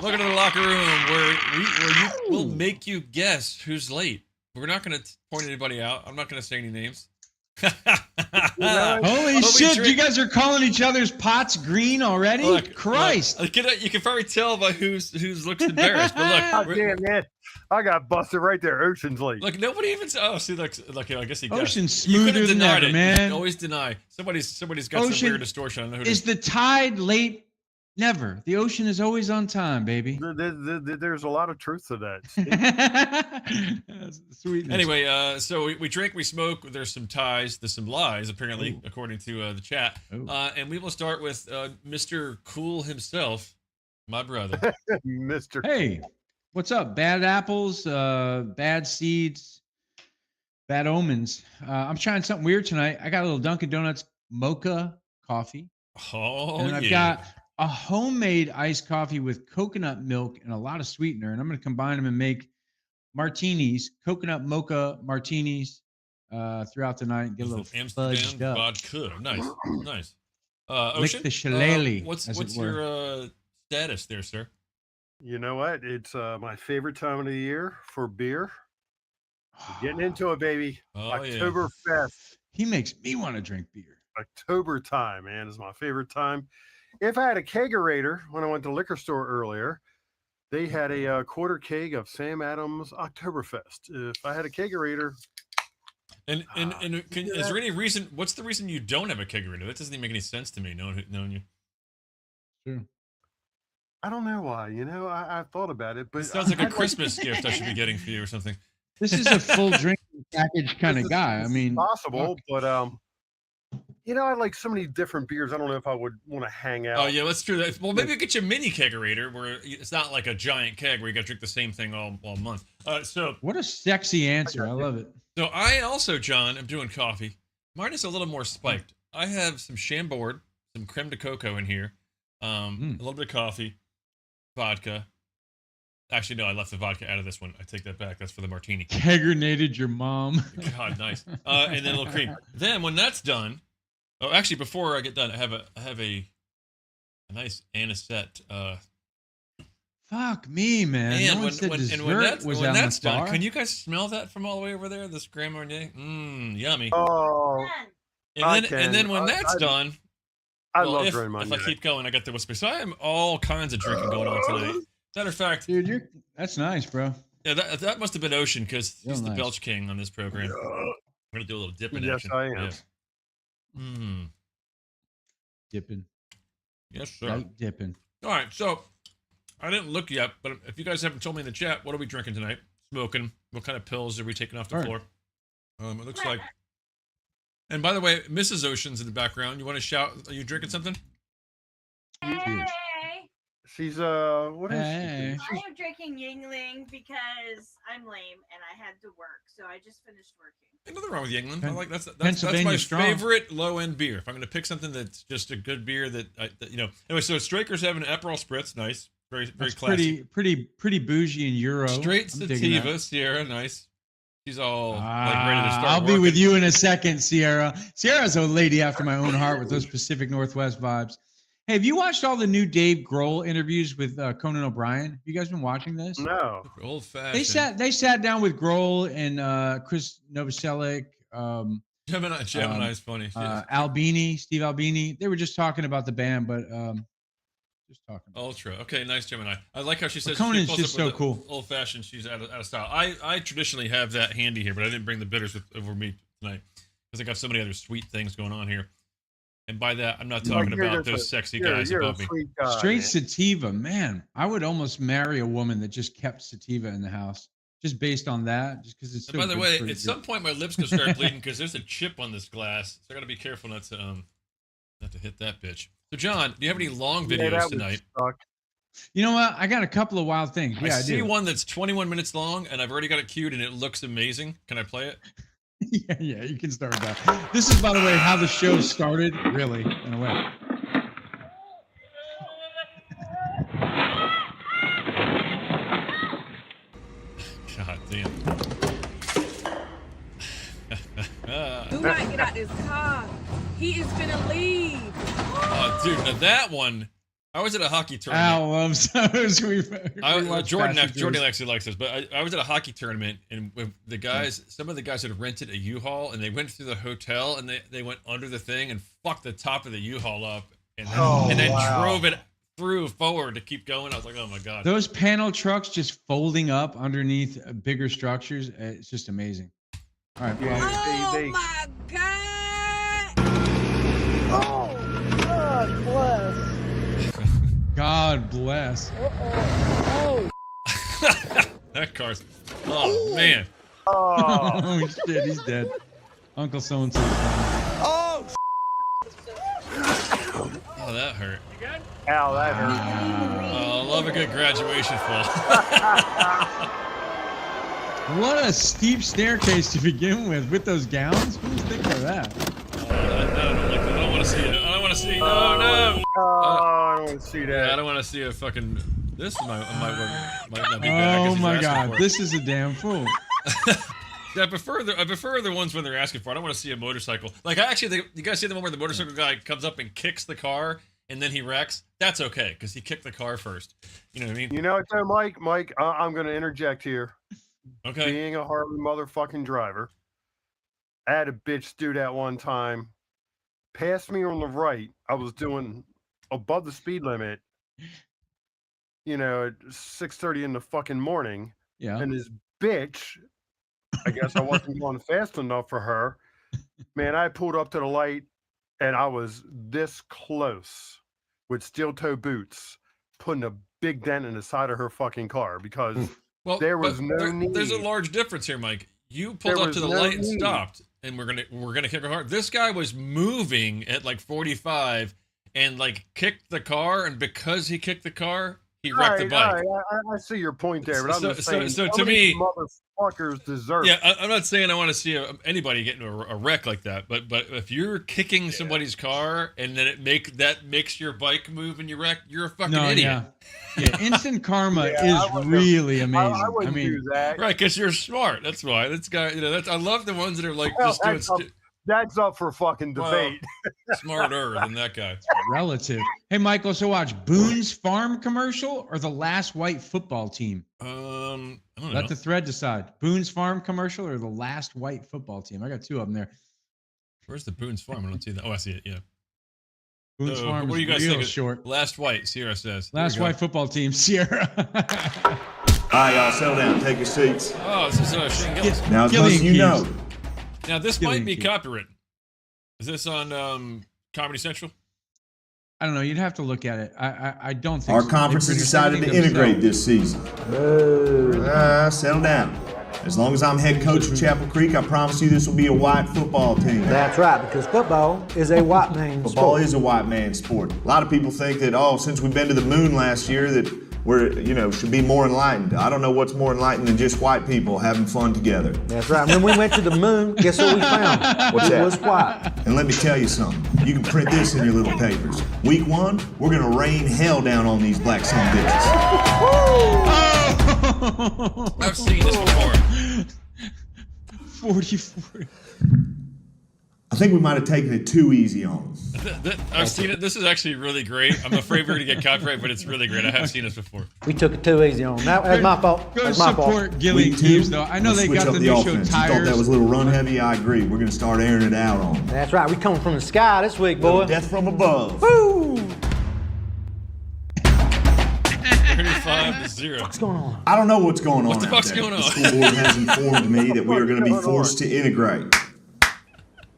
Welcome to the locker room where we'll make you guess who's late. We're not going to point anybody out. I'm not going to say any names. Holy shit! You guys are calling each other's pots green already? Look, Christ! Look, you can probably tell by who's looks embarrassed. But look, damn it! I got busted right there. Ocean's late. Look, nobody even. Oh, see, look. I guess he guessed. Ocean's You smoother could've than denied ever, it. man. You can always deny. Somebody's got some Ocean weird distortion. I don't know who it Is the tide late? Never. The ocean is always on time, baby. There's a lot of truth to that. Sweetness. Anyway, so we drink, we smoke. There's some ties, there's some lies, apparently, according to the chat. And we will start with Mr. Cool himself, my brother. Mr. Hey, what's up? Bad apples, bad seeds, bad omens. I'm trying something weird tonight. I got a little Dunkin' Donuts mocha coffee. Oh, and I've got a homemade iced coffee with coconut milk and a lot of sweetener. And I'm going to combine them and make martinis, coconut mocha martinis throughout the night and get a little Amsterdam fudged up. vodka. Nice, nice. Lick Ocean, the shillelagh, what's as it your status there, sir? You know what? It's my favorite time of the year for beer. Getting into it, baby. Oktoberfest. He makes me want to drink beer. October time, man, is my favorite time. If I had a kegerator when I went to the liquor store earlier, they had a quarter keg of Sam Adams Oktoberfest. If I had a kegerator. And is there any reason? What's the reason you don't have a kegerator? That doesn't even make any sense to me, knowing you. Sure. I don't know why. You know, I've thought about it, but it sounds like a Christmas gift I should be getting for you or something. This is a full drinking package kind of guy. I mean, possible, but you know, I like so many different beers. I don't know if I would want to hang out. Oh yeah, let's do that. Well, maybe you get you a mini kegerator where it's not like a giant keg where you got to drink the same thing all month. So what a sexy answer! I love it. So I also, John, I'm doing coffee. Mine is a little more spiked. I have some Chambord, some creme de coco in here, a little bit of coffee, vodka. Actually, no, I left the vodka out of this one. I take that back. That's for the martini. Kegerated your mom. God, nice. And then a little cream. Then when that's done. Oh, actually, before I get done, I have a nice anisette. Fuck me, man. And no when that's done, can you guys smell that from all the way over there? This Grand Marnier, yummy. Oh, and then when that's done, I love Grand Marnier. If I keep going, I got the whiskey. So I have all kinds of drinking going on tonight. Matter of fact, dude, that's nice, bro. Yeah, that must have been Ocean because he's the Belch King on this program. We're gonna do a little dipping action. Yes, I am. Yeah. Dipping. Yes, sir. Light dipping. All right, so I didn't look yet, but if you guys haven't told me in the chat, what are we drinking tonight? Smoking. What kind of pills are we taking off the floor? It looks like. And by the way, Mrs. Ocean's in the background. You want to shout? Are you drinking something? Hey. She's what is she? I am drinking Yingling because I'm lame and I had to work, so I just finished working. Ain't nothing wrong with Yingling. I like that's my strong. favorite low end beer. If I'm going to pick something that's just a good beer that you know. Anyway, so Straker's having an Aperol Spritz, nice, very classy. Pretty bougie in Euro. Straight sativa, Sierra, nice. She's all like ready to start. I'll be with you in a second, Sierra. Sierra's a lady after my own heart with those Pacific Northwest vibes. Hey, have you watched all the new Dave Grohl interviews with Conan O'Brien? Have you guys been watching this? No. Old fashioned. They sat down with Grohl and Chris Novoselic. Gemini's funny. Albini, Steve Albini. They were just talking about the band, but just talking. Ultra. Okay, nice Gemini. I like how she says Conan's just so cool. Old fashioned. She's out of style. I traditionally have that handy here, but I didn't bring the bitters over me tonight because I got so many other sweet things going on here. And by that, I'm not talking about those sexy guys above me. Straight sativa, man. I would almost marry a woman that just kept sativa in the house, just based on that. Just because it's. So by the way, at some point, my lips gonna start bleeding because there's a chip on this glass, so I gotta be careful not to hit that bitch. So, John, do you have any long videos tonight? You know what? I got a couple of wild things. Yeah, I see one that's 21 minutes long, and I've already got it queued, and it looks amazing. Can I play it? Yeah, you can start that. This is, by the way, how the show started, really, in a way. God damn. Do not get out this car. He is finna leave. Oh, dude, now that one I was at a hockey tournament. Al loves those. Jordan actually likes this, but I was at a hockey tournament and with the guys, some of the guys had rented a U-Haul and they went through the hotel and they went under the thing and fucked the top of the U-Haul up and then drove it through forward to keep going. I was like, oh my god. Those panel trucks just folding up underneath bigger structures. It's just amazing. All right. Well, Oh my God! Oh, God bless. God bless. Oh, That car's. Oh man. Oh shit, he's dead. Uncle so and so. oh, Oh, that hurt. Ow, that hurt. Oh, love a good graduation fall. What a steep staircase to begin with those gowns. Who's thinking of that? I don't want to see it. I don't want to see. No. Oh, I don't want to see Yeah, that. I don't want to see a fucking. This might not be bad. 'cause Oh he's my asking god, for it. this is a damn fool. Yeah, I prefer the ones when they're asking for it. I don't want to see a motorcycle. Like you guys see the one where the motorcycle guy comes up and kicks the car and then he wrecks? That's okay because he kicked the car first. You know what I mean? You know what, though, Mike? Mike, I'm going to interject here. Okay. Being a Harley motherfucking driver, I had a bitch do that one time. Passed me on the right. I was doing above the speed limit. You know, at 6:30 in the fucking morning, Yeah. and this bitch, I guess I wasn't going fast enough for her. Man, I pulled up to the light, and I was this close with steel toe boots, putting a big dent in the side of her fucking car because Well, there was but no There's a need. large difference here, Mike. You pulled There up was to the no light and need. stopped, and we're gonna kick her hard. This guy was moving at like 45 and like kicked the car, and because he kicked the car, he wrecked the bike. I see your point there, but I'm So- just so- saying. so some to of these me- motherfuckers deserve. Yeah, I'm not saying I want to see anybody get into a wreck like that, but if you're kicking somebody's car and then that makes your bike move and you wreck, you're a fucking No, idiot. yeah. Instant karma Yeah, I is wouldn't- really amazing. I wouldn't mean, do that. Right, because you're smart. That's why. This guy, I love the ones that are like Well, just doing that's up for fucking Well, debate. smarter than that guy. relative. Hey, Michael, so watch Boone's Farm commercial or the last white football team? I don't know. Let the thread decide. Boone's Farm commercial or the last white football team? I got two of them there. Where's the Boone's Farm? I don't see that. Oh, I see it. Yeah. Boone's So, Farm what is do you guys real think? short. Last white, Sierra says. There Last we go. white football team, Sierra. All right, y'all, settle down. Take your seats. Oh, this is Shane Gillis. Now, as Gillian most of you Keys. know, Now, this Gillian might be Keys. copywritten. Is this on Comedy Central? I don't know. You'd have to look at it. I don't think our so. conference They has produce decided to everything integrate themselves. this season. Settle down. As long as I'm head coach of Chapel Creek, I promise you this will be a white football team. That's right, because football is a white man's Football sport. is a white man's sport. A lot of people think that, since we've been to the moon last year, that we're, should be more enlightened. I don't know what's more enlightened than just white people having fun together. That's right. When we went to the moon, guess what we found? What's it that? was white. And let me tell you something. You can print this in your little papers. Week 1, we're gonna rain hell down on these black son of bitches. I've seen this before. 44. I think we might have taken it too easy on them. I've seen it. This is actually really great. I'm afraid we're going to get copyright, but it's really great. I have seen this before. We took it too easy on them. That's my fault. Go That's my fault. support Gillian Week 2, Keys, though. I know we'll they switch got up the new show offense. You thought Tires. that was a little run heavy? I agree. We're gonna start airing it out on them. That's right. We come from the sky this week, boy. Death from above. Woo! 35-0. What's going on? I don't know what's going on. What the out fuck's there. going The on? school board has informed me that we are going to be What's going forced to integrate.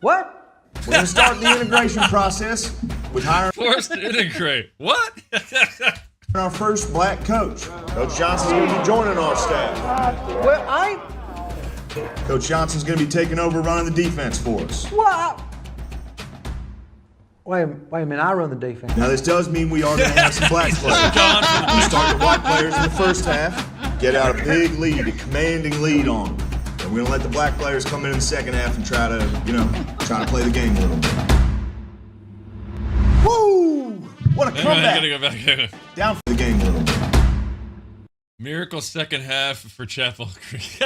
What? We're going to start the integration process with hiring Forced to integrate. What? our first black coach. Coach Johnson's going to be joining our staff. Well, I Coach Johnson's going to be taking over running the defense for us. what? Wait a minute. I run the defense. Now, this does mean we are going to have some black players. We start the white players in the first half, get out a big lead, a commanding lead on them. And we're going to let the black players come in the second half and try to play the game a little bit. Woo! What a Hang on, I comeback! gotta go back. Hang on. Down for the game a little bit. Miracle second half for Chapel Creek.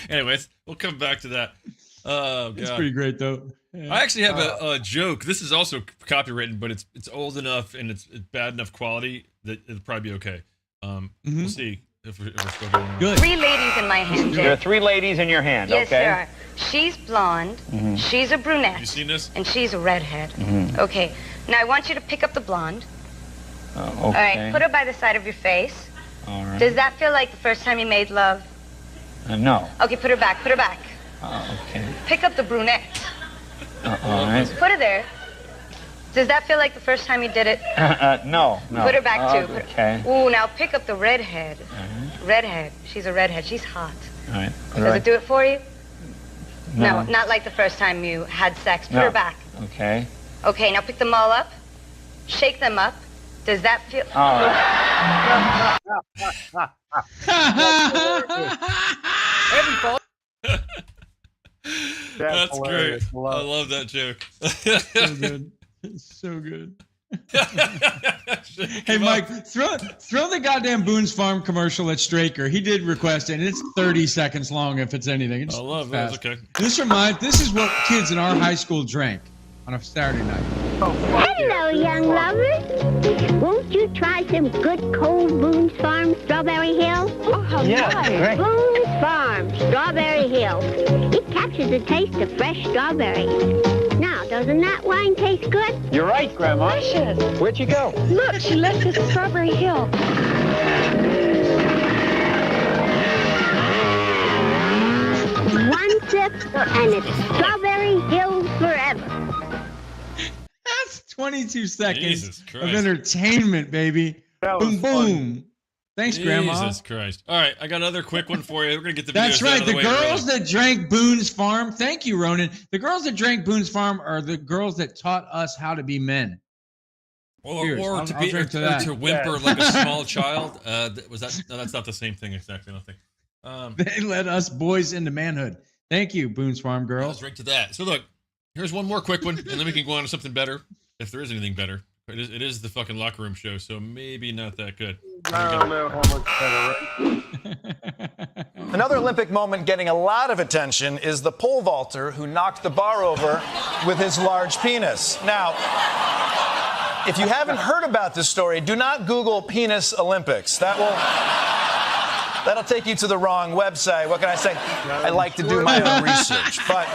Anyways, we'll come back to that. Oh, It's God. pretty great, though. I actually have a joke. This is also copywritten, but it's old enough and it's bad enough quality that it'll probably be okay. We'll see if we're still going on. Good. 3 ladies in my hand, There are Jay. 3 ladies in your hand, Yes, okay? there are. She's blonde, she's a brunette, You seen this? and she's a redhead. Okay, now I want you to pick up the blonde. Okay. All right, put her by the side of your face. All right. Does that feel like the first time you made love? No. Okay, put her back, put her back. Okay. Pick up the brunette. All right. Put her there. Does that feel like the first time you did it? No. Put her back too. Put Okay. Ooh, now pick up the redhead. Redhead. She's a redhead. She's hot. All right. Does it do it for you? No. Not like the first time you had sex. Put No. her back. Okay. Okay, now pick them all up. Shake them up. Does that feel... All right. That's great. hilarious. I love that joke. So good. It's so good. Hey, Come Mike, on. throw the goddamn Boone's Farm commercial at Straker. He did request it, and it's 30 seconds long if it's anything. It's I love fast. that. Okay. This is what kids in our high school drank on a Saturday night. Hello, young lovers. Won't you try some good cold Boone's Farm Strawberry Hill? Oh, how Yeah, great. Boone's Farm Strawberry Hill. It captures the taste of fresh strawberries. Now, doesn't that wine taste good? You're right, Grandma. Delicious. Where'd you go? Look, she left us Strawberry Hill. One sip, and it's Strawberry Hill forever. That's 22 seconds Jesus of Christ. entertainment, baby. That was Boom, funny. boom. Thanks, Grandma. Jesus Christ. All right, I got another quick one for you. We're going to get the That's videos out right. of The way girls early. that drank Boone's Farm. Thank you, Ronan. The girls that drank Boone's Farm are the girls that taught us how to be men. Cheers. Or I'll to drink to that. to whimper like a small child. Was that? No, that's not the same thing exactly. I don't think. They led us boys into manhood. Thank you, Boone's Farm Let's girls. drink to that. So look, here's one more quick one, and then we can go on to something better, if there is anything better. It is the fucking locker room show, so maybe not that good. I don't know how much better, right? Another Olympic moment getting a lot of attention is the pole vaulter who knocked the bar over with his large penis. Now, if you haven't heard about this story, do not Google penis Olympics. That'll take you to the wrong website. What can I say? I like to do my own research, but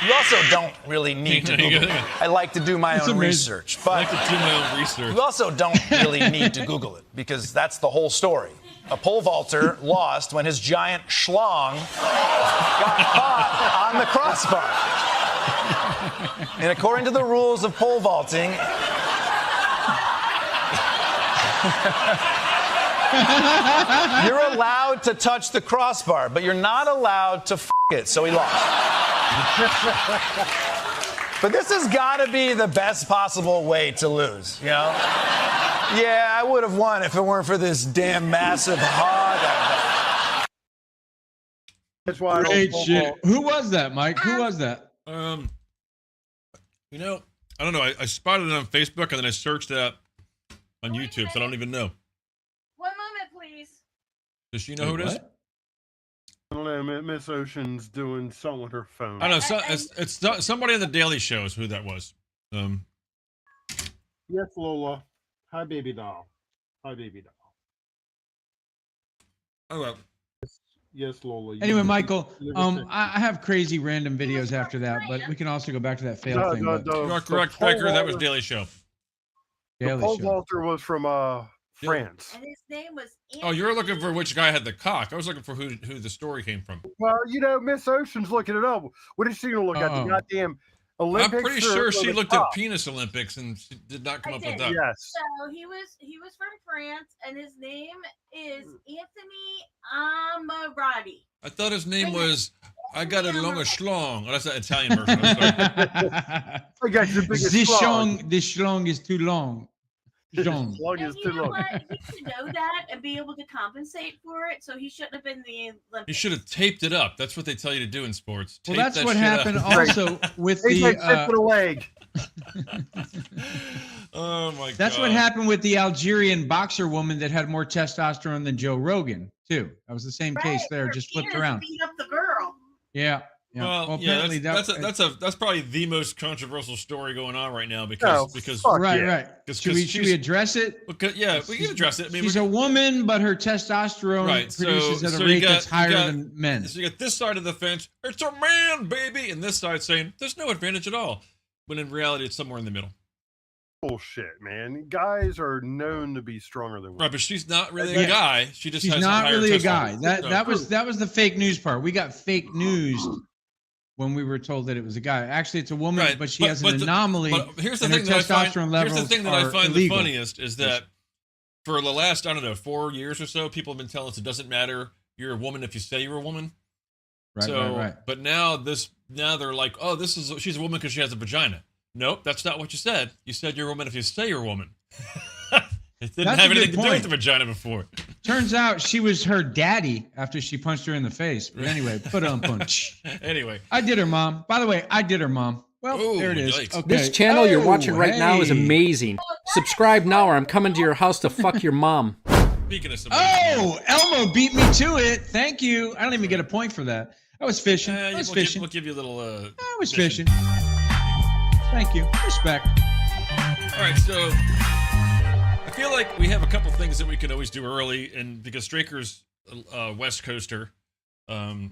you also don't really need to Google it. I like to do my own amazing. research, I but like to do my own research. you also don't really need to Google it because that's the whole story. A pole vaulter lost when his giant schlong got caught on the crossbar. And according to the rules of pole vaulting, you're allowed to touch the crossbar, but you're not allowed to f it, so he lost. But this has got to be the best possible way to lose, you know? Yeah, I would have won if it weren't for this damn massive hog. That's why I don't Great pole shit. vault. Who was that, Mike? Who was that? You know, I don't know. I spotted it on Facebook and then I searched it up on YouTube, so I don't even know. One moment, please. Does she know who it is? What? I don't know. Miss Ocean's doing something with her phone. I don't know. It's somebody on the Daily Show is who that was. Yes, Lola. Hi, baby doll. Hi, baby doll. Oh well. Yes, Lola. Anyway, You- Michael, you never said- I have crazy random videos after that, but we can also go back to that fail No, thing. no, but no. You are The correct, pole Baker. That was vaulter- Daily Show. The Daily pole Show. vaulter was from France. And his name was Oh, you're looking Anthony- for which guy had the cock. I was looking for who the story came from. Well, you know, Miss Ocean's looking it up. What is she gonna look at? Uh-oh. The goddamn Olympics? I'm pretty or- sure or she the looked top? at penis Olympics and she did not come I up with did. that. Yes. So he was from France, and his name is Anthony Amarati. I thought his name Wait a was I got a longer schlong. Oh, that's the Italian version. I'm sorry. I got the biggest The schlong is too long. Schlong. Long And is you too know long. what? He should know that and be able to compensate for it. So he shouldn't have been the You Olympics. should have taped it up. That's what they tell you to do in sports. Well, Tape that's that what shit happened up. also with He's like the. tip of the leg. Oh my god. That's what happened with the Algerian boxer woman that had more testosterone than Joe Rogan too. That was the same case there, Her just flipped penis around. Beat up the girl. Yeah, Yeah. Well, yeah, apparently that's probably the most controversial story going on right now because right. Should we address it? Because, yeah, we can address it. I mean, she's a woman, but her testosterone produces at a rate that's higher than men. So you got this side of the fence, it's a man, baby, and this side saying there's no advantage at all, when in reality it's somewhere in the middle. Bullshit, man. Guys are known to be stronger than women. Right, but she's not really a guy. She's not really a guy. That was the fake news part. We got fake news when we were told that it was a guy. Actually, it's a woman, but she has an anomaly. But here's the and thing her that testosterone levels here's the thing that I find illegal. the funniest is that for the last, I don't know, 4 years or so, people have been telling us it doesn't matter. You're a woman if you say you're a woman. Right. But now they're like, oh, she's a woman because she has a vagina. Nope, that's not what you said. You said you're a woman if you say you're a woman. It didn't have anything to do with the vagina before. Turns out she was her daddy after she punched her in the face. But anyway, punch. Anyway. I did her, Mom. By the way, I did her, Mom. Well, there it is. Yikes. Okay. This channel you're watching right now is amazing. Subscribe now or I'm coming to your house to fuck your mom. Speaking of Elmo beat me to it. Thank you. I don't even get a point for that. I was fishing. We'll give you a little. I was fishing. Thank you. Respect. All right, so I feel like we have a couple things that we can always do early, and because Straker's West Coaster, you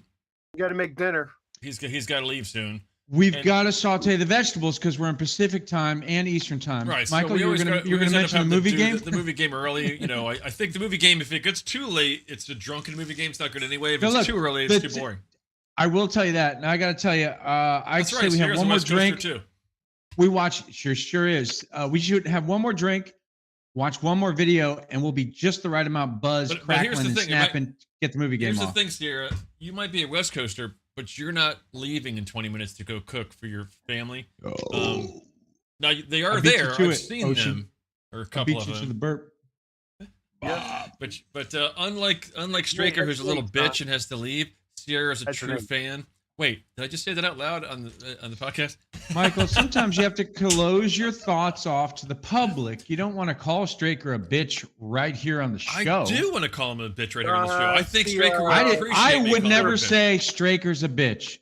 got to make dinner. He's got to leave soon. We've got to saute the vegetables because we're in Pacific time and Eastern time. Right, Michael, so you're going to mention the movie game. The movie game early. You know, I think the movie game, if it gets too late, it's a drunken movie game. It's not good anyway. If it's too early, it's too boring. I will tell you that. Now I got to tell you, I say we have one more drink. Too. We watch, sure is. We should have one more drink, watch one more video, and we'll be just the right amount buzzed, crackling, and snapping. Get the movie game off. Here's the thing, Sierra. You might be a West Coaster, but you're not leaving in 20 minutes to go cook for your family. Now they are there. I've seen them, or a couple of them. To the burp. Yeah, but unlike Straker, who's a little bitch and has to leave, Sierra's a true fan. Wait, did I just say that out loud on the podcast? Michael, sometimes you have to close your thoughts off to the public. You don't want to call Straker a bitch right here on the show. I do want to call him a bitch right here on the show. I think Straker would appreciate I me would calling never her a bitch. say Straker's a bitch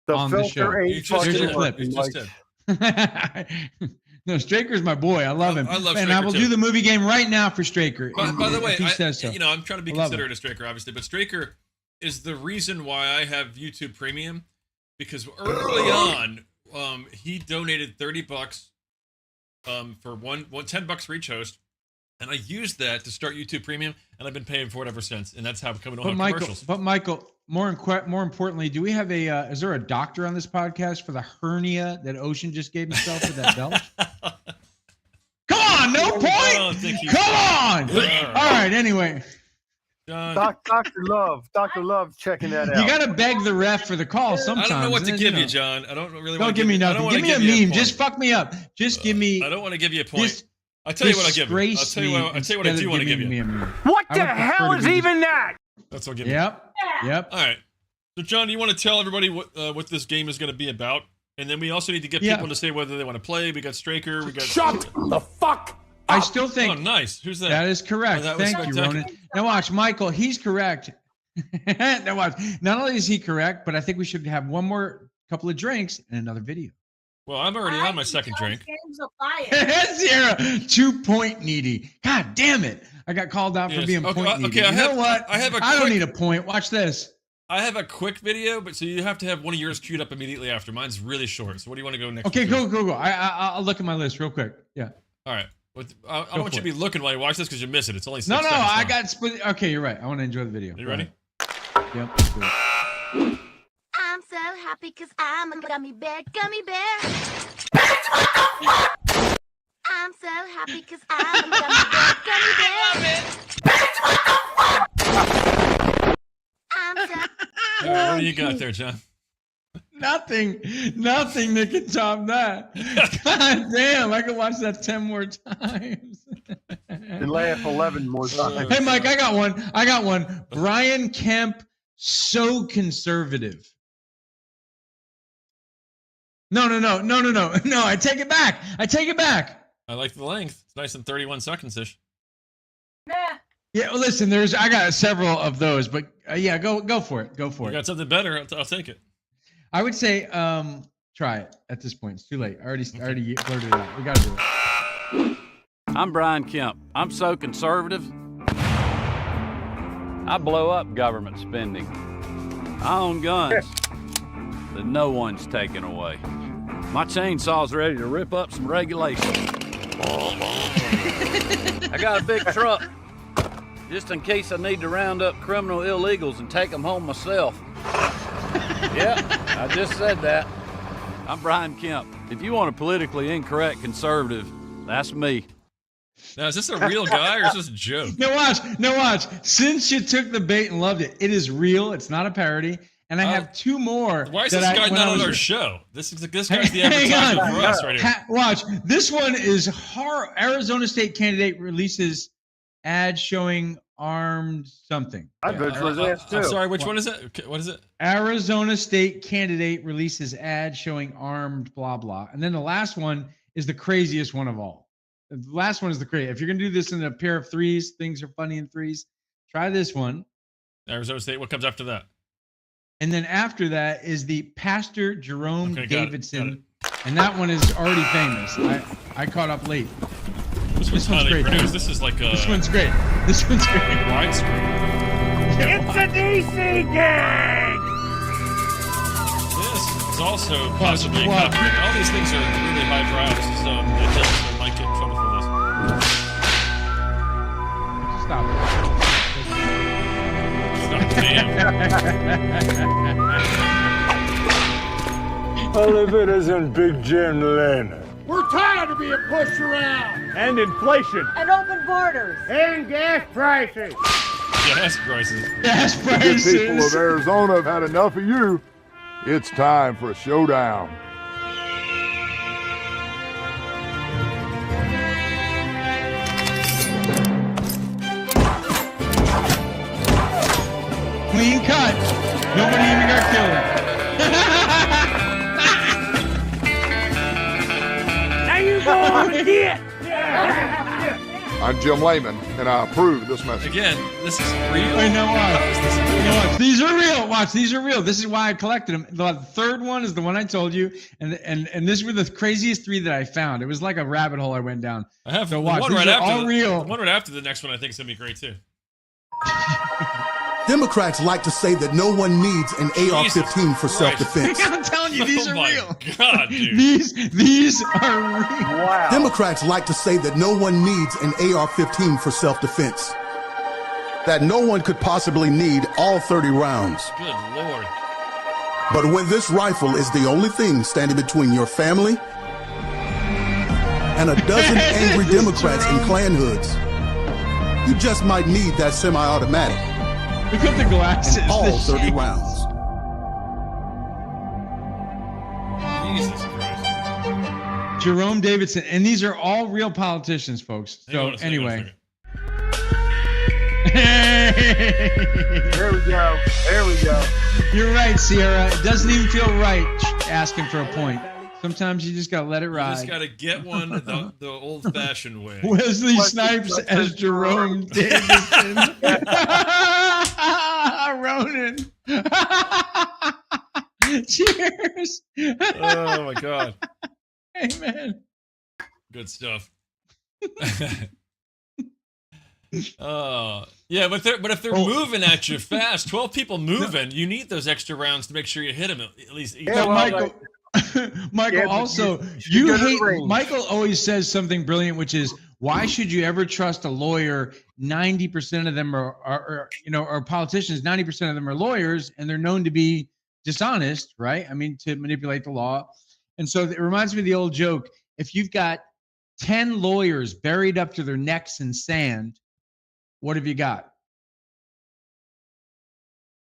on the show. You just Here's did. a clip. You just did. No, Straker's my boy. I love him. I love and Straker I will too. do the movie game right now for Straker. By the way, he says so. You know, I'm trying to be considerate of Straker, obviously, but Straker is the reason why I have YouTube Premium, because early on, he donated $30 for $10 for each host, and I used that to start YouTube Premium, and I've been paying for it ever since, and that's how I'm coming on commercials. But Michael, more importantly, do we have is there a doctor on this podcast for the hernia that Ocean just gave himself with that belt? Come on, no point. Come on. All right. Anyway. Dr. Love checking that out. You got to beg the ref for the call sometimes. I don't know what to give you, John. I don't really. Don't give me nothing. Give me a meme. Just fuck me up. Just give me. I don't want to give you a point. I'll tell you what I give you. I'll tell you what I do want to give you. What the hell is even that? That's what I'll give you. Yep. All right. So, John, do you want to tell everybody what this game is going to be about? And then we also need to get people to say whether they want to play. We got Straker. We got. Shut the fuck. I still think. Oh, nice. Who's that? That is correct. Thank you, Ronan. Now watch, Michael. He's correct. Now watch. Not only is he correct, but I think we should have one more couple of drinks and another video. Well, I'm already on my second drink. Sierra, 2-point needy. God damn it! I got called out for being point needy. Okay, you know what? I don't need a point. Watch this. I have a quick video, but so you have to have one of yours queued up immediately after. Mine's really short. So what do you want to go next? Okay, go. I'll look at my list real quick. Yeah. All right. I don't want you to be looking while you watch this because you miss it. It's only 6 No, seconds I long. got split. Okay, you're right. I want to enjoy the video. You ready? Yep. I'm so happy because I'm a gummy bear. I'm so happy because I'm a gummy bear. I'm so. What do you got there, John? Nothing that can top that. God damn, I could watch that 10 more times. And laugh 11 more times. Hey, Mike, I got one. Brian Kemp, so conservative. No, I take it back. I like the length. It's nice and 31 seconds-ish. Yeah, well, listen, I got several of those, but yeah, go for it. You got something better, I'll take it. I would say try it at this point. It's too late. I already blurted it out. We got to do it. I'm Brian Kemp. I'm so conservative. I blow up government spending. I own guns that no one's taking away. My chainsaw's ready to rip up some regulations. I got a big truck just in case I need to round up criminal illegals and take them home myself. Yeah, I just said that. I'm Brian Kemp. If you want a politically incorrect conservative, that's me. Now, is this a real guy or is this a joke? No, watch. Since you took the bait and loved it, it is real. It's not a parody. And I have two more. Why is this guy not on our show? This guy's the advertisement for us right here. Watch. This one is Arizona State candidate releases ad showing armed something. I'd vote for his ass too. I'm sorry, which one is it? What is it? Arizona State candidate releases ad showing armed blah blah. And then the last one is the craziest one of all. The last one is the crazy. If you're gonna do this in a pair of threes, things are funny in threes. Try this one. Arizona State. What comes after that? And then after that is the Pastor Jerome Davidson, got it. And that one is already famous. I caught up late. This one's highly produced. This is like a. This one's great. This one's great. Widescreen. It's a DC gang! This is also possibly copyrighted. All these things are really highbrow, so I might get in trouble for this. Stop it. Elevators and Big Jim Lane. We're tired of being pushed around. And inflation. And open borders. And gas prices. Gas prices. Gas The prices. people of Arizona have had enough of you. It's time for a showdown. Clean cut. Nobody even got killed. Now you go on and get. I'm Jim Lehman, and I approve this message. Again, this is real. Wait, no, watch. These are real. Watch, these are real. This is why I collected them. The third one is the one I told you, and these were the craziest three that I found. It was like a rabbit hole I went down. I have so the watch. one These right are after all real. The one right after the next one I think is gonna be great too. Democrats like to say that no one needs an AR-15 for self-defense. I'm telling you, these are real. God, dude. These are real. Wow. Democrats like to say that no one needs an AR-15 for self-defense. That no one could possibly need all 30 rounds. Good Lord. But when this rifle is the only thing standing between your family and a dozen angry Democrats in Klan hoods, you just might need that semi-automatic. Look at the glasses. And all 30 rounds. Jesus Christ. Jerome Davidson, and these are all real politicians, folks. So anyway. There we go. There we go. You're right, Sierra. It doesn't even feel right asking for a point. Sometimes you just gotta let it ride. You just gotta get one the old-fashioned way. Wesley Snipes as Jerome Davidson. Ronan. Cheers. Oh my God. Amen. Good stuff. Yeah, but if they're moving at you fast, 12 people moving, you need those extra rounds to make sure you hit them at least each. Yeah, Michael. Michael, Yeah, also, you hate. range. Michael always says something brilliant, which is, why should you ever trust a lawyer? 90% of them are politicians. 90% of them are lawyers, and they're known to be dishonest, right? I mean, to manipulate the law. And so it reminds me of the old joke: if you've got 10 lawyers buried up to their necks in sand, what have you got?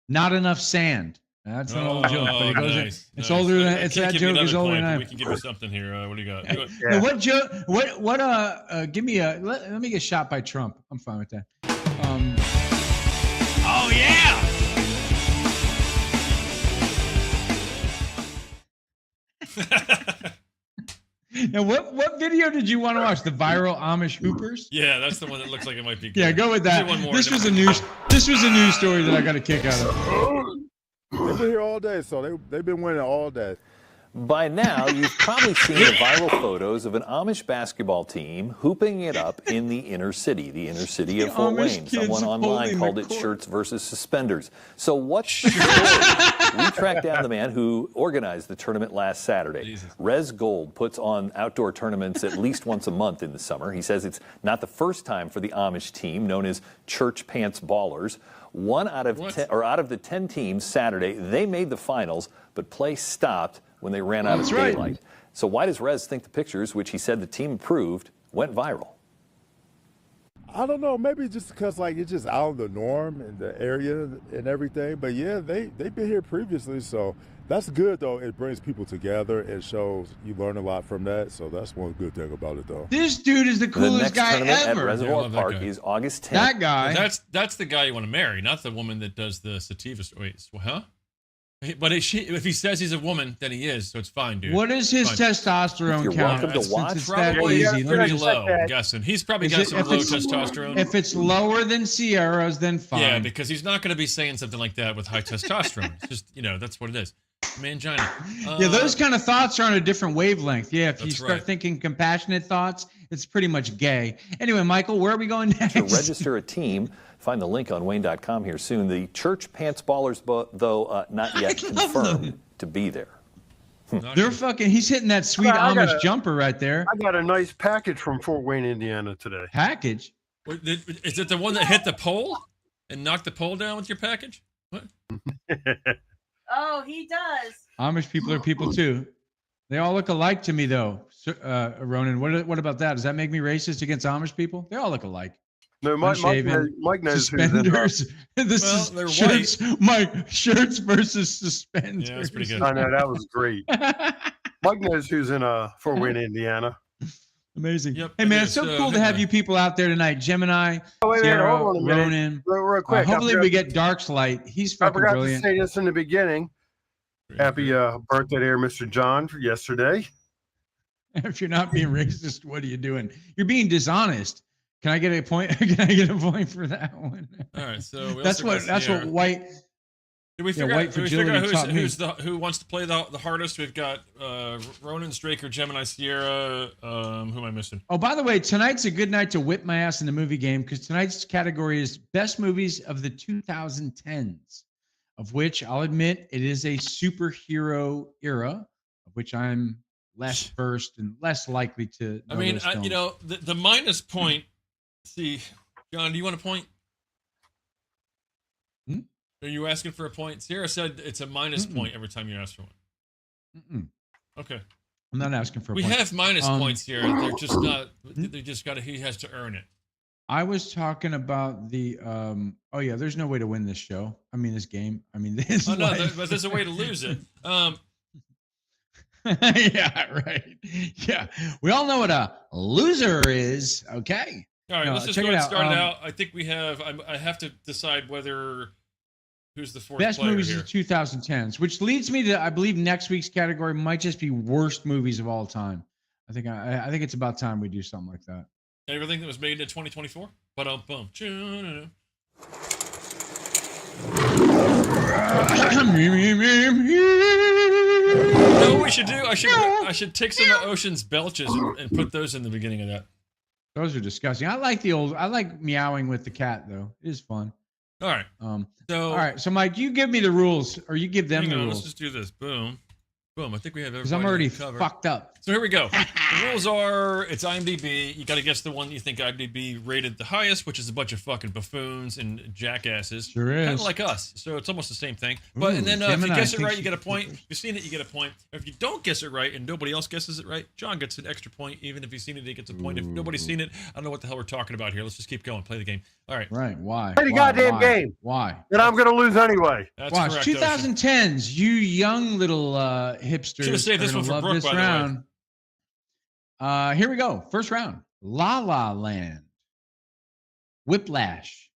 Not enough sand. That's an old joke, but it goes nice, it's nice. older than I it's can't that give you joke is another older point, than but I. we can give you something here. What do you got? Now, what joke? What? Give me a. Let me get shot by Trump. I'm fine with that. Oh yeah. Now, what video did you want to watch? The viral Amish Hoopers? Yeah, that's the one that looks like it might be good. Yeah, go with that. Do one more, This then was a news story that I got a kick out of. been here all day, so they've been winning all day. By now, you've probably seen the viral photos of an Amish basketball team hooping it up in the inner city of Fort Wayne. Someone online called it shirts versus suspenders. So what's the story? We tracked down the man who organized the tournament last Saturday. Rez Gold puts on outdoor tournaments at least once a month in the summer. He says it's not the first time for the Amish team, known as Church Pants Ballers. One out of the 10 teams Saturday, they made the finals, but play stopped when they ran out of daylight. So why does Rez think the pictures, which he said the team approved, went viral? I don't know, maybe just because it's just out of the norm in the area and everything. But yeah, they've been here previously, so that's good though. It brings people together. It shows you learn a lot from that. So that's one good thing about it though. This dude is the coolest guy ever. At Reservoir Park is August 10th. That guy. That's the guy you want to marry, not the woman that does the sativa. Wait, huh? But if he says he's a woman, then he is, so it's fine, dude. What is his testosterone count? It's probably pretty low, I'm guessing. He's probably got some low testosterone. If it's lower than Sierra's, then fine. Yeah, because he's not going to be saying something like that with high testosterone. It's just, that's what it is. Mangina. Yeah, those kind of thoughts are on a different wavelength. Yeah, if you start thinking compassionate thoughts, it's pretty much gay. Anyway, Michael, where are we going next? To register a team, find the link on Wayne.com here soon. The Church Pants Ballers, though, not yet confirmed to be there. They're fucking. He's hitting that sweet Amish jumper right there. I got a nice package from Fort Wayne, Indiana today. Package? Is it the one that hit the pole and knocked the pole down with your package? What? Oh, he does. Amish people are people too. They all look alike to me, though. Ronan, what about that? Does that make me racist against Amish people? They all look alike. No, Mike knows suspenders. This they're shirts, Mike, shirts versus suspenders. Yeah, that's pretty good. I know, that was great. Mike knows who's in Fort Wayne, Indiana. Amazing. Yep, hey, man, it's so cool to have you people out there tonight. Gemini, Sarah, Ronan. Real quick. Hopefully we get Dark's Light. He's fucking brilliant. I forgot to say this in the beginning. Happy birthday there, Mr. John, for yesterday. If you're not being racist, what are you doing? You're being dishonest. Can I get a point? Can I get a point for that one? All right, so that's what white. Did we figure out who wants to play the hardest? We've got Ronan, Straker, Gemini, Sierra. Who am I missing? Oh, by the way, tonight's a good night to whip my ass in the movie game because tonight's category is best movies of the 2010s, of which I'll admit it is a superhero era, of which I'm less versed and less likely to. I mean, the minus point. See, John, do you want a point? Are you asking for a point? Sierra said it's a minus point every time you ask for one. Okay. I'm not asking for a point. We have minus points here. They're just not, they just got to, he has to earn it. I was talking about the, oh yeah, there's no way to win this show. I mean, this game. I mean, this. Oh, no, but there's a way to lose it. Yeah, right. Yeah. We all know what a loser is. Okay. All right, let's just go ahead and start it out. I think we have, I have to decide whether, who's the fourth best player movies here? of 2010s, which leads me to, I believe next week's category might just be worst movies of all time. I think it's about time we do something like that. Everything that was made in 2024. Boom. You know what we should do? I should take some of Ocean's belches and put those in the beginning of that. Those are disgusting. I like meowing with the cat though. It is fun. All right. All right. So Mike, you give me the rules, or you give them the rules. Let's just do this. Boom. I think we have everything. Because I'm already fucked up. So here we go. The rules are: it's IMDb. You got to guess the one you think IMDb rated the highest, which is a bunch of fucking buffoons and jackasses. Sure is. Kind of like us. So it's almost the same thing. But and then if you guess it right, you get a point. If you've seen it, you get a point. If you don't guess it right and nobody else guesses it right, John gets an extra point. Even if he's seen it, he gets a point. If nobody's seen it, I don't know what the hell we're talking about here. Let's just keep going. Play the game. All right. Right. Why? Play the goddamn game. Why? Then I'm going to lose anyway. That's Watch correct, 2010s. You young little hipsters. Should have saved this one for Brooke, by round. The way. Here we go. First round. La La Land, Whiplash,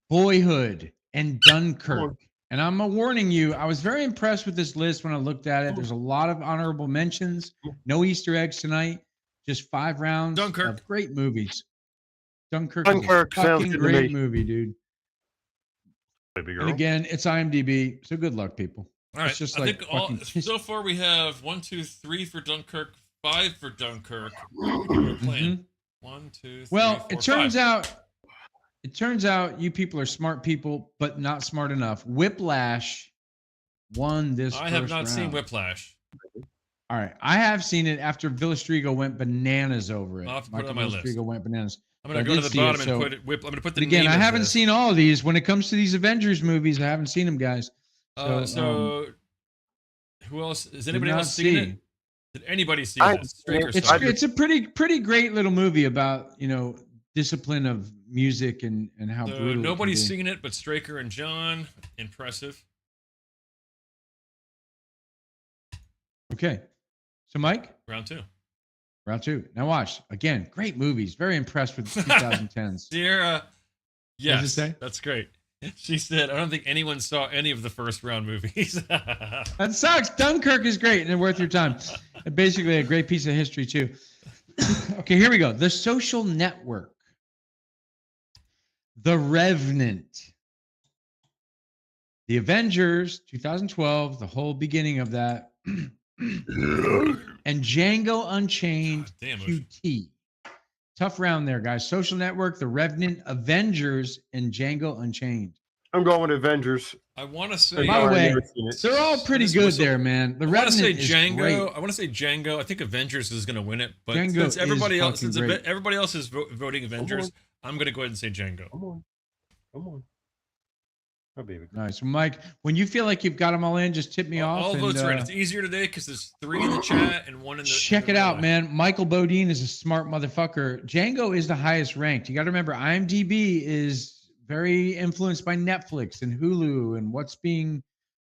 Boyhood, and Dunkirk. And I'm warning you, I was very impressed with this list when I looked at it. There's a lot of honorable mentions. No Easter eggs tonight. Just 5 rounds. Dunkirk. Of great movies. Dunkirk sounds is a fucking good to great me. movie, dude. Baby And girl. again, it's IMDb, so good luck, people. All right. It's just I like think all, fucking so far we have 1, 2, 3 for Dunkirk, 5 for Dunkirk. We're playing 1, 2, 3, Well, 4, it turns 5. out you people are smart people, but not smart enough. Whiplash won this. I have first not seen round. Whiplash. All right, I have seen it after Villestrigo went bananas over it. I'll have to put it on my list. Villestrigo went bananas. I'm going So to I go did to the see it, bottom so- and put it. I'm going to put the But again, name I of haven't this. seen all of these. When it comes to these Avengers movies, I haven't seen them, guys. Who else? Has did anybody not else seen see. it? Did anybody see I- this? Straker it's- saw it. It's a pretty great little movie about discipline of music and how So brutal. it can nobody's be. seen it but Straker and John. Impressive. Okay, so Mike, Round 2. round 2. Now watch again. Great movies. Very impressed with 2010s. Sierra, What'd you yes, say? that's great. She said, I don't think anyone saw any of the first round movies. That sucks. Dunkirk is great and worth your time. And basically, a great piece of history too. Okay, here we go. The Social Network. The Revenant. The Avengers, 2012, the whole beginning of that. And Django Unchained, Damn, QT. Tough round there, guys. Social Network, The Revenant, Avengers, and Django Unchained. I'm going with Avengers. I want to say. By the I've way, never seen it. they're all pretty This good was a- there, man. The I want to say Revenant is Django. great. I want to say Django. I think Avengers is going to win it, but Django since everybody is else, fucking since great. everybody else is voting Avengers, I'm going to go ahead and say Django. Come on. Come on. Oh, baby. Nice. Mike, when you feel like you've got them all in, just tip me off. All and, votes are in. It's easier today because there's 3 in the chat and 1 in the. check it out, man. Michael Bodine is a smart motherfucker. Django is the highest ranked. You got to remember, IMDb is very influenced by Netflix and Hulu and what's being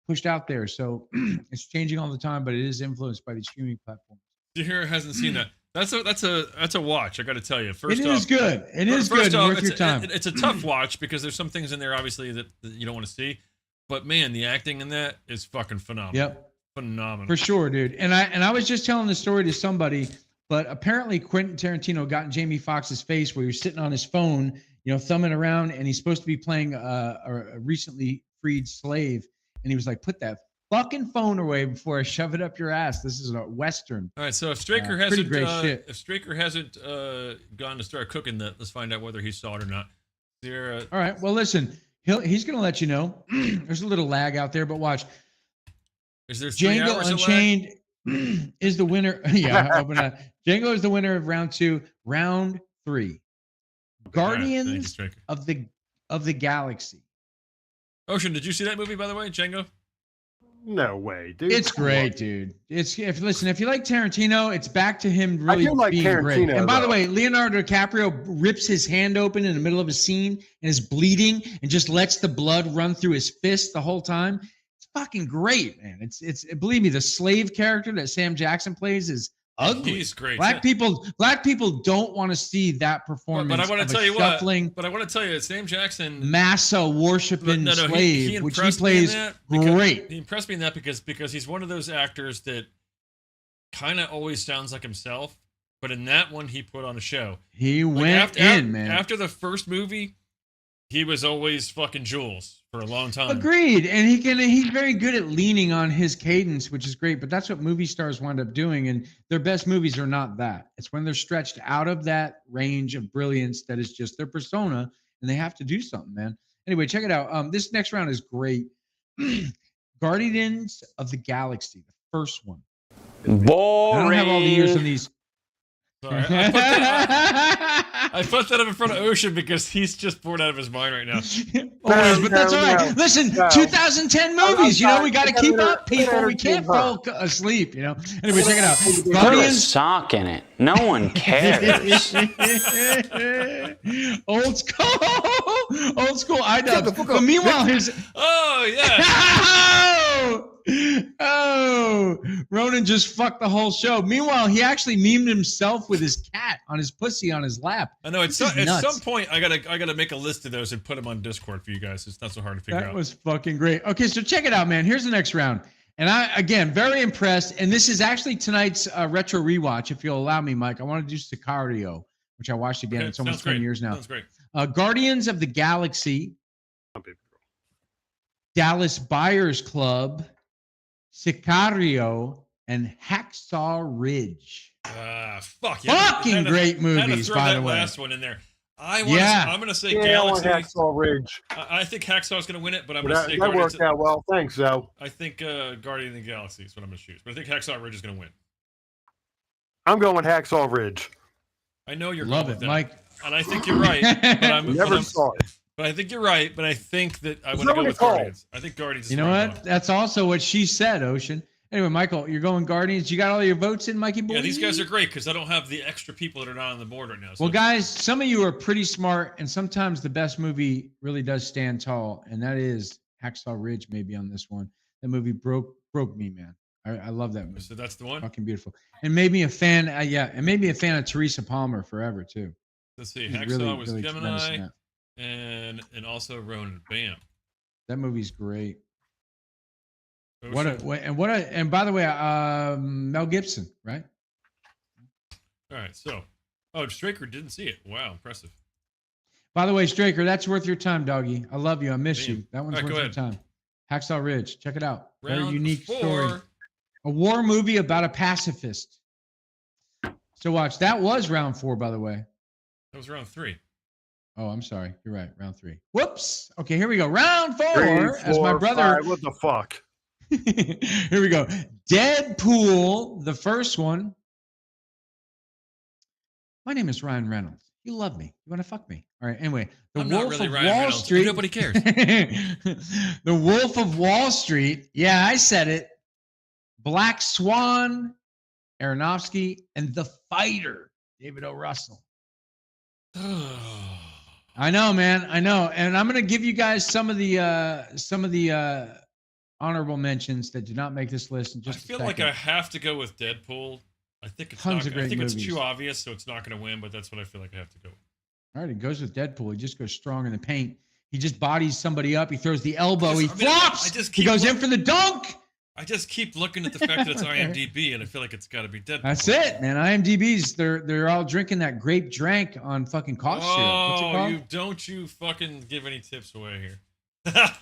pushed out there. So it's changing all the time, but it is influenced by the streaming platforms. Sierra hasn't seen that. That's a watch. I got to tell you. First It off, is good. It is first good. off, Worth your time. It's a tough watch because there's some things in there obviously that you don't want to see, but man, the acting in that is fucking phenomenal. Yep. Phenomenal. For sure, dude. And I was just telling the story to somebody, but apparently Quentin Tarantino got in Jamie Foxx's face where he was sitting on his phone, thumbing around, and he's supposed to be playing a recently freed slave, and he was like, "Put that fucking phone away before I shove it up your ass. This is a Western." All right, so if Straker pretty hasn't great shit. if Straker hasn't gone to start cooking that, let's find out whether he saw it or not. Sierra, All right. Well, listen, he's going to let you know. There's a little lag out there, but watch. is there 3 Django hours of lag? Unchained is the winner. Yeah, open up. Django is the winner of round 2. Round 3. All right, thank you, Guardians Straker. of the Galaxy. Ocean, did you see that movie by the way, Django? No way, dude. It's Come great, on. dude. If you like Tarantino, it's back to him really do like being great. Tarantino, And by the though. way, Leonardo DiCaprio rips his hand open in the middle of a scene and is bleeding and just lets the blood run through his fist the whole time. It's fucking great, man. It's believe me, the slave character that Sam Jackson plays is ugly. He's great. Black people don't want to see that performance. But I want of to a tell you shuffling, what. But I want to tell you, Sam Jackson. massa worshiping No, slave, which he impressed me in plays that because- great. He impressed me in that because he's one of those actors that kind of always sounds like himself, but in that one he put on a show. He Like, went in, man. After the first movie, he was always fucking Jules for a long time. Agreed, and he's very good at leaning on his cadence, which is great. But that's what movie stars wind up doing, and their best movies are not that. It's when they're stretched out of that range of brilliance that is just their persona, and they have to do something, man. Anyway, check it out. This next round is great. Guardians of the Galaxy, the first one. Boring. I don't have all the years on these. Sorry, I put that up in front of Ocean because he's just bored out of his mind right now. Always, but that's all right. no. Listen, No. 2010 movies. We got to keep up, people. We can't fall fall. asleep. Anyway, check it out. Put a Guardians. sock in it. No one cares. Old school, old school iDubbbz. But meanwhile, here's Oh yeah. oh, Ronan just fucked the whole show. Meanwhile, he actually memed himself with his cat on his pussy on his lap. I know. At This is some nuts. point, I gotta make a list of those and put them on Discord for you guys. It's not so hard to figure That out. was fucking great. Okay, so check it out, man. Here's the next round. And I, again, very impressed. And this is actually tonight's retro rewatch. If you'll allow me, Mike, I want to do Sicario, which I watched again. Okay, It's almost sounds 20 great. years now. Sounds great. Guardians of the Galaxy. Dallas Buyers Club, Sicario, and Hacksaw Ridge. Fuck. Fucking great movies, by the way. Last one in there. I'm going to say I want Galaxy. Hacksaw Ridge. I think Hacksaw's going to win it, but I'm going to say That Guardians. worked out well. Thanks, Zoe. I think Guardian of the Galaxy is what I'm going to choose. But I think Hacksaw Ridge is going to win. I'm going with Hacksaw Ridge. I know you're Love going it, with that. Mike. And I think you're right. But I'm Never saw it. But I think you're right. But I think that I Is want that to go what with it's called? Guardians. I think Guardians is You know right what? on. That's also what she said, Ocean. Anyway, Michael, you're going Guardians. You got all your votes in, Mikey boy? Yeah, these guys are great because I don't have the extra people that are not on the board right now. So Well, guys, some of you are pretty smart, and sometimes the best movie really does stand tall, and that is Hacksaw Ridge. Maybe on this one, that movie broke me, man. I love that movie. So that's the one. Fucking beautiful, and made me a fan. And made me a fan of Teresa Palmer forever too. Let's see. She's Hacksaw really, was really tremendous in Gemini, that. and also Ronin. Bam. That movie's great. Ocean. And by the way, Mel Gibson, right? All right. So, Straker didn't see it. Wow, impressive. By the way, Straker, that's worth your time, doggy. I love you. I miss Damn. you. That one's All right, worth go your time. Hacksaw Ridge. Check it out. Very Round unique 4. story. A war movie about a pacifist. So watch. That was round 4, by the way. That was round 3. Oh, I'm sorry. You're right. Round 3. Whoops. Okay, here we go. Round 4. 3, As my 4, brother. 5. What the fuck? Here we go. Deadpool, the first one. My name is Ryan Reynolds. You love me. You want to fuck me? All right. Anyway, The I'm not Wolf really of Ryan Wall Reynolds. Street. Nobody cares. The Wolf of Wall Street. Yeah, I said it. Black Swan, Aronofsky, and The Fighter, David O. Russell. I know, man. I know. And I'm going to give you guys some of the honorable mentions that did not make this list in just I feel a second. like I have to go with Deadpool. I think it's Tons not. of great I think movies. it's too obvious, so it's not going to win. But that's what I feel like I have to go with. All right, it goes with Deadpool. He just goes strong in the paint. He just bodies somebody up. He throws the elbow. He flops. He goes in for the dunk. I just keep looking at the fact that it's IMDb, and I feel like it's got to be Deadpool. That's it, man. IMDb's they're all drinking that grape drank on fucking cough syrup. What's it called? You fucking give any tips away here.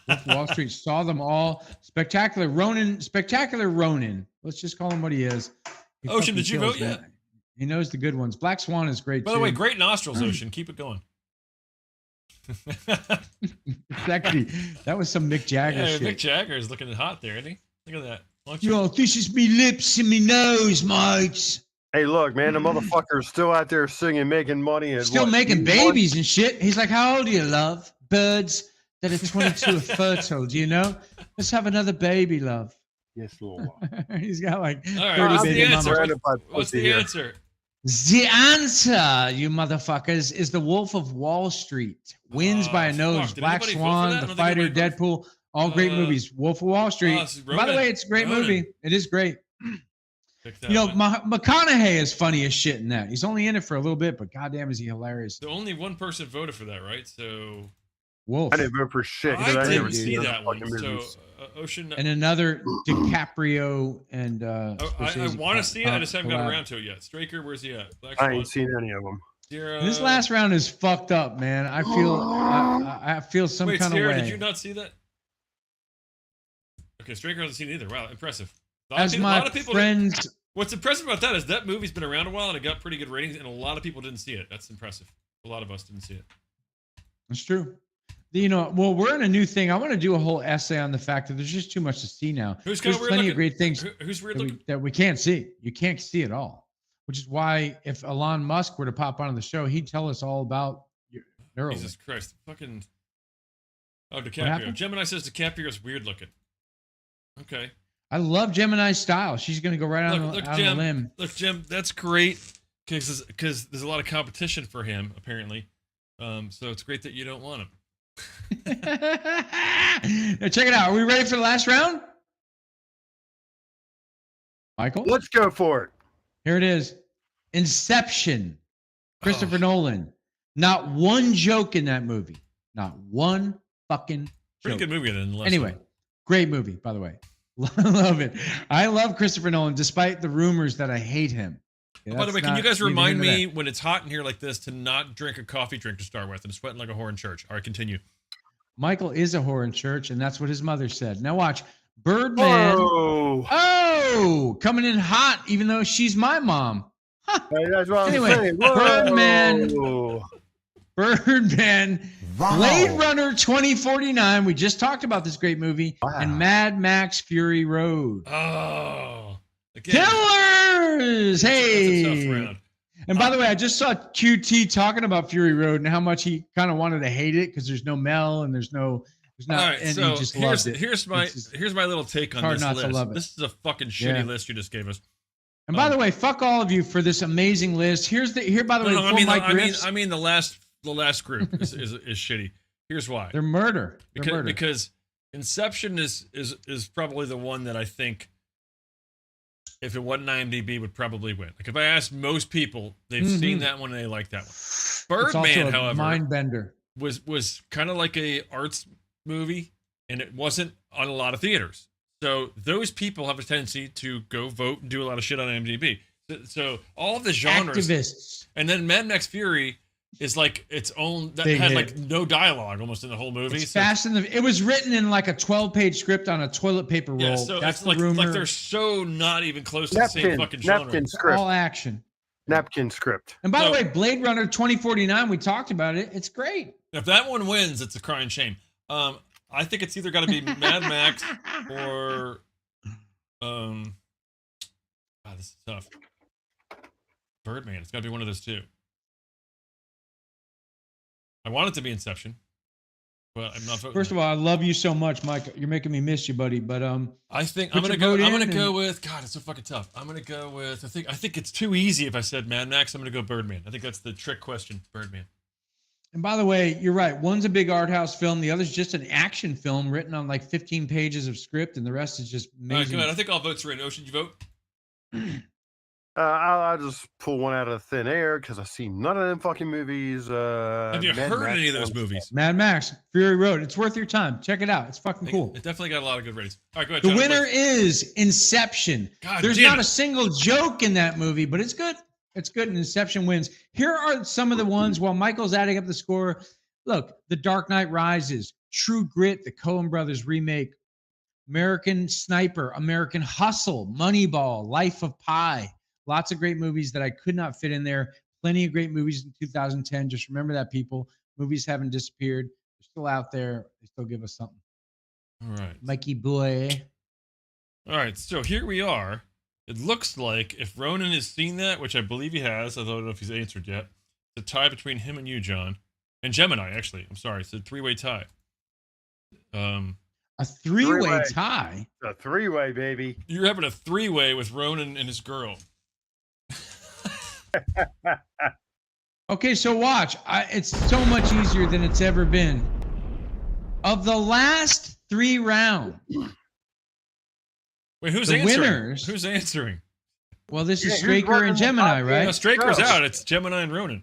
Wolf of Wall Street saw them all. Spectacular Ronin. Let's just call him what he is. He Ocean, fucking did you kills, vote man. yet? He knows the good ones. Black Swan is great By too. the way, great nostrils, Ocean. Keep it going. Sexy. That was some Mick Jagger Yeah, shit. Mick Jagger is looking hot there, isn't he? Look at that. Why don't Yo, this is me lips and me nose, mates. Hey, look, man, the motherfucker's still out there singing, making money, and Still what, making 81? babies and shit. He's like, how old are you, love? Birds that are 22 are fertile, do you know? Let's have another baby, love. Yes, Lord. He's got like All right, 30 what's the baby answer? mamas. What's the answer? The answer, you motherfuckers, is The Wolf of Wall Street. Wins by a nose. fuck. Did Black anybody vote for that? Swan, I The don't think Fighter, anybody Deadpool, all great movies. Wolf of Wall Street. it's By the Ronin. way, it's a great Ronin. movie. It is great. Pick that You know, one. McConaughey is funny as shit in that. He's only in it for a little bit, but goddamn is he hilarious. So only one person voted for that, right? So Wolf. I didn't vote for shit. 'cause I never didn't seen see those that one. fucking So movies. Ocean. And another DiCaprio and I Scorsese want to see it. I just haven't got collab. around to it yet. Straker, where's he at? Black I Swan. ain't seen any of them. Sierra. This last round is fucked up, man. I feel I feel some Wait, kind Sierra, of way. did you not see that? Okay, Straker hasn't seen it either. Wow, impressive. A lot of As people- a my lot of people friends, What's impressive about that is that movie's been around a while and it got pretty good ratings, and a lot of people didn't see it. That's impressive. A lot of us didn't see it. it's true. You know, well, we're in a new thing. I want to do a whole essay on the fact that there's just too much to see now. Who's There's kinda weird plenty looking? of great things Who's weird that we, looking? that we can't see. You can't see it all, which is why if Elon Musk were to pop onto the show, he'd tell us all about Neuralink. Jesus Christ. Fucking. Oh, DiCaprio. happened? Gemini says DiCaprio's weird looking. Okay. I love Gemini's style. She's going to go right out on the Jim. limb. Look, Jim, that's great because there's a lot of competition for him, apparently. So it's great that you don't want him. Now check it out. Are we ready for the last round? Michael? Let's go for it. Here it is. Inception. Christopher Oh. Nolan. Not one joke in that movie. Not one fucking Pretty joke. good movie then. Anyway, great movie, by the way. Love it. I love Christopher Nolan, despite the rumors that I hate him. Okay, By the that's way, can you not guys neither remind here nor me there. when it's hot in here like this to not drink a coffee drink to start with? I'm sweating like a whore in church. All right, continue. Michael is a whore in church, and that's what his mother said. Now watch. Birdman. Whoa. Oh, coming in hot, even though she's my mom. Huh. That's what Anyway, I'm saying. Whoa. Birdman, Wow. Blade Runner 2049. We just talked about this great movie. Wow. And Mad Max Fury Road. Oh, again, Killers! that's a Hey. tough round. And by the way, I just saw QT talking about Fury Road and how much he kind of wanted to hate it because there's no Mel and there's not, All right, and so he just loved it. here's my little take on hard this not to list. love it. This is a fucking shitty Yeah. list you just gave us. And by the way, fuck all of you for this amazing list. By the way, No, before Mike riffs, I mean the last group is shitty. Here's why. they're murder. They're murder. Because Inception is probably the one that I think, if it wasn't IMDb, would probably win. Like if I asked most people, they've seen that one and they like that one. It's Birdman, also a however, mind bender. was kind of like a arts movie, and it wasn't on a lot of theaters. So those people have a tendency to go vote and do a lot of shit on IMDb. So all of the genres, Activists. and then Mad Max Fury is like its own that Big had hit. like no dialogue almost in the whole movie. It's So fast and it was written in like a 12-page script on a toilet paper roll. yeah, so That's it's the like rumor. they're so not even close to the same fucking genre. Napkin script. all action. Napkin script. And by the So- way, Blade Runner 2049, we talked about it. It's great. If that one wins, it's a crying shame. I think it's either got to be Mad Max or this is tough. Birdman. It's got to be one of those two. I want it to be Inception, but I'm not voting. First of all, I love you so much, Mike. You're making me miss you, buddy. But I think put I'm gonna your vote go. I'm in gonna go and- with. God, it's so fucking tough. I'm gonna go with. I think it's too easy. If I said Mad Max, I'm gonna go Birdman. I think that's the trick question. Birdman. And by the way, you're right. One's a big art house film. The other's just an action film written on like 15 pages of script, and the rest is just All right, amazing. good. I think all votes are in. Ocean, you vote? I'll just pull one out of thin air because I've seen none of them fucking movies. Have you Mad heard Max any of those ones. movies? Mad Max, Fury Road. It's worth your time. Check it out. It's fucking cool. It definitely got a lot of good ratings. All right, go ahead. The John, winner what's- is Inception. God There's damn not it. a single joke in that movie, but it's good. It's good, and Inception wins. Here are some of the ones while Michael's adding up the score. Look, The Dark Knight Rises, True Grit, the Coen Brothers remake, American Sniper, American Hustle, Moneyball, Life of Pi. Lots of great movies that I could not fit in there. Plenty of great movies in 2010. Just remember that, people. Movies haven't disappeared. They're still out there. They still give us something. All right. Mikey boy. All right, so here we are. It looks like if Ronan has seen that, which I believe he has, I don't know if he's answered yet, it's a tie between him and you, John. And Gemini, actually. I'm sorry. It's a three-way tie. A three-way tie? A three-way, baby. You're having a three-way with Ronan and his girl. Okay, so watch. It's so much easier than it's ever been. Of the last 3 rounds, Wait, who's the answering? winners. Who's answering? Well, this is Yeah, who's Straker running and the Gemini, podcast? right? No, Straker's No. out. It's Gemini and Ronan.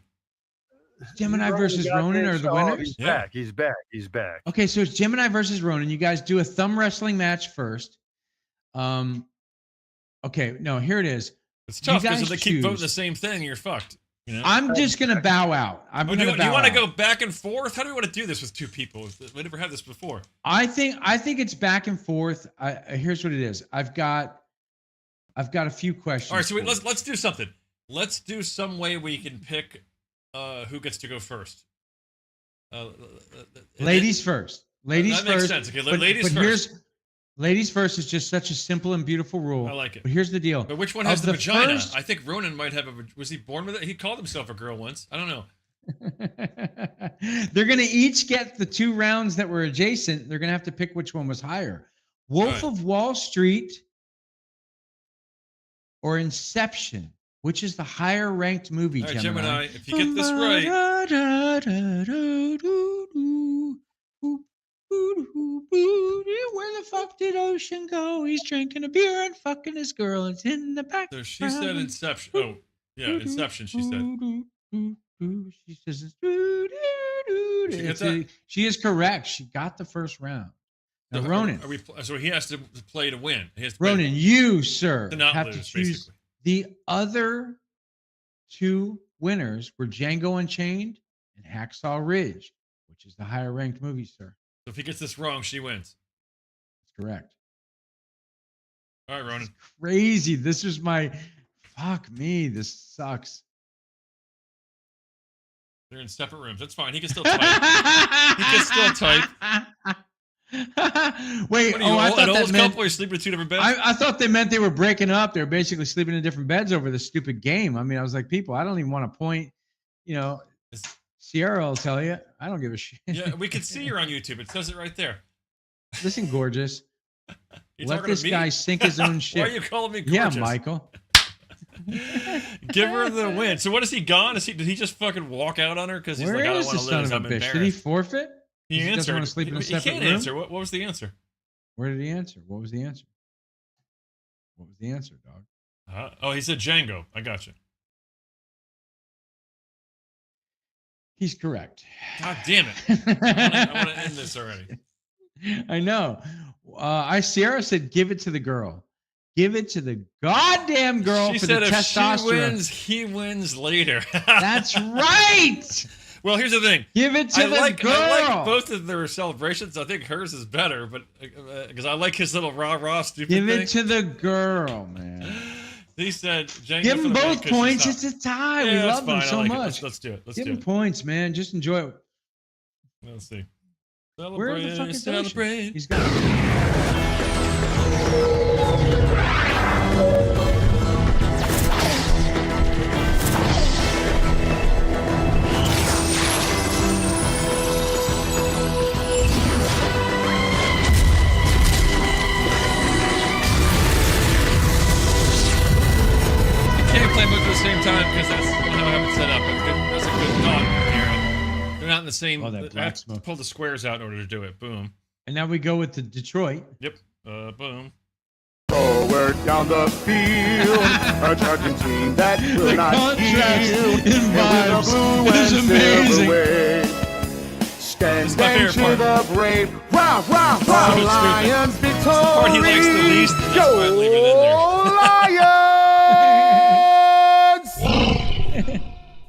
Gemini He's running versus the Ronan goddamn are the show. winners? He's Yeah. back. He's back. He's back. Okay, so it's Gemini versus Ronan. You guys do a thumb wrestling match first. Okay, no, here it is. It's tough You because if guys they keep voting choose. the same thing, you're fucked. You know? I'm just gonna bow out. I'm Oh, gonna do bow you want to out. go back and forth? How do we want to do this with two people? We never had this before. I think it's back and forth. Here's what it is. I've got a few questions. All right, so for you. let's do something. Let's do some way we can pick who gets to go first. Ladies first. Ladies that makes first. sense. Okay, but, ladies but first. Ladies first is just such a simple and beautiful rule. I like it. But here's the deal. But which one Of has the vagina? first- I think Ronan might have was he born with it? He called himself a girl once. I don't know. They're going to each get the 2 rounds that were adjacent. They're going to have to pick which one was higher. Wolf Right. of Wall Street or Inception? Which is the higher ranked movie, All right, Gemini? Gemini, if you get this right, Where the fuck did Ocean go? He's drinking a beer and fucking his girl. It's in the back. so she said Inception. Oh, yeah, Inception. She said. She says, Did you get that? she is correct. She got the first round. Now, So Ronan, so he has to play to win. He has to play Ronan, you, sir, to not have lose, to choose. basically. The other 2 winners were Django Unchained and Hacksaw Ridge, which is the higher ranked movie, sir. So if he gets this wrong, she wins. That's correct. All right, Ronan. Crazy. This is my. Fuck me. This sucks. They're in separate rooms. That's fine. He can still type. He can still type. Wait. What are you, I thought an that old meant. couple are sleeping in 2 different beds? I thought they meant they were breaking up. They were basically sleeping in different beds over this stupid game. I mean, I was like, people, I don't even want to point. You know, Sierra will tell you. I don't give a shit. Yeah, we can see you're on YouTube. It says it right there. Listen, gorgeous. You Let talking to this me? guy sink his own ship. Why are you calling me Yeah, gorgeous? Michael. Give her the win. So what is he gone? Did he just fucking walk out on her because he's Where like, I don't is want the to son lose? of I'm a bitch? Did he embarrassed. forfeit? He Doesn't answered. want to sleep in a He separate can't room? answer. What was the answer? Where did he answer? What was the answer? What was the answer, dog? Oh, he said Django. I got you. He's correct. God damn it! I want to end this already. I know. Sierra said, "Give it to the girl. Give it to the goddamn girl She for said the if testosterone." she wins, he wins later. That's right. Well, here's the thing. Give it to the I girl. like both of their celebrations. I think hers is better, but because I like his little rah stupid Give thing. it to the girl, man. He said, Django Give for them the win both 'cause points. she's It's a tie. hot. We Yeah, that's love them fine. I so like it. much. Let's do it. Let's Give do them it. points, man. Just enjoy it. Let's see. Where are the fucking Celebrate. He's got. Can't play both at the same time because that's how I have it set up. That's a good thought, Aaron. They're not in the same. Oh, that I black have to smoke. pull the squares out in order to do it. Boom. And now we go with the Detroit. Yep. Boom. Forward down the field, a charging team that will The not contrast yield. in And with vibes the blue is and amazing. silver wave, stand This is my and favorite cheer the brave. Wow, wow, wow, stupid. Lions The part he likes the victory. least, and that's why I leave it in there. Lions!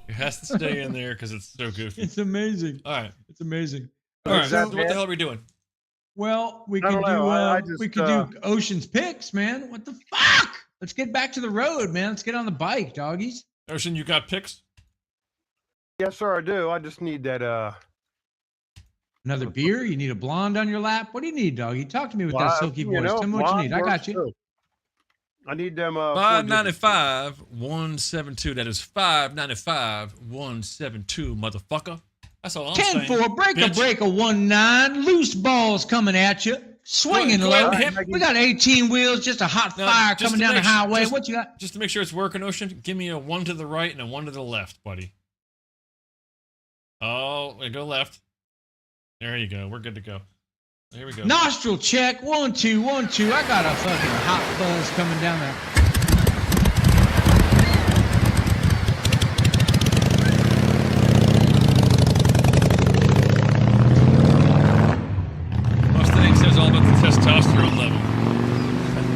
It has to stay in there because it's so goofy. It's amazing. All right. It's amazing. All right. that So what the hell are we doing? Well, we I could don't do know. I just, we could do Ocean's Picks, man. What the fuck? Let's get back to the road, man. Let's get on the bike, doggies. Ocean, you got picks? Yes, sir, I do. I just need that. Another beer? You need a blonde on your lap? What do you need, doggy? Talk to me with Well, that silky you voice. know, Tell me what you blonde need. I got works you. too. I need them. $5.95 172. That is $5.95 172, motherfucker. That's all I'm 10 saying. for break a bitch. break a 1-9. Loose balls coming at you. Swinging Go low. ahead and hit- We got 18 wheels, just a hot Now, fire just coming to down the make su- highway. just- What you got? Just to make sure it's working, Ocean, give me a 1 to the right and a 1 to the left, buddy. Oh, go left. There you go. We're good to go. Here we go. Nostril check. 1 2 1 2. I got a fucking hot buzz coming down there. Mustang says all about the testosterone level.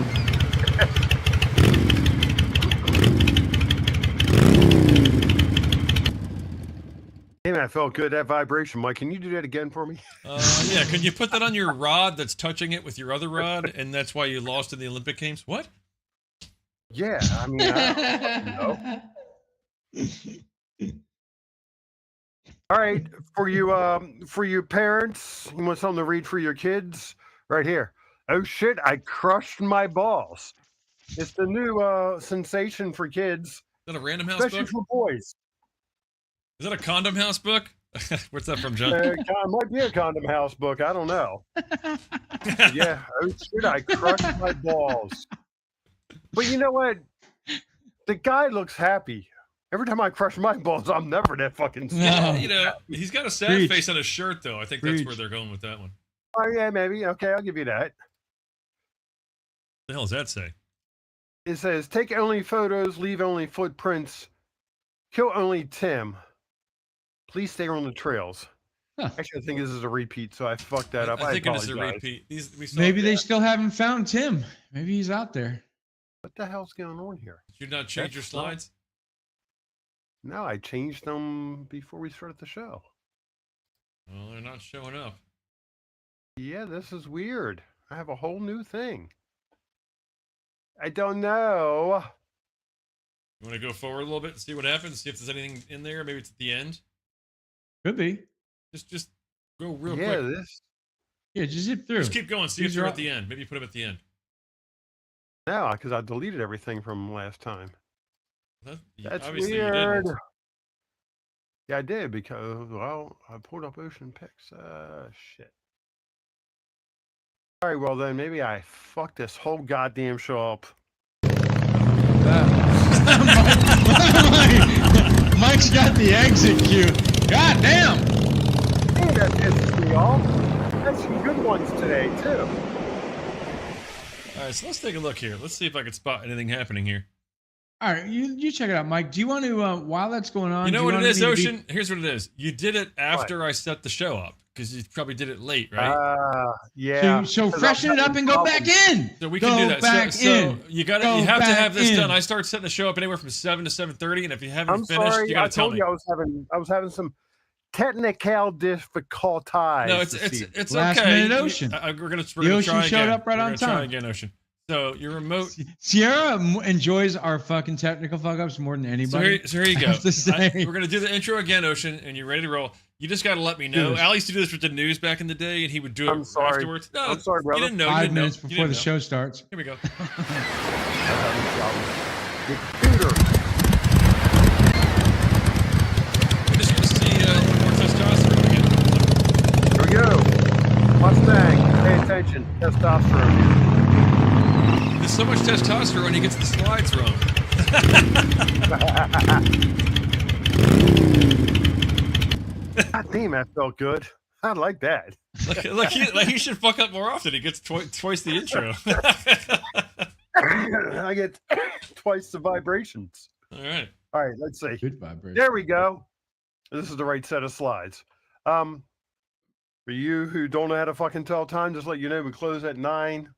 Damn, I felt good. That vibration, Mike. Can you do that again for me? Yeah, can you put that on your rod that's touching it with your other rod, and that's why you lost in the Olympic Games? What? Yeah, I mean, I don't know. All right, for you parents, you want something to read for your kids? Right here. Oh shit! I crushed my balls. It's the new sensation for kids, Is that a Random House especially book? for boys. Is that a Condom House book? Where's that from, John? It might be a Condom House book. I don't know. Yeah. Oh shit! I crushed my balls. But you know what? The guy looks happy. Every time I crush my balls, I'm never that fucking sad. You know, he's got a sad Preach. face on his shirt, though. I think that's Preach. where they're going with that one. Oh yeah, maybe. Okay, I'll give you that. The hell does that say? It says, take only photos, leave only footprints, kill only Tim. Please stay on the trails. Huh. Actually, I think this is a repeat, so I fucked that up. I think it is apologize. a repeat. We saw Maybe they that. still haven't found Tim. Maybe he's out there. What the hell's going on here? Did you not change your That's not- slides? No, I changed them before we started the show. Well, they're not showing up. Yeah, this is weird. I have a whole new thing. I don't know. You want to go forward a little bit and see what happens? See if there's anything in there. Maybe it's at the end. Could be. Just go real Yeah, quick. Yeah, just zip through. Just keep going. See if These you're are at the end. Maybe you put them at the end. No, because I deleted everything from last time. That's obviously you weird. didn't. Yeah, I did because, well, I pulled up Ocean Pics. Shit. All right, well then maybe I fucked this whole goddamn show up. Mike's got the exit cue. God damn. Hey, that pisses me off. That's some good ones today too. All right, so let's take a look here. Let's see if I can spot anything happening here. All right, you check it out, Mike. Do you want to, while that's going on, You know do what it want is, me to Ocean? Here's what it is. You did it after I set the show up because you probably did it late, right? Yeah. So freshen it up and go back in. So we can do that. Back So in. you got Go you have to back have this in. done. I start setting the show up anywhere from 7 to 7:30, and if you haven't I'm finished, sorry. you I got to tell told me. you I was having some technical difficulties. No, it's Last okay. minute Ocean. We're gonna The Ocean try showed again. up right We're on gonna try time. again, Ocean. So your remote. Sierra enjoys our fucking technical fuck ups more than anybody. So here you I go. have to say. We're gonna do the intro again, Ocean, and you're ready to roll. You just got to let me Do know. this. Al used to do this with the news back in the day, and he would do it I'm sorry. afterwards. No, I'm sorry, brother. You didn't know. 5 minutes You before didn't the know. show starts. Here we go. We just want to see a little more testosterone again. Here we go. Mustang, pay attention. Testosterone. There's so much testosterone, he gets the slides wrong. God damn, that felt good. I like that. Look, he should fuck up more often. He gets twice the intro. I get twice the vibrations. All right. All right, let's see. Good vibration. There we go. This is the right set of slides. For you who don't know how to fucking tell time, just let you know we close at 9.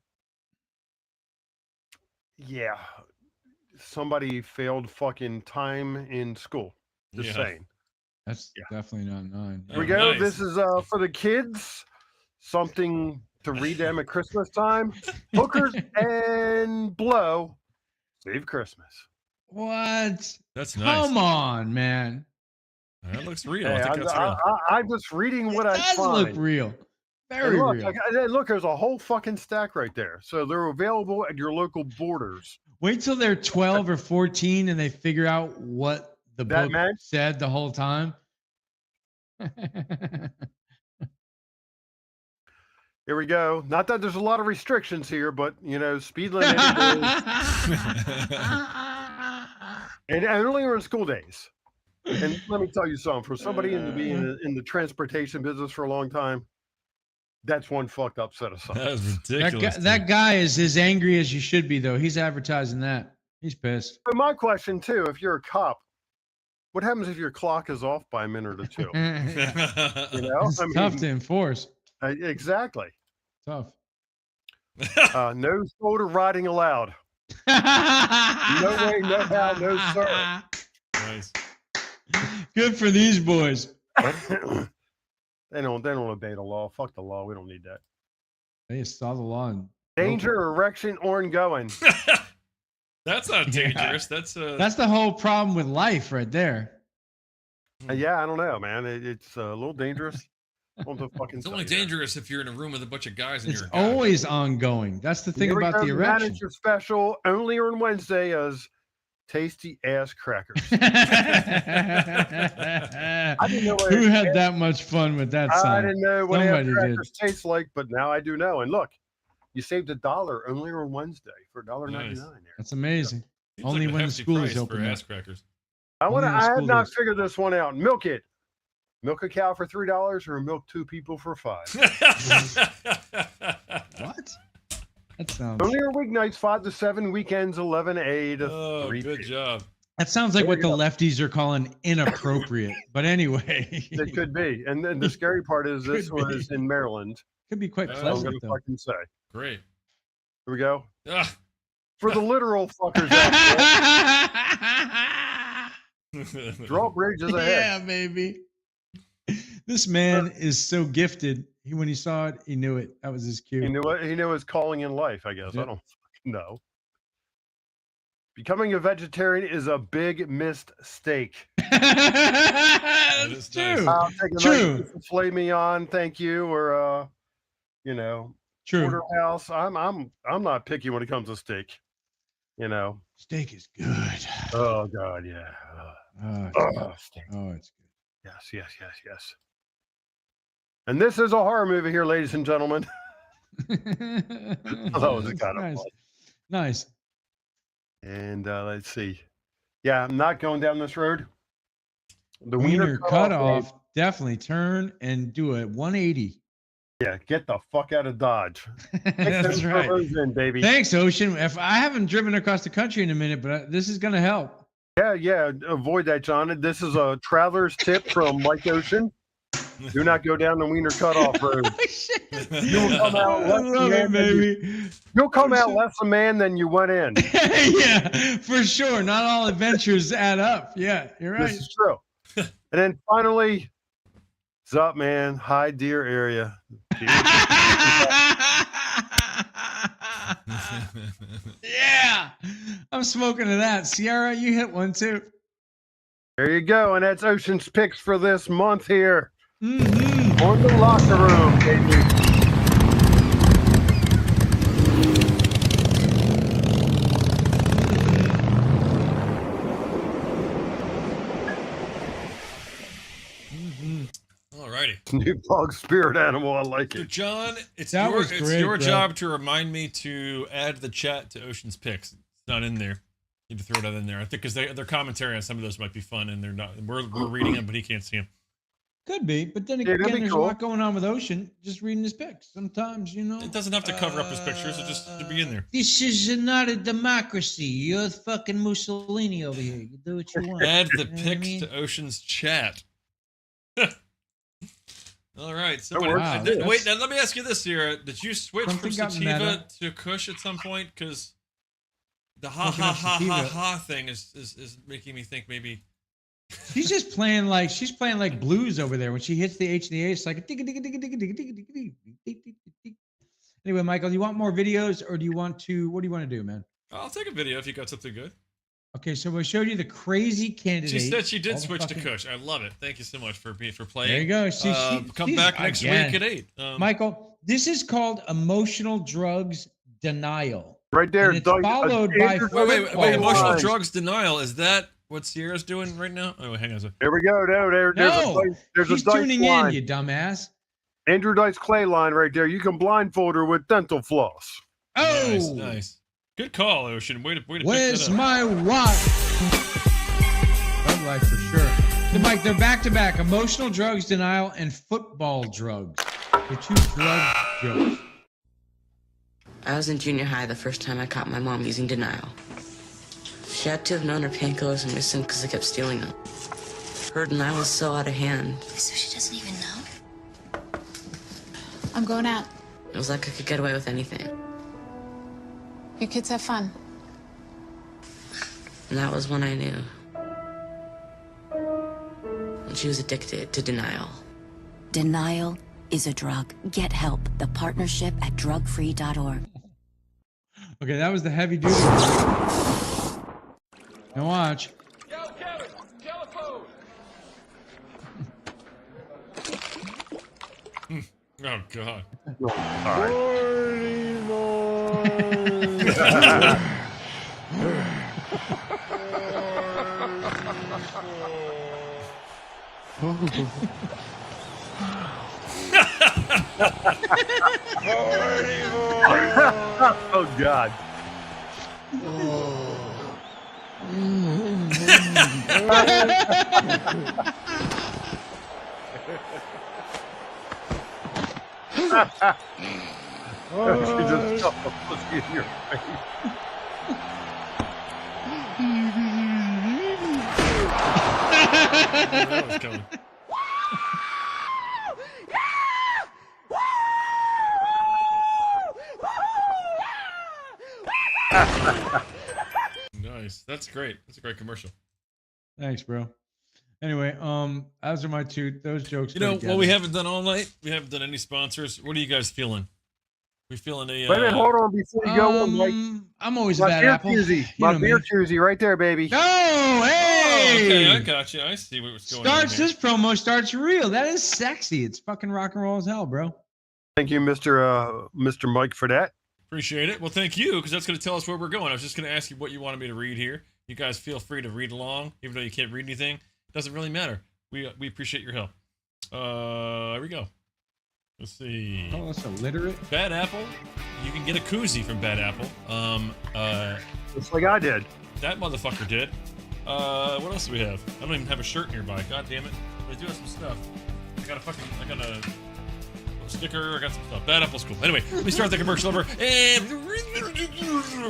Yeah. Somebody failed fucking time in school. Just Yeah. saying. That's definitely not 9. Here we go. This is for the kids. Something to read them at Christmas time. Hookers and blow. Save Christmas. What? That's nice. Come on, man. That looks real. Hey, I think that's real. I'm just reading what It I does find. look real. Very And look, real. look, there's a whole fucking stack right there. So they're available at your local Borders. Wait till they're 12 or 14 and they figure out what the That book meant? said the whole time. Here we go. Not that there's a lot of restrictions here, but you know, speed limit is, and only on school days. And let me tell you something. For somebody in the transportation business for a long time, that's one fucked up set of signs. That was ridiculous. That guy is as angry as you should be, though. He's advertising that. He's pissed. But my question too: if you're a cop, what happens if your clock is off by a minute or two? You know, It's tough to enforce. Exactly. Tough. No shoulder riding allowed. No way, no how, no sir. Nice. Good for these boys. They don't obey the law. Fuck the law. We don't need that. They just saw the law. And Danger, erection, ongoing. That's not dangerous. That's That's the whole problem with life right there. Yeah, I don't know, man. It's a little dangerous. On the fucking it's only side there. dangerous if you're in a room with a bunch of guys and It's you're a guy. always ongoing. That's the thing Here we about go, the erection. Manager special only on Wednesday as tasty ass crackers. Who didn't know what had that much fun with that I sign? didn't know what Somebody ass did. crackers taste like, but now I do know. And look, you saved $1 only on Wednesday for $1.99 there. That's amazing. Seems Only like a when the hefty school is price for open. ass crackers. I Only on have school not days. figured this one out. Milk it. Milk a cow for $3 or milk 2 people for $5. What? That sounds. Only on weeknights 5 to 7, weekends 11A to Oh, 3 good job. That sounds like There what we the go. lefties are calling inappropriate. But anyway, It could be. And then the scary part is this Could was in Maryland. could be quite Oh, I'm pleasant going to though. fucking say. Great. Here we go. Ah. For the literal fuckers out there, drawbridge is ahead. Yeah, baby. This man is so gifted. When he saw it, he knew it. That was his cue. He knew what he knew his calling in life, I guess. Yep. I don't know. Becoming a vegetarian is a big mistake. That's true. I'll take a True. nice filet mignon, thank you, or you know, True. porterhouse. I'm not picky when it comes to steak. You know, Steak is good. oh god, yeah. Oh, it's Oh, good. steak. Oh, it's Yes. And this is a horror movie here, ladies and gentlemen. good. That was a kind of nice. fun. Nice. And let's see. Yeah, I'm not going down this road. The Wiener cutoff. babe. Definitely turn and do a 180. Yeah, get the fuck out of Dodge. That's Take right. those in, baby. Thanks, Ocean. If I haven't driven across the country in a minute, but this is going to help. Yeah. Avoid that, John. This is a traveler's tip from Mike Ocean. Do not go down the Wiener Cutoff road. You'll come out I less love man it, than baby. You'll come out less a man than you went in. Yeah, for sure. Not all adventures add up. Yeah, you're right. This is true. And then finally, what's up, man? High Deer area. Yeah, I'm smoking to that. Sierra, you hit one too. There you go. And that's Ocean's picks for this month here. Mm-hmm. On the locker room, baby. Alrighty. New dog spirit animal. I like So it. John, it's That your was great, your bro. job to remind me to add the chat to Ocean's picks. It's not in there. Need to throw that in there. I think because their commentary on some of those might be fun, and they're not. We're reading them, but he can't see them. Could be, but then Yeah, that'd again, be there's cool. a lot going on with Ocean. Just reading his picks. Sometimes, you know. It doesn't have to cover up his pictures. It just to be in there. This is not a democracy. You're fucking Mussolini over here. You do what you want. Add the You know what I picks mean? to Ocean's chat. All right. So That works. Wow, wait, that's- now let me ask you this here. Did you switch from Something got sativa meta. to Kush at some point? Because the Smoking up sativa. thing is making me think maybe. She's just playing like blues over there. When she hits the H and the A, it's like a digga, digga, digga, digga, digga, digga, digga, digga, digga, digga. Anyway, Michael, do you want more videos or do you want to? What do you want to do, man? I'll take a video if you got something good. Okay, so we showed you the crazy candidate. She said she all did the switch to fucking- Kush. I love it. Thank you so much for playing. There you go. Come she's- back next again. week at 8. Michael, this is called emotional drugs denial. Right there. And it's followed by Wait. football. Emotional lines. drugs denial. Is that what Sierra's doing right now? Oh, hang on a second. There we go. There's No, there's she's a dice tuning line. in, you dumbass. Andrew Dice Clay line right there. You can blindfold her with dental floss. Nice, Oh, nice. Good call, Ocean. Way to pick where's that up. my watch? Bud Light for sure. So, Mike, they're back to back: emotional drugs denial and football drugs. They're two drug jokes. I was in junior high the first time I caught my mom using denial. She had to have known her painkillers were missing because I kept stealing them. Her denial was so out of hand. So she doesn't even know? I'm going out. It was like I could get away with anything. You kids have fun. And that was when I knew. And she was addicted to denial. Denial is a drug. Get help. The partnership at drugfree.org. Okay, that was the heavy duty. Now watch. Oh God. Oh God. She just stuffed a pussy in your face. That was coming. Nice. That's great. That's a great commercial. Thanks, bro. Anyway, those are my two. Those jokes. You go know together. what we haven't done all night? We haven't done any sponsors. What are you guys feeling? We feeling a? Wait a minute, hold on before you go. Mike. I'm always a My bad beer apple. koozie. You My know beer me. koozie right there, baby. Oh, hey! Okay, I got you. I see what was going on Starts here. this promo starts real. That is sexy. It's fucking rock and roll as hell, bro. Thank you, Mr. Mike, for that. Appreciate it. Well, thank you, because that's going to tell us where we're going. I was just going to ask you what you wanted me to read here. You guys feel free to read along, even though you can't read anything. It doesn't really matter. We appreciate your help. Here we go. Let's see. Oh, that's illiterate. Bad Apple. You can get a koozie from Bad Apple. Just like I did. That motherfucker did. What else do we have? I don't even have a shirt nearby. God damn it. But I do have some stuff. I got a sticker. I got some stuff. Bad Apple's cool. Anyway, let me start the commercial over and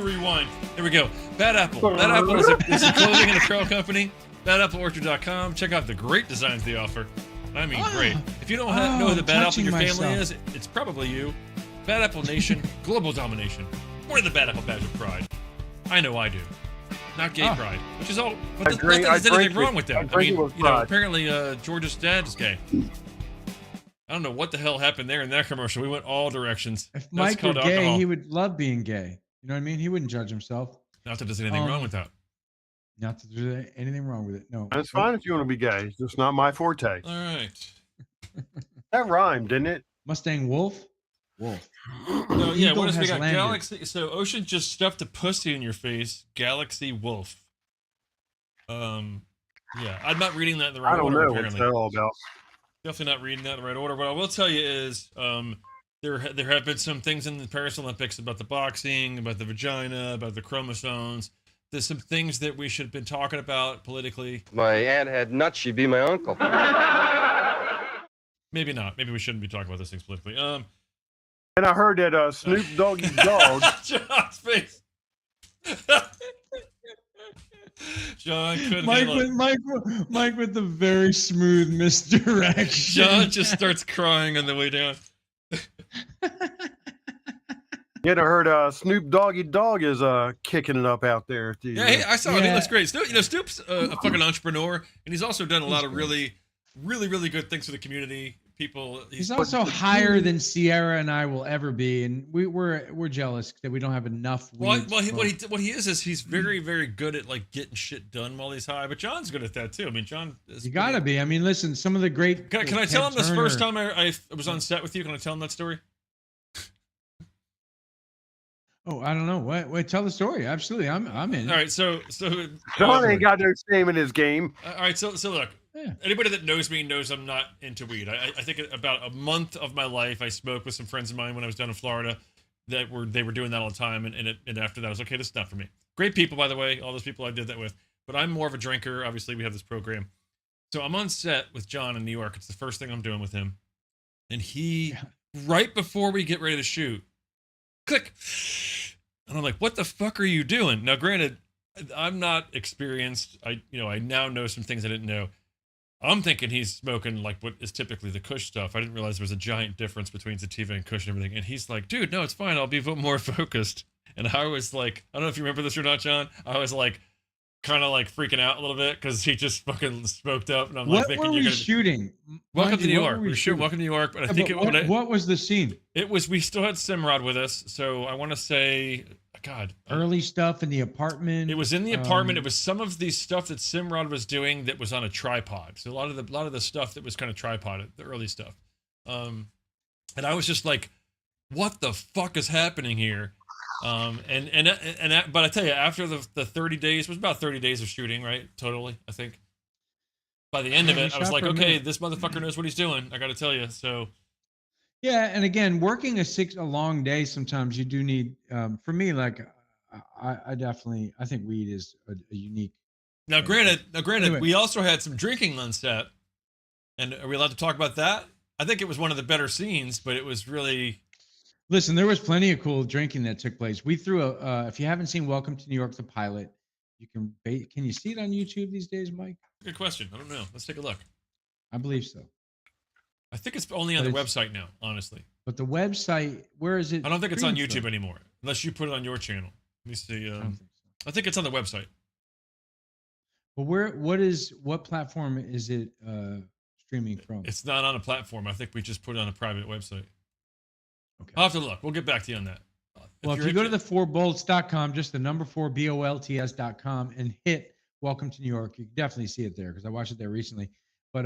rewind. There we go. Bad Apple. Bad Apple is a clothing and apparel company. BadAppleOrchard.com. Check out the great designs they offer. I mean, great. If you don't know who the Bad Apple in your family is, it's probably you. Bad Apple Nation, global domination. We're the Bad Apple badge of pride. I know I do. Not gay pride, which is all. But not that there's anything wrong with that. I mean, you know, apparently George's dad is gay. I don't know what the hell happened there in that commercial. We went all directions. If Mike were gay, he would love being gay. You know what I mean? He wouldn't judge himself. Not that there's anything wrong with that. Not that there's anything wrong with it. No. That's fine if you want to be gay. It's just not my forte. All right. That rhymed, didn't it? Mustang Wolf? Wolf. No, yeah, Eagle what else we has got? landed. Galaxy. So Ocean just stuffed a pussy in your face. Galaxy Wolf. Yeah, I'm not reading that in the right I don't order. know what's that all about. Definitely not reading that in the right order. What I will tell you is, there have been some things in the Paris Olympics about the boxing, about the vagina, about the chromosomes. There's some things that we should have been talking about politically. My aunt had nuts. She'd be my uncle. Maybe not. Maybe we shouldn't be talking about those things politically. And I heard that Snoop Doggie's dog. John's face. John couldn't Mike handle it. Mike with the very smooth misdirection. John just starts crying on the way down. Yeah, I heard Snoop Doggy Dog is kicking it up out there. Yeah, I saw it. He looks great. Snoop, Snoop's a fucking entrepreneur, and he's also done a lot of really good things for the community. People. He's also higher than Sierra and I will ever be, and we're jealous that we don't have enough. Well, what he is he's very, very good at like getting shit done while he's high. But John's good at that too. I mean, John. You gotta be. I mean, listen, some of the great. Can I tell him this first time I was on set with you? Can I tell him that story? Oh, I don't know. Wait, tell the story. Absolutely, I'm in. All right, so John ain't got no shame in his game. All right, so look. Anybody that knows me knows I'm not into weed. I think about a month of my life I smoked with some friends of mine when I was down in Florida they were doing that all the time, and after that I was okay, this is not for me. Great people, by the way, all those people I did that with, but I'm more of a drinker. Obviously we have this program, so I'm on set with John in New York. It's the first thing I'm doing with him, and he right before we get ready to shoot, click, and I'm like, what the fuck are you doing? Now granted, I'm not experienced. I now know some things I didn't know. I'm thinking he's smoking like what is typically the Kush stuff. I didn't realize there was a giant difference between sativa and Kush and everything. And he's like, dude, no, it's fine. I'll be more focused. And I was like, I don't know if you remember this or not, John. I was like, kind of like freaking out a little bit because he just fucking smoked up. And I'm like, what were we shooting? Welcome to New York. We were shooting Welcome to New York. But I think what was the scene? It was, we still had Simrod with us. So I want to say, God. Early stuff in the apartment. It was in the apartment. It was some of the stuff that Simrod was doing that was on a tripod. So a lot of the stuff that was kind of tripoded, the early stuff. And I was just like, what the fuck is happening here? But I tell you, after the 30 days, it was about 30 days of shooting, right? Totally, I think. By the end of it, I was like, okay, this motherfucker knows what he's doing. I got to tell you. So. Yeah, and again, working a long day, sometimes you do need. For me, like, I think weed is a unique. Now, granted, Anyway. we also had some drinking on set, and are we allowed to talk about that? I think it was one of the better scenes, but it was really. Listen, there was plenty of cool drinking that took place. We threw if you haven't seen Welcome to New York, the pilot, you can you see it on YouTube these days, Mike? Good question. I don't know. Let's take a look. I believe so. I think it's only on the website now, honestly. But the website, where is it? I don't think it's on YouTube anymore, unless you put it on your channel. Let me see. I think it's on the website. But what platform is it streaming from? It's not on a platform. I think we just put it on a private website. Okay. I'll have to look. We'll get back to you on that. Well, if you go to the 4bolts.com, just the number 4 bolts.com, and hit Welcome to New York, you can definitely see it there because I watched it there recently. But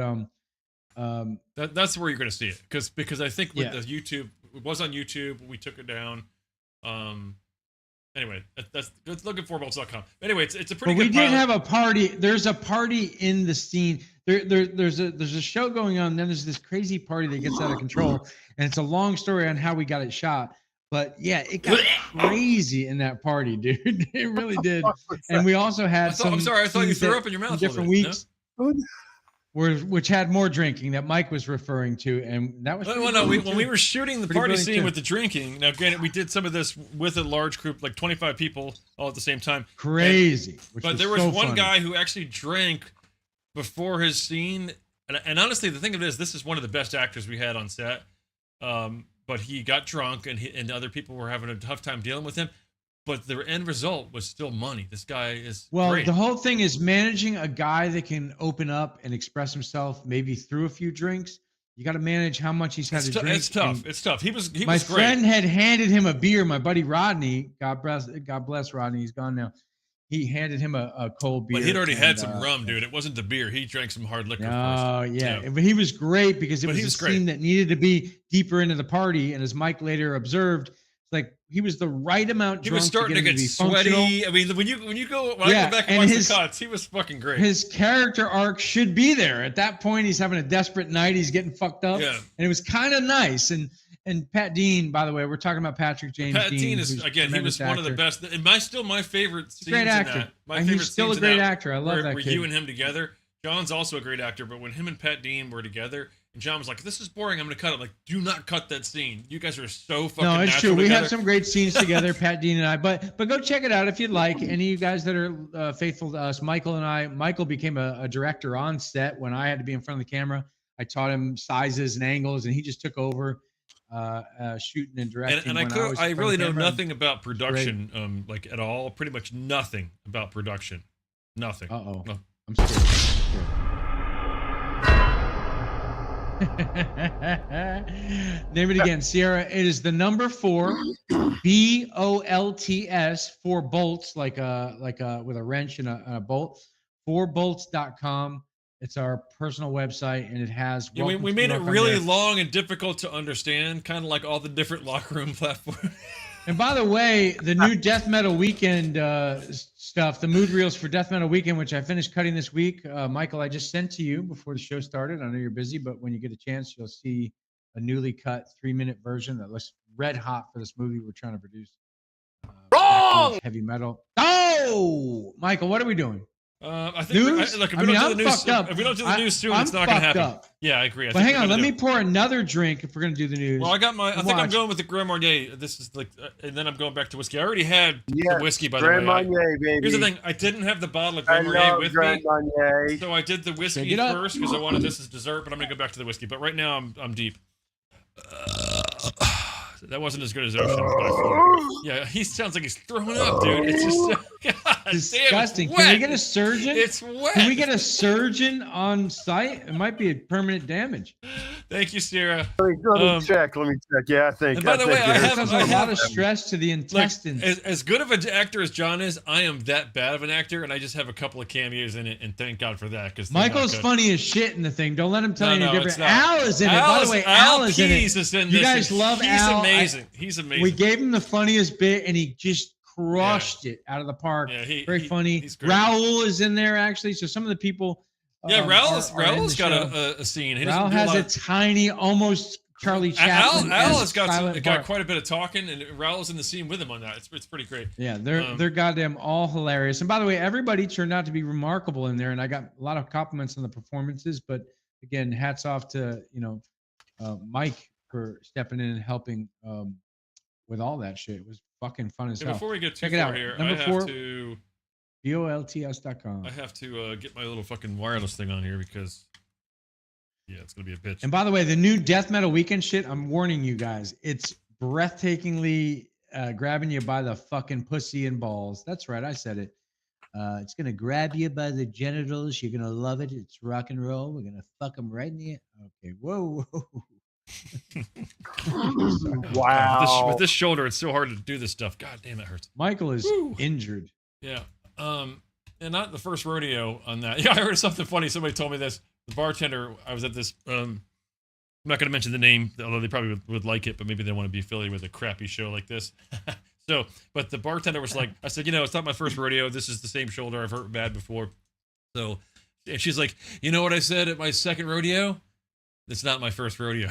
that's where you're going to see it because I think with the YouTube, it was on YouTube. We took it down. Anyway, that's look at 4bolts.com. Anyway, it's a pretty. But good we did have a party. There's a party in the scene. There's a show going on. Then there's this crazy party that gets out of control, and it's a long story on how we got it shot. But yeah, it got crazy in that party, dude. It really did. And we also had I'm sorry. I thought you threw up in your mouth. Different weeks. No? Which had more drinking that Mike was referring to, and that was. When we were shooting the party scene with the drinking. Now, granted, we did some of this with a large group, like 25 people, all at the same time. Crazy. But there was one guy who actually drank before his scene, and honestly, the thing of it is, this is one of the best actors we had on set. But he got drunk, and other people were having a tough time dealing with him. But the end result was still money. This guy is great. The whole thing is managing a guy that can open up and express himself maybe through a few drinks. You got to manage how much he's had to drink. It's tough. It's tough. He was my friend had handed him a beer. My buddy Rodney, God bless Rodney. He's gone now. He handed him a cold beer. But he'd already had some rum, dude. It wasn't the beer. He drank some hard liquor first. Oh, yeah. But he was great because it was a scene that needed to be deeper into the party. And as Mike later observed, it's like he was the right amount drunk. He was starting to get sweaty. I mean, when I go back and watch the cuts, he was fucking great. His character arc should be there. At that point, he's having a desperate night. He's getting fucked up. Yeah. And it was kind of nice. And Pat Dean, by the way, we're talking about Patrick James Pat Dean is again. He was one of the best. And my favorite scenes great actor. in that. My and favorite he's still a scenes great in that actor. I love that were kid. you and him together. John's also a great actor, but when him and Pat Dean were together, and John was like, "This is boring. I'm going to cut it." I'm like, do not cut that scene. You guys are so fucking. No, it's natural true. We together. have some great scenes together, Pat Dean and I. But go check it out if you'd like. Any of you guys that are faithful to us, Michael and I. Michael became a director on set when I had to be in front of the camera. I taught him sizes and angles, and he just took over shooting and directing. And I really know nothing about production, like at all. Pretty much nothing about production. Nothing. Uh-oh. No. I'm scared. Name it again, Sierra. It is the number 4, BOLTS, 4 bolts, like with a wrench and a bolt. 4bolts.com. It's our personal website, and it has. Yeah, we made it really long and difficult to understand, kind of like all the different locker room platforms. And by the way, the new Death Metal Weekend stuff, the mood reels for Death Metal Weekend, which I finished cutting this week, Michael, I just sent to you before the show started. I know you're busy, but when you get a chance, you'll see a newly cut 3-minute version that looks red hot for this movie we're trying to produce. Wrong! Heavy metal. Oh, Michael, what are we doing? I think news? Look, if we don't do the news soon, it's not going to happen. Up. Yeah, I agree. But hang on, let me pour another drink if we're going to do the news. Well, I think I'm going with the Grand Marnier. This is like, and then I'm going back to whiskey. I already had the whiskey, by the way. Grand Marnier, baby. Here's the thing: I didn't have the bottle of Grand Marnier with me, so I did the whiskey first because I wanted this as dessert. But I'm going to go back to the whiskey. But right now, I'm deep. That wasn't as good as Ocean by far. Yeah, he sounds like he's throwing up, dude. It's just God disgusting. Damn, Can we get a surgeon? It's wet. Can we get a surgeon on site? It might be a permanent damage. Thank you, Sierra. Let me check. Yeah, I think. And by the way, I have a lot of stress to the intestines. Like, as good of an actor as John is, I am that bad of an actor, and I just have a couple of cameos in it, and thank God for that. Because Michael's funny as shit in the thing. Don't let him tell you any different. Al is in it. By the way, Al is in it. You guys love Al. He's amazing. We gave him the funniest bit, and he just crushed it out of the park. Yeah, very funny. Raul is in there actually. So some of the people. Raul's got a scene. Raul has a tiny, almost Charlie Chaplin. Al has got quite a bit of talking, and Raul's in the scene with him on that. It's pretty great. Yeah, they're goddamn all hilarious. And by the way, everybody turned out to be remarkable in there, and I got a lot of compliments on the performances. But again, hats off to Mike for stepping in and helping with all that shit. It was fucking fun as hell. Before we get too Check it far out. here, Number I 4, have to BOLTS.com. I have to get my little fucking wireless thing on here because it's gonna be a bitch. And by the way, the new Death Metal Weekend shit, I'm warning you guys, it's breathtakingly grabbing you by the fucking pussy and balls. That's right, I said it. It's gonna grab you by the genitals. You're gonna love it. It's rock and roll. We're gonna fuck them right in the. Okay. Whoa. Wow. With this shoulder, it's so hard to do this stuff. God damn, it hurts. Michael is injured. Yeah. And not the first rodeo on that. Yeah, I heard something funny. Somebody told me this. The bartender, I was at this, I'm not going to mention the name, although they probably would like it, but maybe they want to be affiliated with a crappy show like this. But the bartender was like, I said, it's not my first rodeo. This is the same shoulder. I've hurt bad before. So, and she's like, you know what I said at my second rodeo? It's not my first rodeo.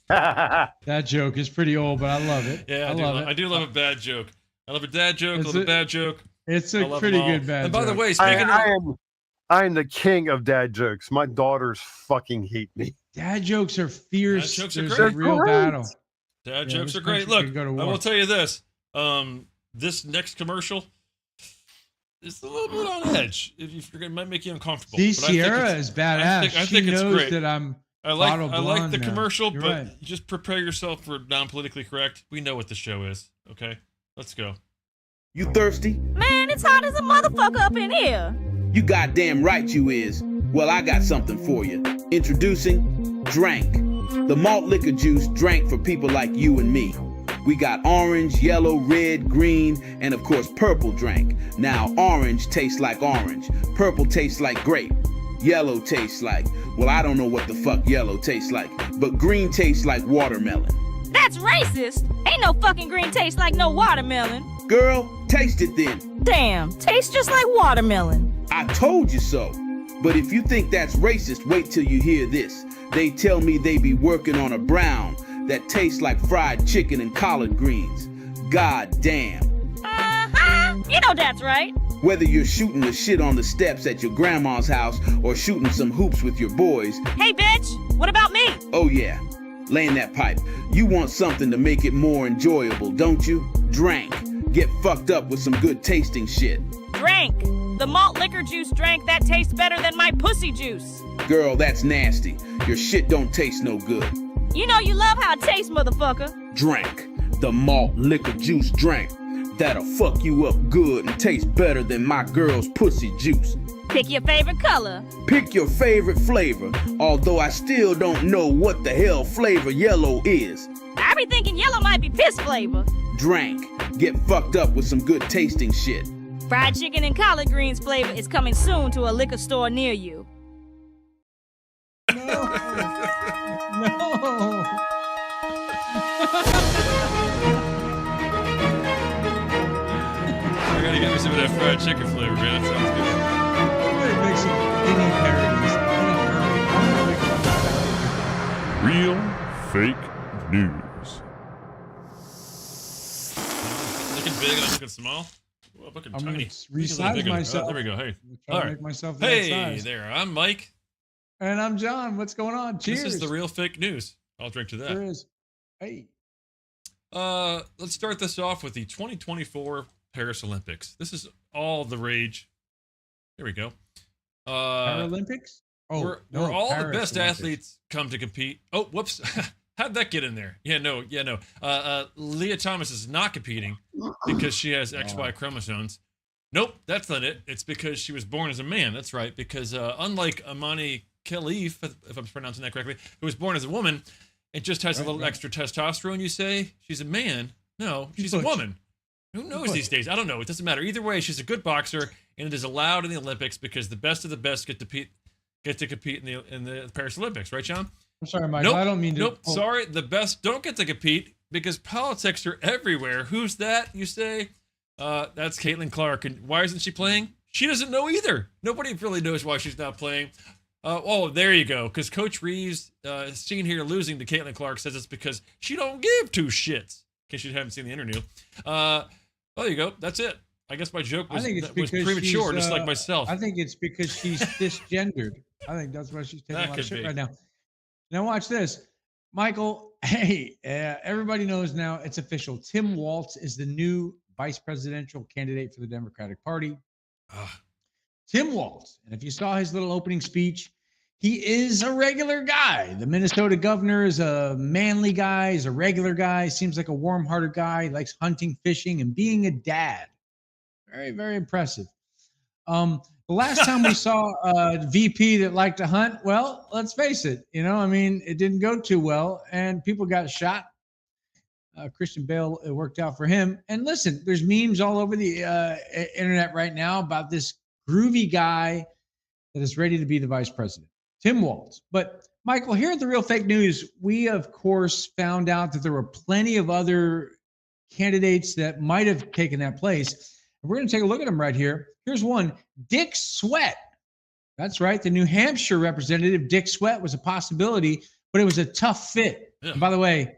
That joke is pretty old, but I love it. Yeah, I do love a bad joke. I love a dad joke. I love a bad joke. It's a pretty good bad joke. And by the way, I am the king of dad jokes. My daughters fucking hate me. Dad jokes are fierce. Dad jokes are There's great. a real battle. Dad jokes are great. Look, I will tell you this. This next commercial is a little bit on edge. It might make you uncomfortable. See, Sierra is badass. I she think knows it's great. that I'm I like the now. commercial, You're but right. just prepare yourself for non-politically correct. We know what the show is. Okay, let's go. You thirsty? Man, it's hot as a motherfucker up in here. You goddamn right you is. Well, I got something for you. Introducing Drank, the malt liquor juice drank for people like you and me. We got orange, yellow, red, green, and of course purple drank. Now orange tastes like orange, purple tastes like grape, yellow tastes like, well, I don't know what the fuck yellow tastes like, but green tastes like watermelon. That's racist. Ain't no fucking green taste like no watermelon. Girl, taste it then. Damn, tastes just like watermelon. I told you so. But if you think that's racist, wait till you hear this. They tell me they be working on a brown that tastes like fried chicken and collard greens. God damn. You know that's right. Whether you're shooting the shit on the steps at your grandma's house or shooting some hoops with your boys. Hey, bitch, what about me? Oh yeah, laying that pipe. You want something to make it more enjoyable, don't you? Drank. Get fucked up with some good tasting shit. Drank. The malt liquor juice drank that tastes better than my pussy juice. Girl, that's nasty. Your shit don't taste no good. You know you love how it tastes, motherfucker. Drank. The malt liquor juice drank. That'll fuck you up good and taste better than my girl's pussy juice. Pick your favorite color. Pick your favorite flavor, although I still don't know what the hell flavor yellow is. I be thinking yellow might be piss flavor. Drank. Get fucked up with some good tasting shit. Fried chicken and collard greens flavor is coming soon to a liquor store near you. No. I gotta get me some of that fried chicken flavor, man. That sounds good. I'm gonna make some mini parodies. Real fake news. Looking big and looking small. Well, looking I'm tiny. gonna resize myself. There we go. Hey. I'm gonna try to make myself that Hey size. there. I'm Mike. And I'm John. What's going on? Cheers. This is the real fake news. I'll drink to that. There is. Hey. Let's start this off with the 2024 Paris Olympics. This is all the rage. There we go. Paralympics? Oh, where no, all the Paris best Olympics. athletes come to compete. Oh, whoops. How'd that get in there? Yeah, no. Leah Thomas is not competing because she has XY chromosomes. Nope, that's not it. It's because she was born as a man. That's right. Because unlike Amani Khalif, if I'm pronouncing that correctly, who was born as a woman, it just has a little extra testosterone. You say she's a man? No, she's a woman. Who knows these days? I don't know. It doesn't matter. Either way, she's a good boxer, and it is allowed in the Olympics because the best of the best get to compete in the Paris Olympics, right, John? I'm sorry, Michael. Nope, I don't mean to. Nope. Sorry, the best don't get to compete because politics are everywhere. Who's that? You say? That's Caitlin Clark. And why isn't she playing? She doesn't know either. Nobody really knows why she's not playing. Oh, there you go. Because Coach Reeves, seen here losing to Caitlin Clark, says it's because she don't give two shits. In case you haven't seen the interview. There you go. That's it. I guess my joke was premature, just like myself. I think it's because she's cisgendered. I think that's why she's taking a lot of shit right now. Now watch this. Michael, hey, everybody knows now it's official. Tim Walz is the new vice presidential candidate for the Democratic Party. Tim Walz. And if you saw his little opening speech, he is a regular guy. The Minnesota governor is a manly guy. He's a regular guy. Seems like a warm-hearted guy. He likes hunting, fishing, and being a dad. Very, very impressive. The last time we saw a VP that liked to hunt, well, let's face it, it didn't go too well, and people got shot. Christian Bale, it worked out for him. And listen, there's memes all over the internet right now about this groovy guy that is ready to be the vice president, Tim Walz. But Michael, here at The Real Fake News, we, of course, found out that there were plenty of other candidates that might have taken that place. And we're going to take a look at them right here. Here's one, Dick Sweat. That's right. The New Hampshire representative, Dick Sweat, was a possibility, but it was a tough fit. Yeah. And by the way,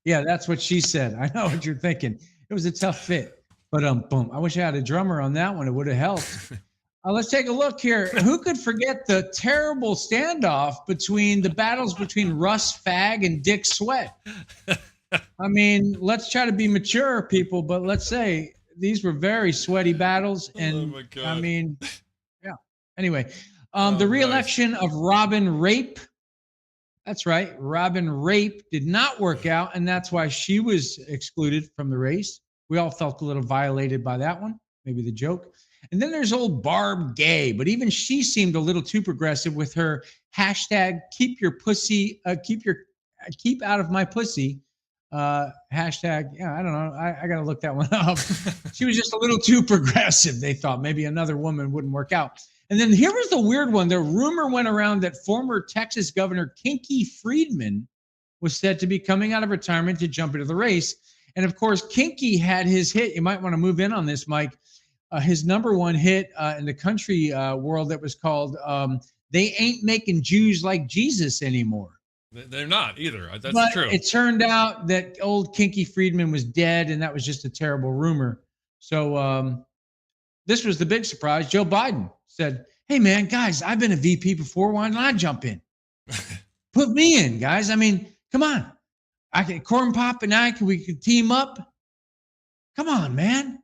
yeah, that's what she said. I know what you're thinking. It was a tough fit. But boom. I wish I had a drummer on that one. It would have helped. Let's take a look here. Who could forget the terrible standoff between the battles between Russ Fagg and Dick Sweat? I mean, let's try to be mature, people, but let's say these were very sweaty battles. And oh my God. I mean, yeah. Anyway, the re-election of Robin Rape. That's right. Robin Rape did not work out, and that's why she was excluded from the race. We all felt a little violated by that one, maybe the joke. And then there's old Barb Gay, but even she seemed a little too progressive with her hashtag keep your pussy, keep out of my pussy. Hashtag, yeah, I don't know. I got to look that one up. She was just a little too progressive. They thought maybe another woman wouldn't work out. And then here was the weird one. The rumor went around that former Texas Governor Kinky Friedman was said to be coming out of retirement to jump into the race. And of course, Kinky had his hit. You might want to move in on this, Mike. His number one hit in the country world that was called They Ain't Making Jews Like Jesus Anymore. They're not either. That's but true. It turned out that old Kinky Friedman was dead, and that was just a terrible rumor. So this was the big surprise. Joe Biden said, hey, man, guys, I've been a VP before. Why don't I jump in? Put me in, guys. I mean, come on. Corn Pop and we could team up. Come on, man.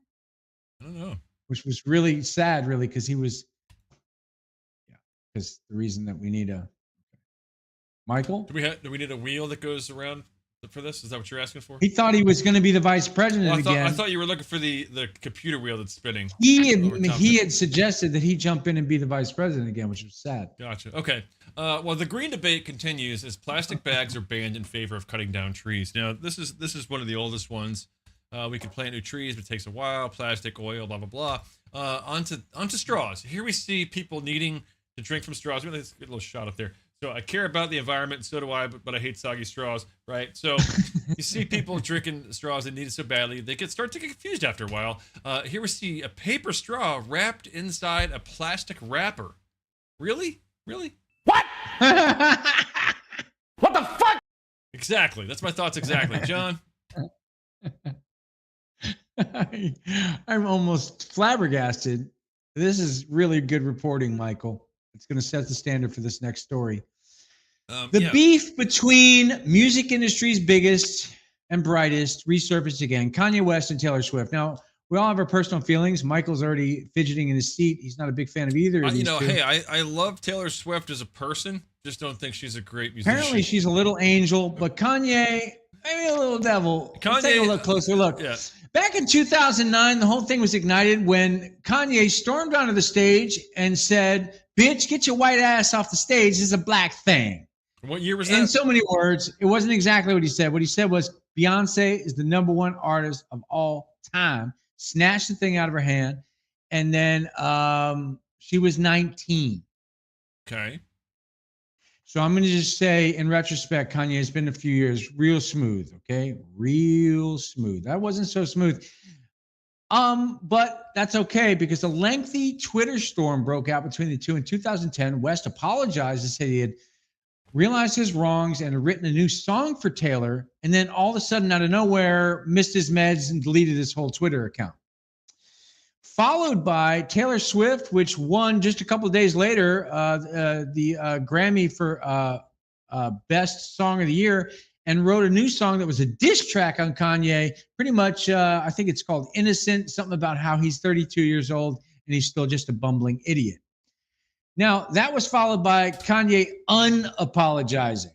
I don't know. Which was really sad, really, because he was, because the reason that we need a, Michael? Do we need a wheel that goes around for this? Is that what you're asking for? He thought he was going to be the vice president again. I thought you were looking for the computer wheel that's spinning. He had suggested that he jump in and be the vice president again, which was sad. Gotcha. Okay. Well, the green debate continues as plastic bags are banned in favor of cutting down trees. Now, this is one of the oldest ones. We can plant new trees, but it takes a while. Plastic, oil, blah, blah, blah. Onto straws. Here we see people needing to drink from straws. Let's get a little shot up there. So I care about the environment, and so do I, but I hate soggy straws, right? So you see people drinking straws that need it so badly, they can start to get confused after a while. Here we see a paper straw wrapped inside a plastic wrapper. Really? Really? What? What the fuck? Exactly. That's my thoughts exactly. John? I'm almost flabbergasted. This is really good reporting, Michael. It's going to set the standard for this next story. The beef between music industry's biggest and brightest resurfaced again. Kanye West and Taylor Swift. Now, we all have our personal feelings. Michael's already fidgeting in his seat. He's not a big fan of either of these two. Hey, I love Taylor Swift as a person. Just don't think she's a great musician. Apparently, she's a little angel, but Kanye, maybe a little devil. Let's take a closer look. Yeah. Back in 2009, the whole thing was ignited when Kanye stormed onto the stage and said, bitch, get your white ass off the stage. This is a black thing. What year was that? In so many words, it wasn't exactly what he said. What he said was Beyonce is the #1 artist of all time. Snatched the thing out of her hand. And then she was 19. Okay. So I'm going to just say, in retrospect, Kanye has been a few years real smooth, okay? Real smooth. That wasn't so smooth. But that's okay because a lengthy Twitter storm broke out between the two in 2010. West apologized and said he had realized his wrongs and had written a new song for Taylor. And then all of a sudden, out of nowhere, missed his meds and deleted his whole Twitter account. Followed by Taylor Swift, which won just a couple of days later the Grammy for Best Song of the Year, and wrote a new song that was a diss track on Kanye. Pretty much, I think it's called Innocent, something about how he's 32 years old and he's still just a bumbling idiot. Now, that was followed by Kanye unapologizing.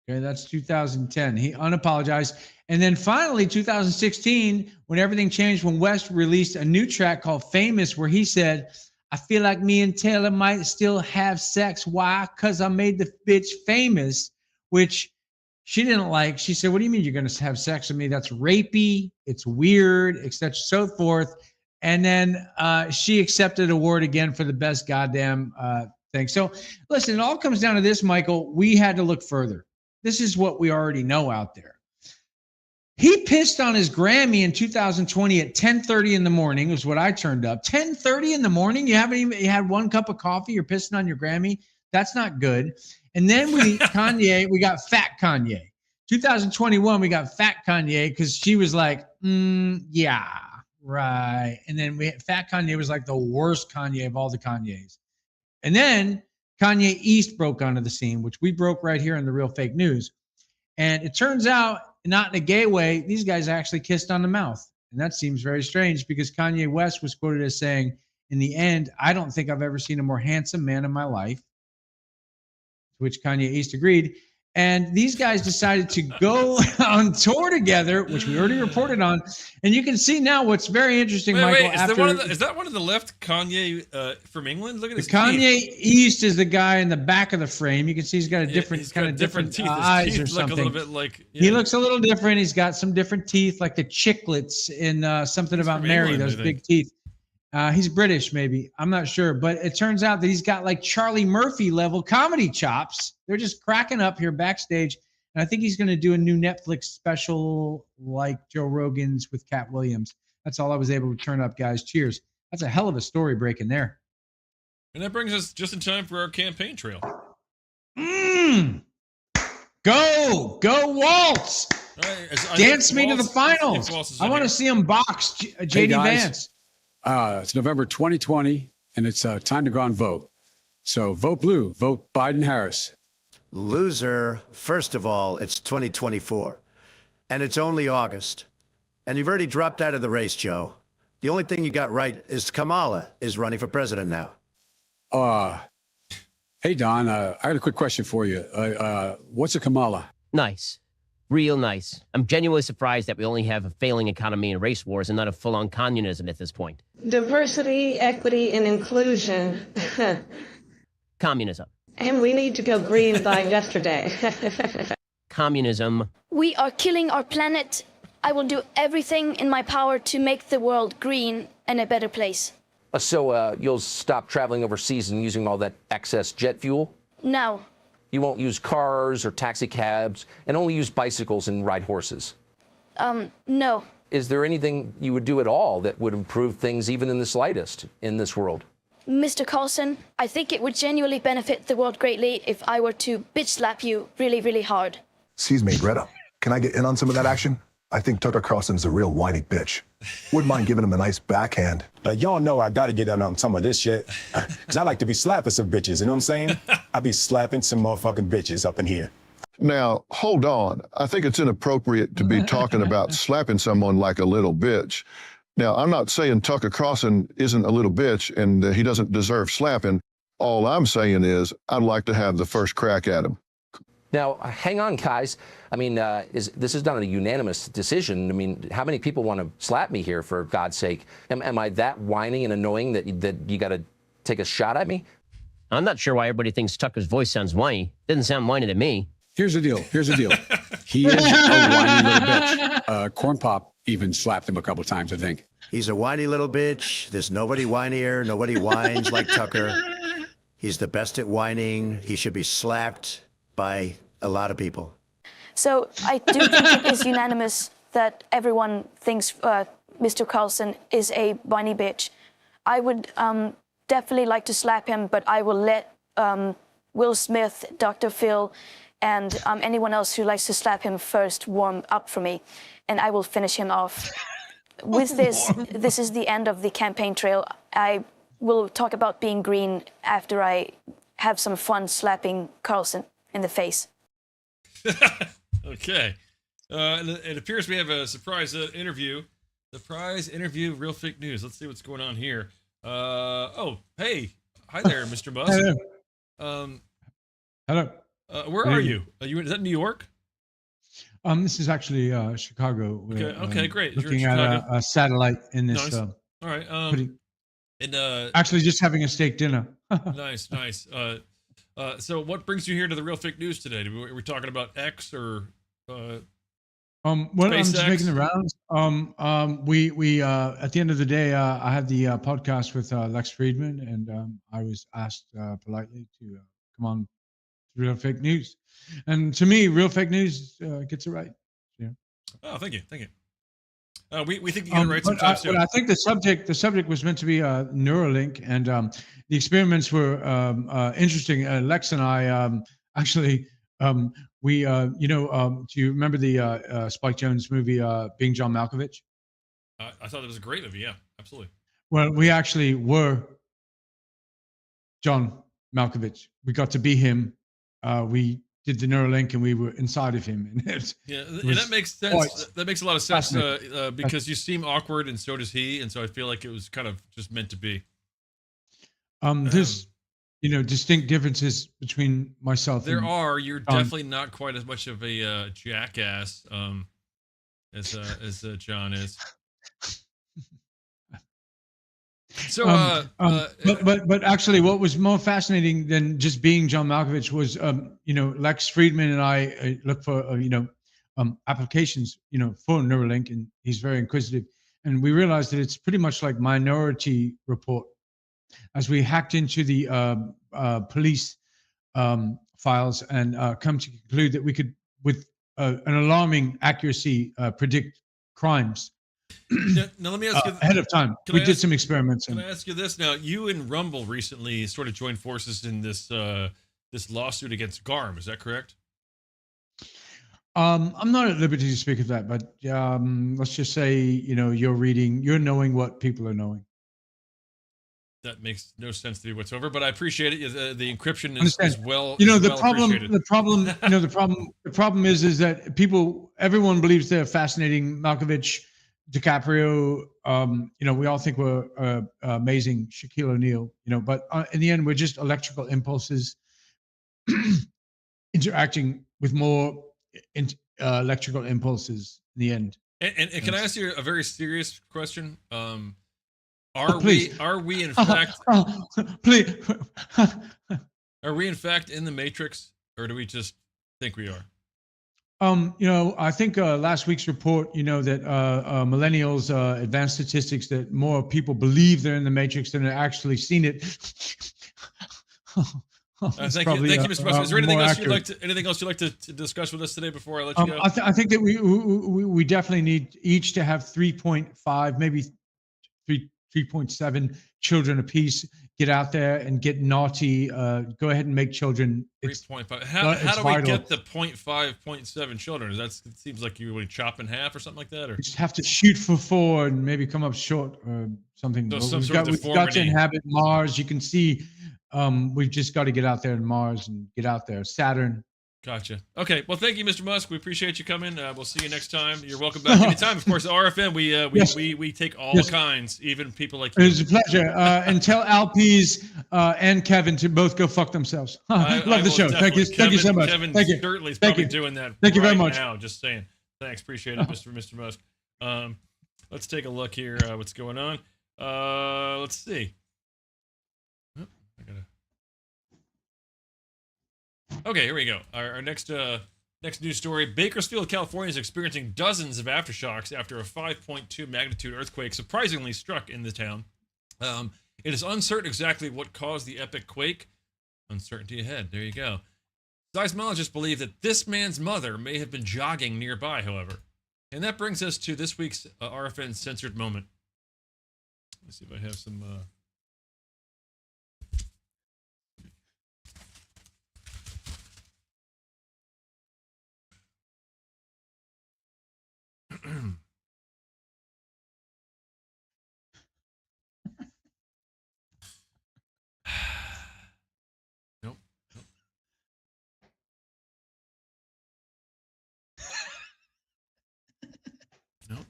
Okay, that's 2010. He unapologized. And then finally, 2016, when everything changed, when West released a new track called Famous, where he said, I feel like me and Taylor might still have sex. Why? Because I made the bitch famous, which she didn't like. She said, what do you mean you're going to have sex with me? That's rapey. It's weird, etc. So forth. And then she accepted an award again for the best goddamn thing. So listen, it all comes down to this, Michael. We had to look further. This is what we already know out there. He pissed on his Grammy in 2020 at 10:30 in the morning, was what I turned up. 10:30 in the morning? You haven't even had one cup of coffee? You're pissing on your Grammy? That's not good. And then we got Fat Kanye. 2021, we got Fat Kanye because she was like, yeah, right. And then Fat Kanye was like the worst Kanye of all the Kanyes. And then Kanye East broke onto the scene, which we broke right here in the Real Fake News. And it turns out, not in a gay way, these guys actually kissed on the mouth. And that seems very strange because Kanye West was quoted as saying, in the end, I don't think I've ever seen a more handsome man in my life, to which Kanye East agreed. And these guys decided to go on tour together, which we already reported on. And you can see now what's very interesting, Michael. Is that one of the left Kanye from England? Look at his Kanye teeth. East is the guy in the back of the frame. You can see he's got a different different teeth. eyes His or teeth look something. a little bit like, He looks a little different. He's got some different teeth, like the chiclets in Something About Mary. England, Those big teeth. He's British, maybe. I'm not sure. But it turns out that he's got like Charlie Murphy level comedy chops. They're just cracking up here backstage. And I think he's going to do a new Netflix special like Joe Rogan's with Cat Williams. That's all I was able to turn up, guys. Cheers. That's a hell of a story breaking there. And that brings us just in time for our campaign trail. Go Waltz. Dance me to the final. I want to see him box JD Vance. It's November 2020, and it's time to go and vote. So vote blue, vote Biden-Harris. Loser, first of all, it's 2024, and it's only August. And you've already dropped out of the race, Joe. The only thing you got right is Kamala is running for president now. Hey, Don, I got a quick question for you. What's a Kamala? Nice. Real nice. I'm genuinely surprised that we only have a failing economy and race wars and not a full-on communism at this point. Diversity, equity, and inclusion. Communism. And we need to go green by yesterday. Communism. We are killing our planet. I will do everything in my power to make the world green and a better place. So you'll stop traveling overseas and using all that excess jet fuel? No. You won't use cars or taxi cabs and only use bicycles and ride horses? No. Is there anything you would do at all that would improve things even in the slightest in this world? Mr. Carlson, I think it would genuinely benefit the world greatly if I were to bitch slap you really, really hard. Excuse me, Greta. Can I get in on some of that action? I think Tucker Carlson's a real whiny bitch. Wouldn't mind giving him a nice backhand. Y'all know I gotta get in on some of this shit. Cause I like to be slapping some bitches, you know what I'm saying? I be slapping some motherfucking bitches up in here. Now, hold on. I think it's inappropriate to be talking about slapping someone like a little bitch. Now, I'm not saying Tucker Carlson isn't a little bitch and he doesn't deserve slapping. All I'm saying is I'd like to have the first crack at him. Now, hang on, guys. I mean, this is not a unanimous decision. I mean, how many people want to slap me here, for God's sake? Am I that whiny and annoying that you got to take a shot at me? I'm not sure why everybody thinks Tucker's voice sounds whiny. Doesn't sound whiny to me. Here's the deal. He is a whiny little bitch. Corn Pop even slapped him a couple times, I think. He's a whiny little bitch. There's nobody whinier. Nobody whines like Tucker. He's the best at whining. He should be slapped by a lot of people. So I do think it is unanimous that everyone thinks Mr. Carlson is a whiny bitch. I would definitely like to slap him, but I will let Will Smith, Dr. Phil, and anyone else who likes to slap him first warm up for me, and I will finish him off. With this is the end of the campaign trail. I will talk about being green after I have some fun slapping Carlson in the face. Okay. It appears we have a surprise interview. Surprise interview, Real Fake News. Let's see what's going on here. Oh, hey. Hi there, Mr. Musk. Hello. Where are you? Is that New York? This is actually Chicago. Okay, great. You're in Looking at a satellite in this. Nice. All right. Actually, just having a steak dinner. Nice. So, what brings you here to the Real Fake News today? Are we talking about X or? Well, I'm just making the rounds. We at the end of the day, I had the podcast with Lex Friedman, and I was asked politely to come on to Real Fake News. And to me, Real Fake News gets it right. Yeah. Oh, thank you. We think you get it right sometimes too. But I think the subject was meant to be Neuralink, and the experiments were interesting. Lex and I actually we do you remember the Spike Jonze movie Being John Malkovich? I thought it was a great movie. Yeah, absolutely. Well, we actually were John Malkovich. We got to be him. We did the Neuralink, and we were inside of him. And that makes sense. That makes a lot of sense because you seem awkward, and so does he, and so I feel like it was kind of just meant to be. There's, distinct differences between myself. There are. You're definitely not quite as much of a jackass as John is. So, but actually, what was more fascinating than just being John Malkovich was, Lex Friedman and I look for, applications, for Neuralink, and he's very inquisitive, and we realized that it's pretty much like Minority Report, as we hacked into the police files and come to conclude that we could, with an alarming accuracy, predict crimes. Now let me ask you ahead of time. We did some experiments. Can I ask you this? Now, you and Rumble recently sort of joined forces in this this lawsuit against GARM. Is that correct? I'm not at liberty to speak of that, but let's just say you're knowing what people are knowing. That makes no sense to me whatsoever, but I appreciate it. The encryption is well. The problem is that everyone believes they're fascinating. Malkovich, DiCaprio, we all think we're amazing. Shaquille O'Neal, but in the end, we're just electrical impulses interacting with more electrical impulses in the end. And can I ask you a very serious question? Are we in fact please are we in fact in the Matrix, or do we just think we are? I think last week's report, that millennials, advanced statistics, that more people believe they're in the Matrix than have actually seen it. Thank you, Mr. Musk. Is there anything else you'd like to discuss with us today before I let you go? I think that we definitely need each to have 3.5, maybe 3.7 children apiece. Get out there and get naughty. Go ahead and make children. 3.5. How do we get the 0.5, 0.7 children? It seems like you would chop in half or something like that. Or you just have to shoot for 4 and maybe come up short or something. So we've got to inhabit Mars. You can see we've just got to get out there in Mars and get out there. Saturn. Gotcha. Okay. Well, thank you, Mr. Musk. We appreciate you coming. We'll see you next time. You're welcome back anytime. Of course, RFN, we take all kinds, even people like you. It was a pleasure. And tell Alpies and Kevin to both go fuck themselves. Love the show. Thank you so much. Kevin Thank you. Sturtley's probably doing that. Thank you very much. Now, just saying. Thanks. Appreciate it, Mr. Musk. Let's take a look here. What's going on? Let's see. Oh, Okay, here we go. Our next news story. Bakersfield, California is experiencing dozens of aftershocks after a 5.2 magnitude earthquake surprisingly struck in the town. It is uncertain exactly what caused the epic quake. Uncertainty ahead. There you go. Seismologists believe that this man's mother may have been jogging nearby, however. And that brings us to this week's RFN Censored Moment. Let's see if I have some...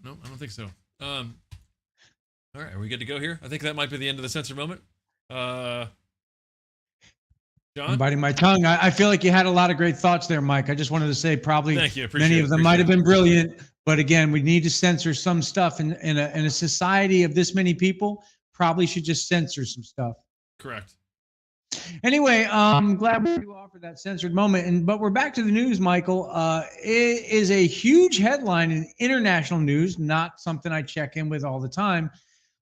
No, I don't think so. All right, are we good to go here? I think that might be the end of the censor moment. John? I'm biting my tongue. I feel like you had a lot of great thoughts there, Mike. I just wanted to say probably Thank you. Appreciate many it. of them might have been brilliant, but again, we need to censor some stuff in a society of this many people. Probably should just censor some stuff. Correct. Anyway, I'm glad we offered that censored moment. But we're back to the news, Michael. It is a huge headline in international news, not something I check in with all the time.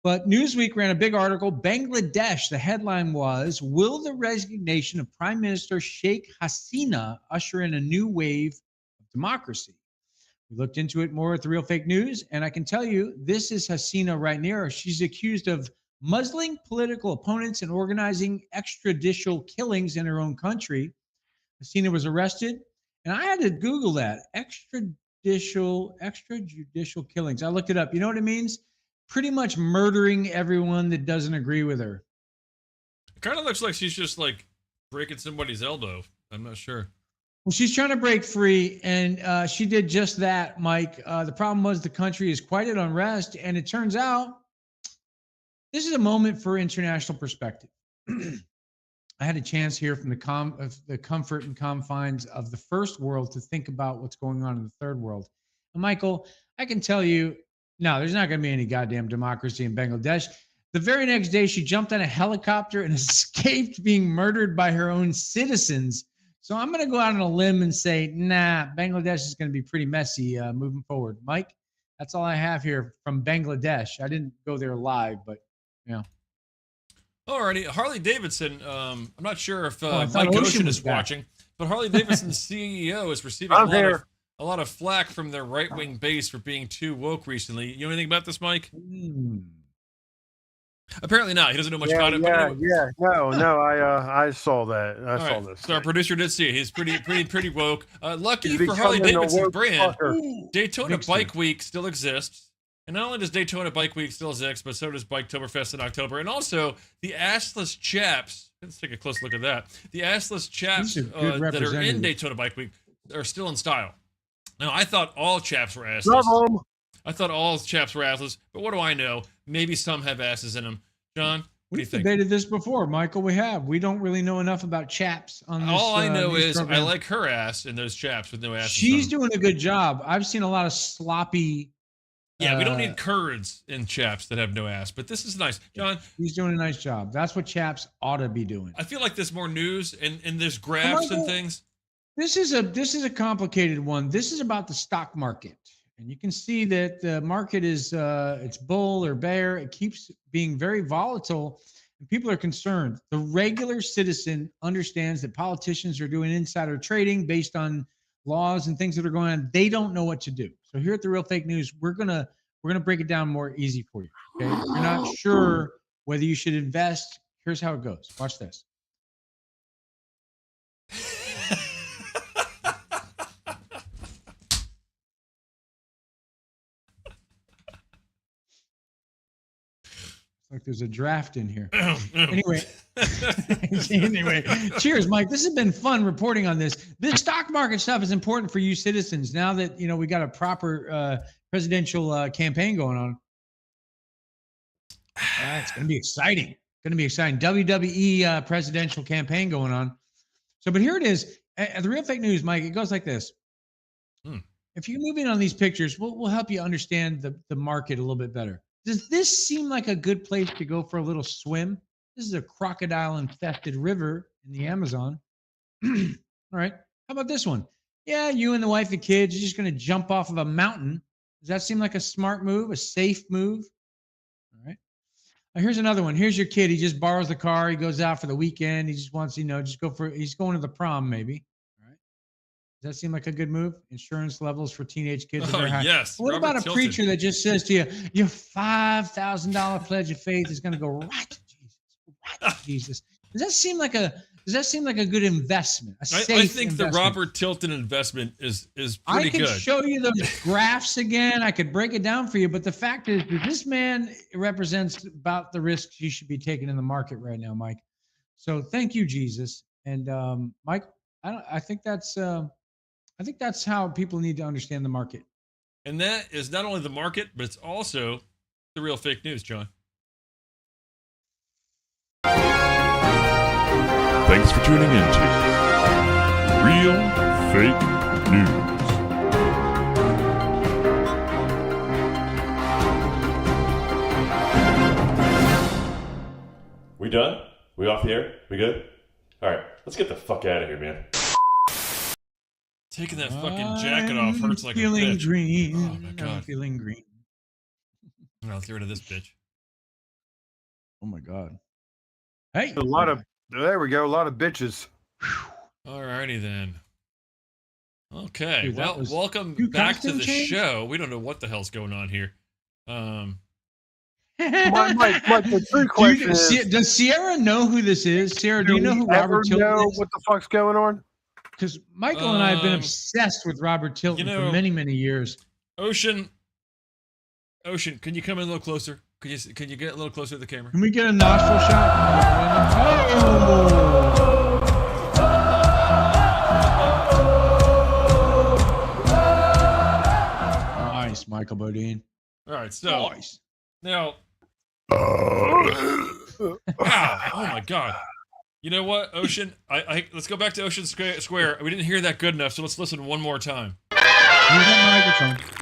But Newsweek ran a big article. Bangladesh, the headline was, will the resignation of Prime Minister Sheikh Hasina usher in a new wave of democracy? We looked into it more at The Real Fake News, and I can tell you, this is Hasina right near her. She's accused of muzzling political opponents and organizing extrajudicial killings in her own country. Hasina was arrested, and I had to Google that. Extrajudicial killings. I looked it up. You know what it means? Pretty much murdering everyone that doesn't agree with her. It kind of looks like she's just like breaking somebody's elbow. I'm not sure. Well, she's trying to break free, and she did just that, Mike. The problem was the country is quite at unrest, and it turns out this is a moment for international perspective. I had a chance here from the comfort and confines of the first world to think about what's going on in the third world. And Michael, I can tell you, no, there's not going to be any goddamn democracy in Bangladesh. The very next day, she jumped on a helicopter and escaped being murdered by her own citizens. So I'm going to go out on a limb and say, nah, Bangladesh is going to be pretty messy moving forward. Mike, that's all I have here from Bangladesh. I didn't go there live, but yeah. Alrighty, Harley Davidson. I'm not sure if thought Mike Ocean Ocean was is back. watching, but Harley Davidson's CEO is receiving a lot of flack from their right-wing base for being too woke recently. You know anything about this, Mike? Apparently not. He doesn't know much about it. No, I saw that. I saw this. So our producer did see it. He's pretty woke. Lucky He's for Harley becoming a Davidson's woke brand, fucker. Daytona Bike Week still exists. And not only does Daytona Bike Week still exist, but so does Biketoberfest in October. And also, the assless chaps, let's take a close look at that. The assless chaps that are in Daytona Bike Week are still in style. Now, I thought all chaps were assless. Love 'em. I thought all chaps were assless, but what do I know? Maybe some have asses in them. John, what do you We've think? debated this before, Michael. We have. We don't really know enough about chaps on this. All I know this is program. I like her ass and those chaps with no asses. She's doing a good job. I've seen a lot of sloppy. Yeah, we don't need curds in chaps that have no ass, but this is nice. John, he's doing a nice job. That's what chaps ought to be doing. I feel like there's more news and there's graphs and things. This is a complicated one. This is about the stock market. And you can see that the market is it's bull or bear. It keeps being very volatile, and people are concerned. The regular citizen understands that politicians are doing insider trading based on laws and things that are going on. They don't know what to do. So here at The Real Fake News, we're gonna break it down more easy for you. Okay, if you're not sure whether you should invest, here's how it goes. Watch this. Like there's a draft in here. Anyway, cheers, Mike. This has been fun reporting on this. This stock market stuff is important for you citizens. Now that we got a proper presidential campaign going on, it's going to be exciting. WWE presidential campaign going on. So, but here it is. The Real Fake News, Mike. It goes like this. If you move in on these pictures, we'll help you understand the market a little bit better. Does this seem like a good place to go for a little swim? This is a crocodile-infested river in the Amazon. All right. How about this one? Yeah, you and the wife and kids, you're just going to jump off of a mountain. Does that seem like a smart move, a safe move? All right. Now, here's another one. Here's your kid. He just borrows the car. He goes out for the weekend. He just wants, he's going to the prom maybe. Does that seem like a good move? Insurance levels for teenage kids. Oh, yes. What Robert about a Tilton. preacher that just says to you, your $5,000 pledge of faith is going to go right to Jesus, right to Jesus? Does that seem like a good investment? A safe I think investment? the Robert Tilton investment is I pretty could good. show you those graphs again. I could break it down for you, but the fact is that this man represents about the risks you should be taking in the market right now, Mike. So thank you, Jesus. And Mike, I think that's how people need to understand the market. And that is not only the market, but it's also The Real Fake News, John. Thanks for tuning in to Real Fake News. We done? We off the air? We good? All right, let's get the fuck out of here, man. Taking that fucking jacket off hurts like a feeling bitch. green. Oh my I'm god. feeling green. I'll get rid of this bitch. Oh my god. Hey. A lot of there we go. A lot of bitches. Alrighty then. Okay. Dude, that Well, was welcome two back to costume the change? show. We don't know what the hell's going on here. Mike, the true Do question you, is, does Sierra know who this is? Sierra, do you know who Robert Tilton know is? what the fuck's going on? Because Michael and I have been Um, obsessed with Robert Tilton you know- for many, many years. Ocean, can you come in a little closer? Can you get a little closer to the camera? Can we get a nostril shot? Oh! Nice, Michael Bodine. All right, so Nice. now. Ow, oh my god. You know what, Ocean? I let's go back to Ocean Square. We didn't hear that good enough, so let's listen one more time. Use that microphone.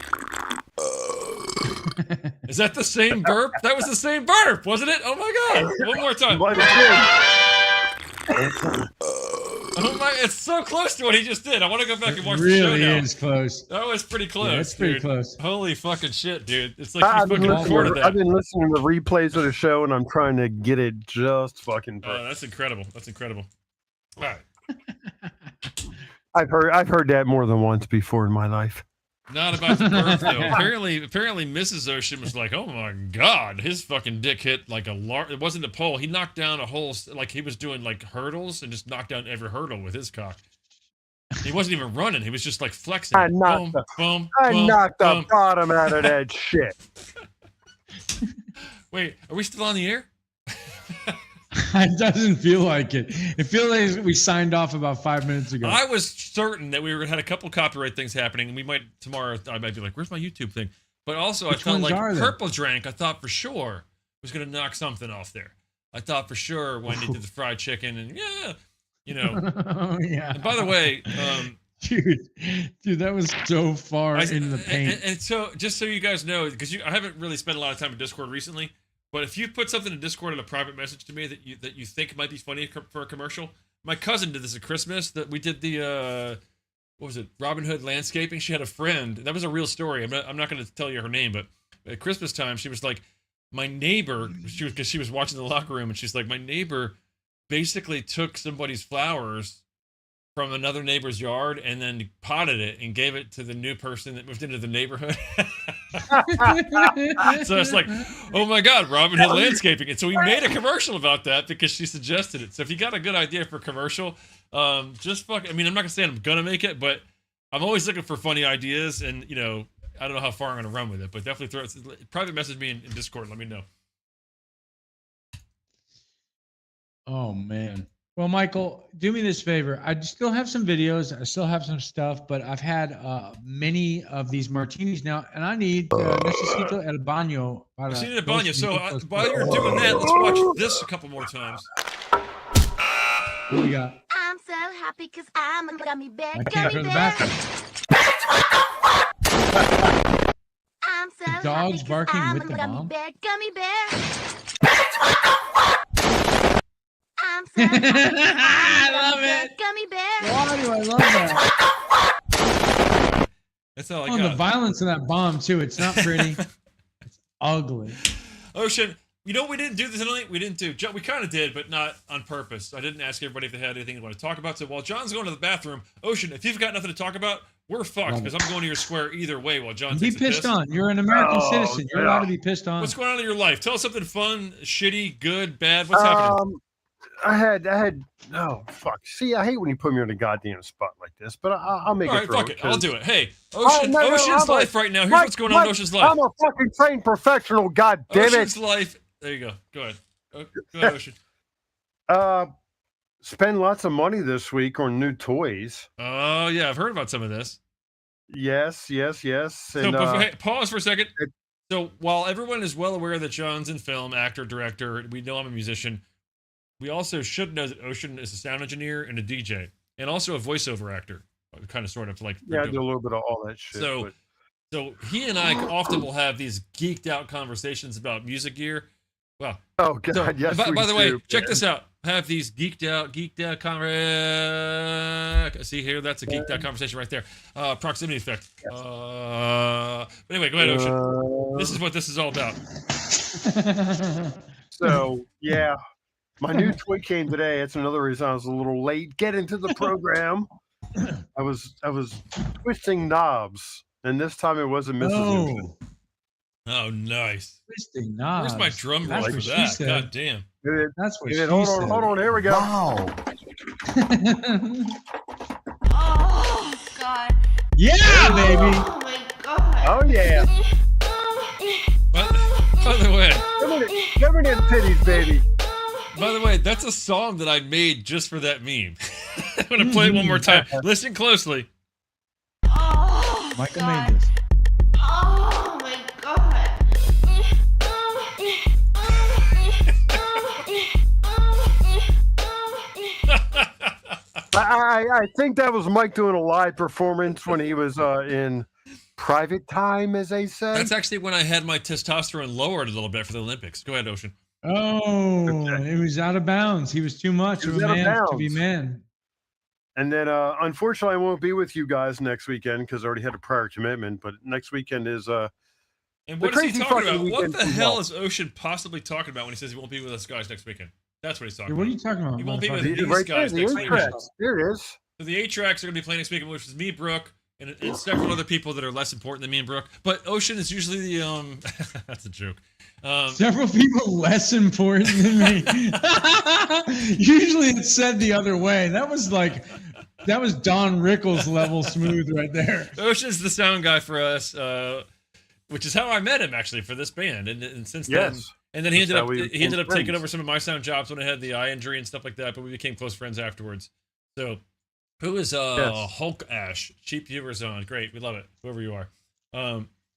Is that the same burp? That was the same burp, wasn't it? Oh my god! One more time. Oh my! It's so close to what he just did. I want to go back and watch the show Really now. is close. That was pretty close. Yeah, it's pretty dude. close. Holy fucking shit, dude! It's like I've you been, fucking recorded listening, I've that. been listening to replays of the show, and I'm trying to get it just fucking perfect. Oh, that's incredible. That's incredible. All right. I've heard that more than once before in my life. Not about the birth though. Apparently, Mrs. Ocean was like, "Oh my god, his fucking dick hit like a large. It wasn't a pole. He knocked down a whole like he was doing like hurdles and just knocked down every hurdle with his cock. He wasn't even running. He was just like flexing. I knocked boom, the boom. bottom out of that shit. Wait, are we still on the air? It doesn't feel like it. It feels like we signed off about 5 minutes ago. I was certain that we had a couple copyright things happening, and we might tomorrow. I might be like, "Where's my YouTube thing?" But also, Which I felt ones like are there? Purple Drank. I thought for sure was going to knock something off there. I thought for sure when they did the fried chicken, and you know. Oh, yeah. And by the way, dude, that was so far into the paint. and so just so you guys know, because I haven't really spent a lot of time in Discord recently. But if you put something in Discord in a private message to me that you think might be funny for a commercial, my cousin did this at Christmas. That we did the what was it, Robin Hood landscaping. She had a friend. That was a real story. I'm not going to tell you her name, but at Christmas time she was like, my neighbor. Because she was watching the locker room, and she's like, my neighbor basically took somebody's flowers from another neighbor's yard and then potted it and gave it to the new person that moved into the neighborhood. So it's like, oh my god, Robin Hood landscaping. And so we made a commercial about that because she suggested it. So if you got a good idea for a commercial, just fuck. I mean, I'm not gonna say I'm gonna make it, but I'm always looking for funny ideas. And I don't know how far I'm gonna run with it, but definitely private message me in Discord. Let me know. Oh man. Well, Michael, do me this favor. I still have some videos. I still have some stuff, but I've had many of these martinis now, and I need necesito el baño. Para See the baño. So dos while you're doing that, let's watch this a couple more times. What do we got? I'm so happy because I'm a gummy bear. I can't go to the bathroom. I'm so The dog's barking I'm with a the gummy mom? bear, gummy bear. I'm so happy. I love it. Gummy bear. Why do I love that? That's all I Oh, got. the violence of that bomb too. It's not pretty. It's ugly. Ocean, we didn't do this tonight. We didn't do. We kind of did, but not on purpose. I didn't ask everybody if they had anything they want to talk about. So while John's going to the bathroom, Ocean, if you've got nothing to talk about, we're fucked because I'm going to your square either way while John Be takes a pissed piss. on. You're an American citizen. You're allowed to be pissed on. What's going on in your life? Tell us something fun, shitty, good, bad. What's happening? I had. Oh fuck! See, I hate when you put me on a goddamn spot like this, but I'll make All it right, through. fuck it. I'll do it. Hey, Oh, Ocean, no, Ocean's I'm life right now. Here's what's going on in Ocean's life. I'm a fucking trained professional. God damn Ocean's it! life. There you go. Go ahead. Go ahead, Ocean. Spend lots of money this week on new toys. Oh yeah, I've heard about some of this. Yes. So, And, hey, pause for a second. So while everyone is well aware that John's in film, actor, director, we know I'm a musician. we also should know that Ocean is a sound engineer and a DJ, and also a voiceover actor, kind of sort of like. Yeah, I do a little bit of all that shit. So he and I often will have these geeked out conversations about music gear. Well, oh god, yes. By the way, check this out. Have these geeked out see here, that's a geeked out conversation right there. Proximity effect. But anyway, go ahead, Ocean. This is what this is all about. So yeah, my new toy came today. That's another reason I was a little late getting to the program. I was twisting knobs, and this time it wasn't Mrs. Ocean. Oh, nice. Twisting knobs. Where's my drum roll for that? God damn. That's what she hold said. on. Here we go. Wow. Oh, God. Yeah, baby. Oh, my God. Oh, yeah. By the way. Give me them titties, baby. By the way, that's a song that I made just for that meme. I'm going to play it one more time. Listen closely. Oh, Michael God. made this. Oh, my God. I think that was Mike doing a live performance when he was in private time, as they say. That's actually when I had my testosterone lowered a little bit for the Olympics. Go ahead, Ocean. Oh, it was out of bounds. He was too much of a man to be man. And then, unfortunately, I won't be with you guys next weekend because I already had a prior commitment. But next weekend is and what is he talking about? What the hell is Ocean possibly talking about when he says he won't be with us guys next weekend? That's what he's talking about. What are you talking about? He won't be with motherfucker? these guys next weekend. There it is. So the 8-tracks are going to be playing next weekend, which is me, Brooke, and several other people that are less important than me and Brooke. But Ocean is usually the that's a joke. Several people less important than me. Usually it's said the other way. That was Don Rickles level smooth right there. Ocean's the sound guy for us, which is how I met him actually for this band, and since then. And then he ended up taking over some of my sound jobs when I had the eye injury and stuff like that. But we became close friends afterwards. So, who is Hulk Ash? Cheap viewers on. Great, we love it. Whoever you are.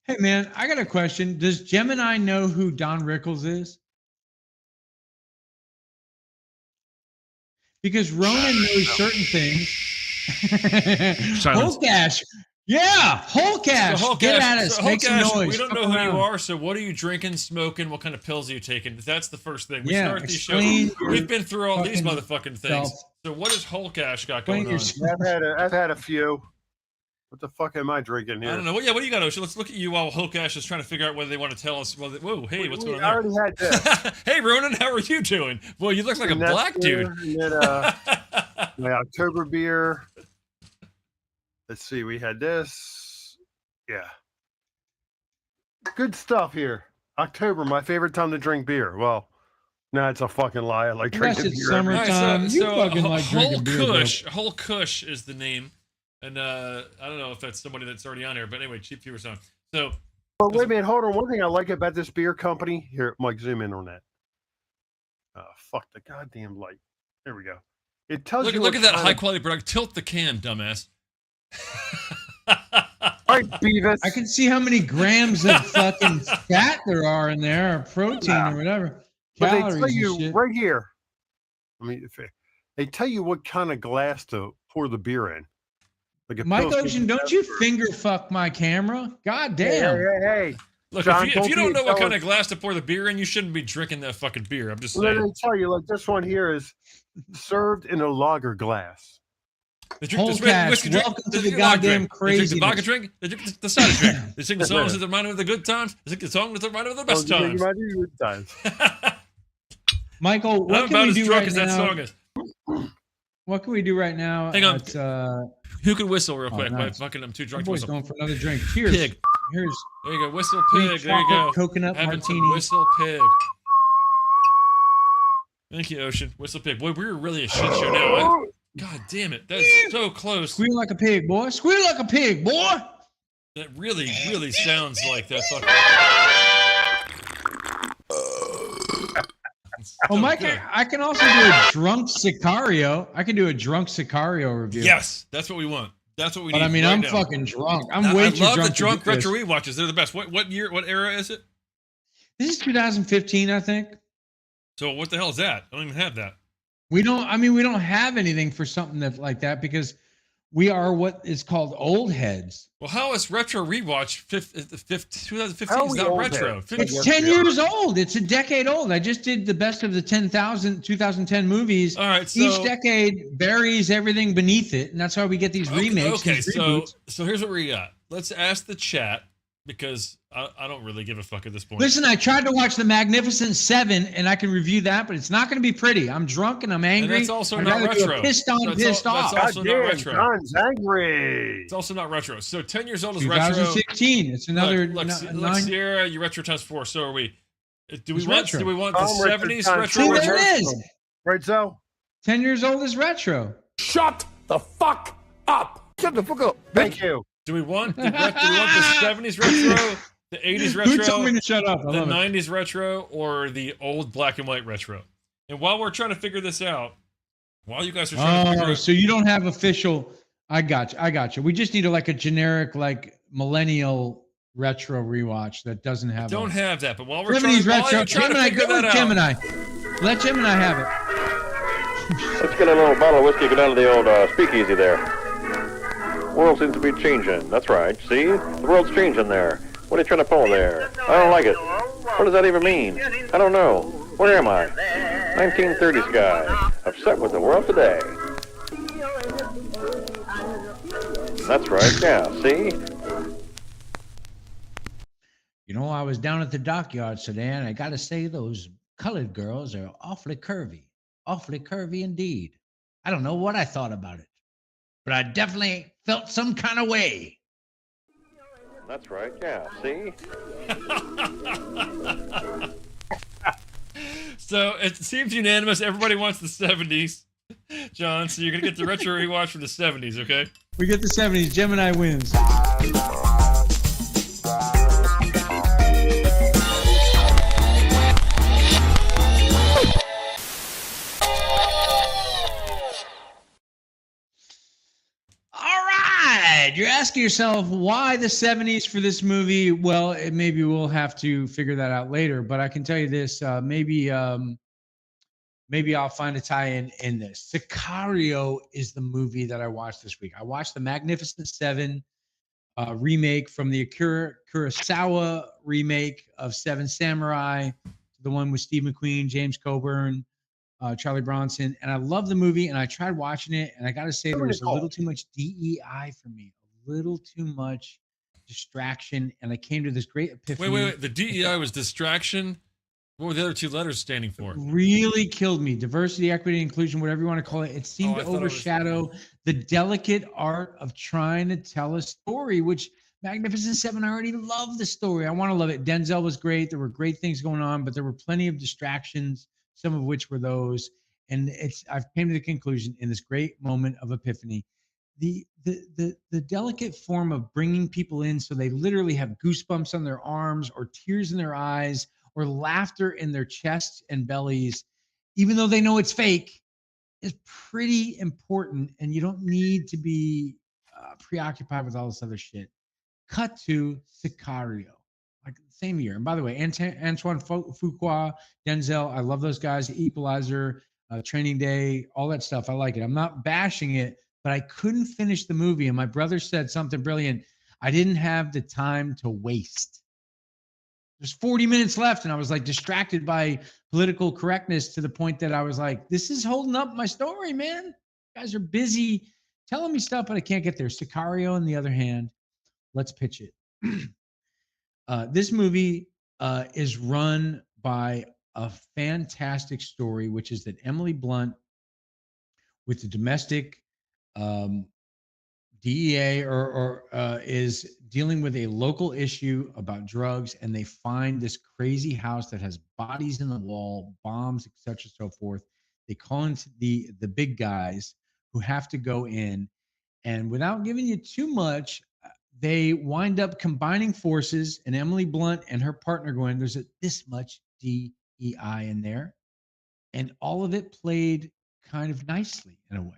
Hey man, I got a question. Does Gemini know who Don Rickles is? Because Ronan knows certain things. Hulk Ash. Yeah, Hulk Ash. So Get at us. Make some noise. We don't know who you are, so what are you drinking, smoking? What kind of pills are you taking? That's the first thing. We start these shows. We've been through all these motherfucking things. So what has Hulk Ash got going on? I've had a few. What the fuck am I drinking here? I don't know. What do you got, Ocean? Let's look at you while Hulk Ash is trying to figure out whether they want to tell us. Whoa, hey, what's going on? I already had this. Hey, Ronan, how are you doing? Boy, you look like a black dude. And then, my October beer. Let's see. We had this. Yeah. Good stuff here. October, my favorite time to drink beer. Well, no, it's a fucking lie. I like drinking beer. Summertime. You fucking like drinking beer. Whole Kush is the name. And I don't know if that's somebody that's already on here, but anyway, cheap viewers on. So, but wait a minute, hold on. One thing I like about this beer company here, Mike, zoom in on that. Fuck the goddamn light. There we go. It tells you. Look at that high quality product. Tilt the cam, dumbass. Right, Beavis. I can see how many grams of fucking fat there are in there, or protein, or whatever. But Calories they tell you and shit. right here. I mean, they tell you what kind of glass to pour the beer in. Like Mike Ocean, don't you finger fuck my camera? God damn. Hey. Look, if you don't know what kind of glass to pour the beer in, you shouldn't be drinking that fucking beer. I'm just saying. Let me tell you, like this one here is served in a lager glass. Whole Cash, welcome to the goddamn crazy. They drink the vodka drink. They drink the cider drink. They sing the songs that remind them of the good times. They sing the songs that remind them of the best times. Michael, what I'm can about we as do drunk right as that now? song is. What can we do right now? Hang on. At, who can whistle real quick? Nice. I'm too drunk My to boy's whistle. going for another drink. Cheers. Pig. There you go. Whistle Sweet pig. There you go. chocolate coconut Having some martini. Whistle pig. Thank you, Ocean. Whistle pig. Boy, we're really a shit show now. God damn it. That's so close. Squeal like a pig, boy. Squeal like a pig, boy. That really, really sounds like that fucking. Oh, Mike, I can also do a drunk Sicario. I can do a drunk Sicario review. Yes, that's what we want. That's what we need. But I mean, right I'm now. fucking drunk. I'm way too drunk. I love the drunk to do this. retro rewatches. They're the best. What year? What era is it? This is 2015, I think. So what the hell is that? I don't even have that. We don't have anything for something that like that because we are what is called old heads. Well, how is retro rewatch 2015 How is we not old retro? heads? It's 10 years old. It's a decade old. I just did the best of the 2010 movies. All right, so each decade buries everything beneath it, and that's why we get these remakes. Okay, these reboots. so here's what we got. Let's ask the chat because I don't really give a fuck at this point. Listen, I tried to watch The Magnificent Seven, and I can review that, but it's not going to be pretty. I'm drunk and I'm angry. And that's also I'd not rather do a retro. pissed on, pissed off. That's also not retro. John's angry. It's also not retro. So 10 years old is retro. 2016. It's another Look, nine. Sierra, you retro times 4. So are we. Do we It's want? retro. Do we want the Oh, retro 70s times retro? See, four. there it is. Right, so? 10 years old is retro. Shut the fuck up. Shut the fuck up. Thank you. Do we want the 70s retro, the 80s retro, Who told me to shut up? I the love it. 90s retro, or the old black and white retro? And while we're trying to figure this out, while you guys are trying to figure Oh, out, so you don't have official. I got you. We just need a generic millennial retro rewatch that doesn't have. don't have that. But while we're 70s trying retro. to Gemini, figure go that with out, Gemini. Let Gemini have it. Let's get a little bottle of whiskey, go down to the old speakeasy there. World seems to be changing. That's right. See? The world's changing there. What are you trying to pull there? I don't like it. What does that even mean? I don't know. Where am I? 1930s guy. Upset with the world today. That's right. Yeah. See? You know, I was down at the dockyards today, and I got to say, those colored girls are awfully curvy indeed. I don't know what I thought about it, but I definitely felt some kind of way. That's right. Yeah. See? So it seems unanimous. Everybody wants the 70s, John. So you're gonna get the retro rewatch for the 70s, okay? We get the 70s. Gemini wins. All right. You're asking yourself why the 70s for this movie. Well, maybe we'll have to figure that out later. But I can tell you this: maybe I'll find a tie-in in this. Sicario is the movie that I watched this week. I watched the Magnificent Seven remake from the Akira Kurosawa remake of Seven Samurai, the one with Steve McQueen, James Coburn, Charlie Bronson, and I love the movie. And I tried watching it, and I got to say there was a little too much DEI for me, a little too much distraction, and I came to this great epiphany. Wait. The DEI was distraction. What were the other two letters standing for? Really killed me. Diversity, equity, inclusion, whatever you want to call it. It seemed to overshadow the delicate art of trying to tell a story, which Magnificent Seven, I already love the story. I want to love it. Denzel was great. There were great things going on, but there were plenty of distractions, some of which were those. And I've came to the conclusion in this great moment of epiphany, the delicate form of bringing people in so they literally have goosebumps on their arms or tears in their eyes or laughter in their chests and bellies, even though they know it's fake, is pretty important. And you don't need to be preoccupied with all this other shit. Cut to Sicario, like same year. And by the way, Antoine Fuqua, Denzel, I love those guys. Equalizer, Training Day, all that stuff. I like it. I'm not bashing it, but I couldn't finish the movie. And my brother said something brilliant. I didn't have the time to waste. There's 40 minutes left, and I was distracted by political correctness to the point that I was like, this is holding up my story, man. You guys are busy telling me stuff, but I can't get there. Sicario, on the other hand, let's pitch it. This movie is run by a fantastic story, which is that Emily Blunt, with the domestic DEA is dealing with a local issue about drugs, and they find this crazy house that has bodies in the wall, bombs, etc., so forth. They call in the big guys who have to go in, and without giving you too much, they wind up combining forces, and Emily Blunt and her partner go in. There's this much DEI in there, and all of it played kind of nicely in a way.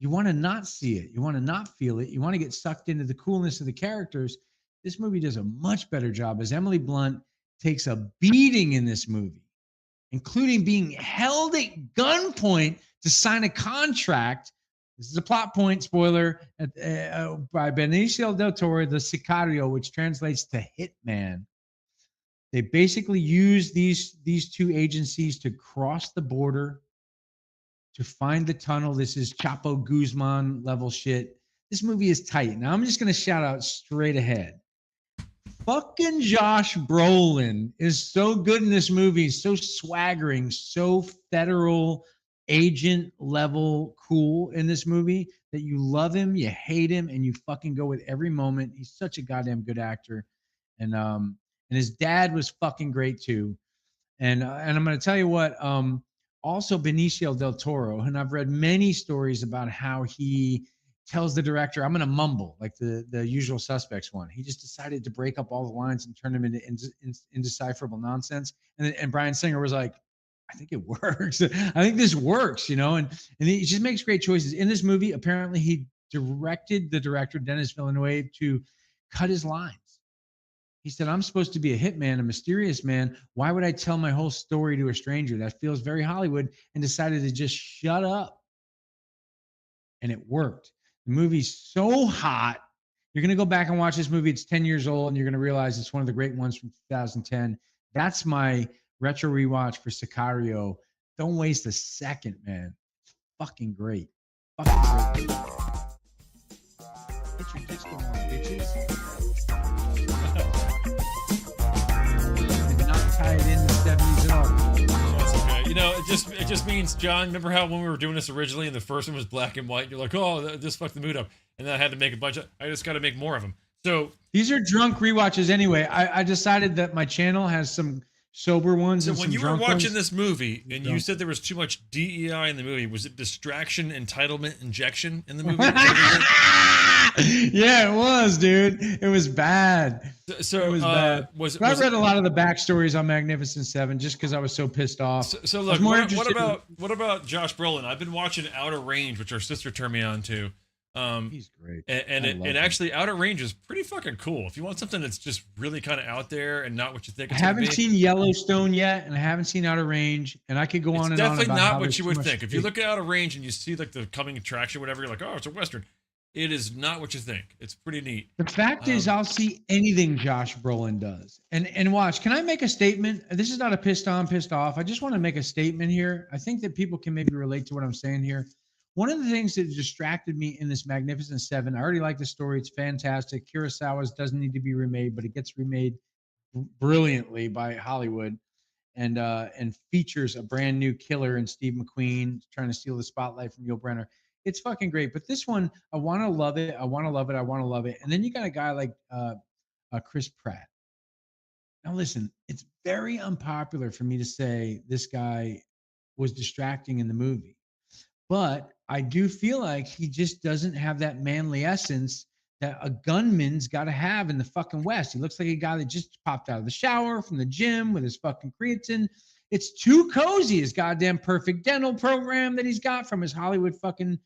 You want to not see it. You want to not feel it. You want to get sucked into the coolness of the characters. This movie does a much better job, as Emily Blunt takes a beating in this movie, including being held at gunpoint to sign a contract. This is a plot point, spoiler, by Benicio del Toro, the Sicario, which translates to hitman. They basically use these two agencies to cross the border to find the tunnel. This is Chapo Guzman level shit. This movie is tight. Now I'm just going to shout out straight ahead. Fucking Josh Brolin is so good in this movie, so swaggering, so federal agent level cool in this movie that you love him, you hate him, and you fucking go with every moment. He's such a goddamn good actor. And his dad was fucking great too. And I'm going to tell you what, also Benicio del Toro, and I've read many stories about how he tells the director, I'm going to mumble, like the Usual Suspects one. He just decided to break up all the lines and turn them into indecipherable nonsense. And Bryan Singer was like, I think it works. I think this works, you know, and he just makes great choices. In this movie, apparently he directed the director, Denis Villeneuve, to cut his lines. He said, I'm supposed to be a hitman, a mysterious man. Why would I tell my whole story to a stranger? That feels very Hollywood, and decided to just shut up. And it worked. The movie's so hot. You're going to go back and watch this movie. It's 10 years old, and you're going to realize it's one of the great ones from 2010. That's my retro rewatch for Sicario. Don't waste a second, man. It's fucking great. Fucking great. Put your disco on, bitches. Tied in the 70s at all. That's okay. You know, it just means, John, remember how when we were doing this originally and the first one was black and white, you're like, oh, this fucked the mood up. And then I had to make a bunch of, I just got to make more of them. So these are drunk rewatches anyway. I decided that my channel has some sober ones. So and when some you were drunk watching ones. this movie and you said there was too much DEI in the movie, was it distraction, entitlement, injection in the movie? Yeah, it was, dude. It was bad. So it was bad. I read a lot of the backstories on Magnificent Seven just because I was so pissed off. So look, what about Josh Brolin? I've been watching Outer Range, which our sister turned me on to. He's great. And actually, Outer Range is pretty fucking cool. If you want something that's just really kind of out there and not what you think I it's gonna haven't be. seen Yellowstone yet, and I haven't seen Outer Range, and I could go on and on. It's definitely about not what you would much think. If you look at Outer Range and you see like the coming attraction, whatever, you're like, oh, it's a Western. It is not what you think. It's pretty neat. The fact is, I'll see anything Josh Brolin does. And watch, can I make a statement? This is not a pissed on, pissed off. I just want to make a statement here. I think that people can maybe relate to what I'm saying here. One of the things that distracted me in this Magnificent Seven, I already like the story. It's fantastic. Kurosawa's doesn't need to be remade, but it gets remade brilliantly by Hollywood and features a brand new killer in Steve McQueen trying to steal the spotlight from Yul Brynner. It's fucking great. But this one, I want to love it. I want to love it. I want to love it. And then you got a guy like Chris Pratt. Now, listen, it's very unpopular for me to say this guy was distracting in the movie. But I do feel like he just doesn't have that manly essence that a gunman's got to have in the fucking West. He looks like a guy that just popped out of the shower from the gym with his fucking creatine. It's too cozy, his goddamn perfect dental program that he's got from his Hollywood fucking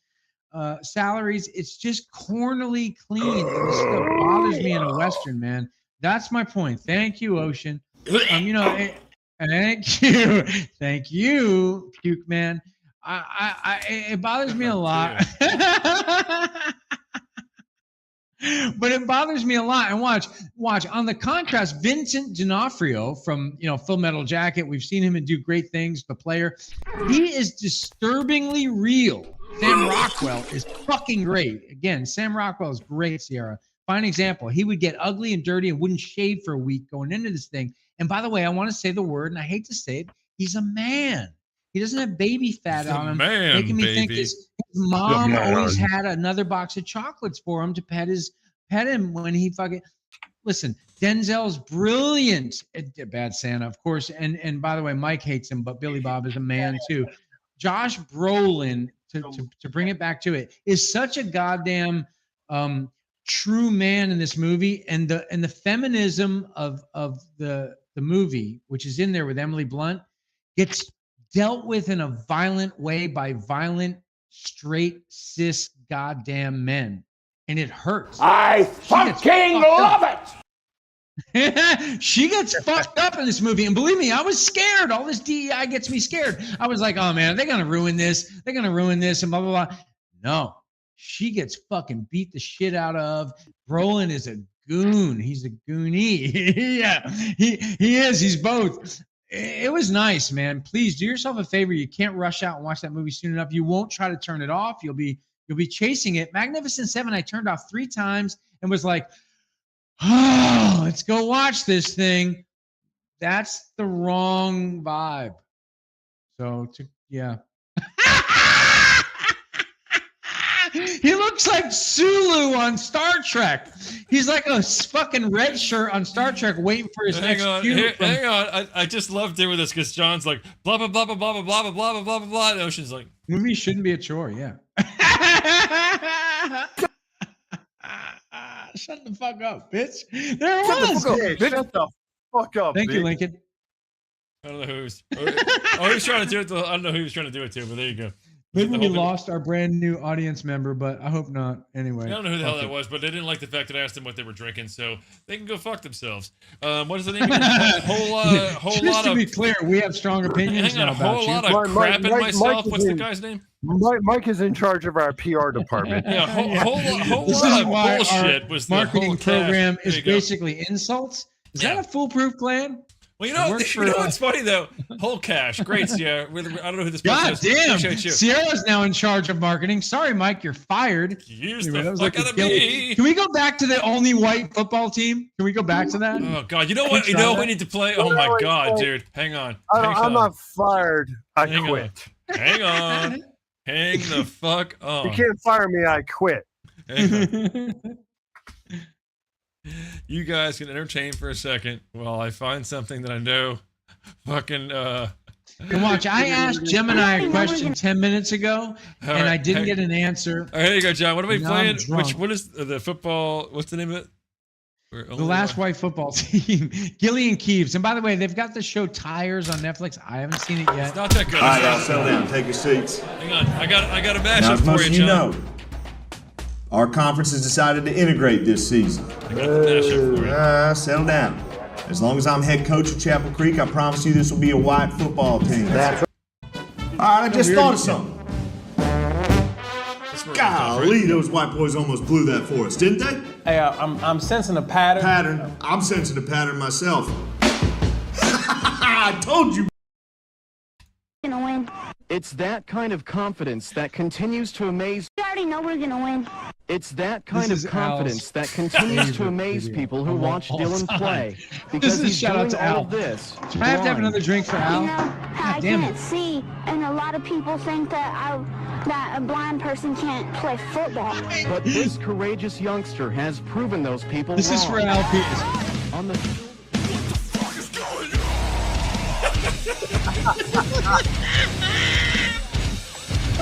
salaries. It's just cornily clean. And this stuff bothers me in a Western, man. That's my point. Thank you, Ocean. Thank you. Thank you, Puke Man. It bothers me a lot. But it bothers me a lot. And watch on the contrast, Vincent D'Onofrio from Full Metal Jacket. We've seen him do great things. The Player, he is disturbingly real. Sam Rockwell is fucking great. Again, Sam Rockwell is great. Sierra, fine example. He would get ugly and dirty and wouldn't shave for a week going into this thing. And by the way, I want to say the word, and I hate to say it. He's a man. He doesn't have baby fat on him, making me think his mom always had another box of chocolates for him to pet him when he fucking. Listen, Denzel's brilliant at Bad Santa, of course, and by the way, Mike hates him, but Billy Bob is a man too. Josh Brolin, to bring it back to it, is such a goddamn true man in this movie, and the feminism of the movie, which is in there with Emily Blunt, gets dealt with in a violent way by violent, straight, cis, goddamn men. And it hurts. I fucking love it! She gets fucked up in this movie. And believe me, I was scared. All this DEI gets me scared. I was like, oh man, they're going to ruin this. They're going to ruin this and blah, blah, blah. No, she gets fucking beat the shit out of. Brolin is a goon. He's a goonie. Yeah, he is. He's both. It was nice, man. Please do yourself a favor. You can't rush out and watch that movie soon enough. You won't try to turn it off. You'll be chasing it. Magnificent Seven, I turned off 3 times and was like, oh, let's go watch this thing. That's the wrong vibe. So, yeah. He looks like Sulu on Star Trek. He's like a fucking red shirt on Star Trek waiting for his next cue. Hang on. I just love doing this because John's like, blah, blah, blah, blah, blah, blah, blah, blah, blah, blah, blah. And Ocean's like, movie shouldn't be a chore, yeah. Shut the fuck up, bitch. There it was. Shut the fuck up. Thank you, Lincoln. I don't know who's. Oh, he was trying to do it. I don't know who he was trying to do it to, but there you go. Maybe we lost our brand new audience member, but I hope not. Anyway, I don't know who the hell that was, but they didn't like the fact that I asked them what they were drinking, so they can go fuck themselves. What is the name? Just to be clear, we have strong opinions. Hang on, now a whole lot of crap in myself. What's the guy's name? Mike is in charge of our PR department. Yeah, whole this lot is of why bullshit our was the marketing whole program cash. is There you go. basically insults. Is that a foolproof plan? Well, you know what's funny though? Whole cash, great, Sierra. I don't know who this person God is. damn, Appreciate you. Sierra's now in charge of marketing. Sorry, Mike, you're fired. Use Anyway, the that was fuck like a out of guilty- me. Can we go back to the only white football team? Can we go back to that? Oh God, you know what? You know what we need to play? Oh my God, dude, hang on. I'm not fired. I Hang quit. on. Hang on. Hang the fuck on. You can't fire me. I quit. Hang on. You guys can entertain for a second while I find something that I know. Fucking. And watch, I asked Gemini a question 10 minutes ago, and I didn't get an answer. All right, here you go, John. What are we Now I'm playing? drunk. What is the football? What's the name of it? The last white football team, Gillian Keeves. And by the way, they've got the show Tires on Netflix. I haven't seen it yet. It's not that good. All right, y'all, settle down. Take your seats. Hang on, I got a Now, mashup as for most you, of you John. know, our conference has decided to integrate this season. I got the mashup for you. Settle down. As long as I'm head coach of Chapel Creek, I promise you this will be a white football team. All right, I just thought of something. Golly, those white boys almost blew that for us, didn't they? Hey, I'm sensing a pattern. I'm sensing a pattern myself. I told you. Gonna win. It's that kind of confidence that continues to amaze. You already know we're gonna win. It's that kind This of is confidence Al's that continues to favorite amaze video people who of watch all Dylan time. play. This Because is he's shout out doing to all Al. of this. Do I have to have blind. another drink for Al? You know, I damn can't it. see, and a lot of people think that a blind person can't play football. But this courageous youngster has proven those people This wrong. is for Al Peters. On the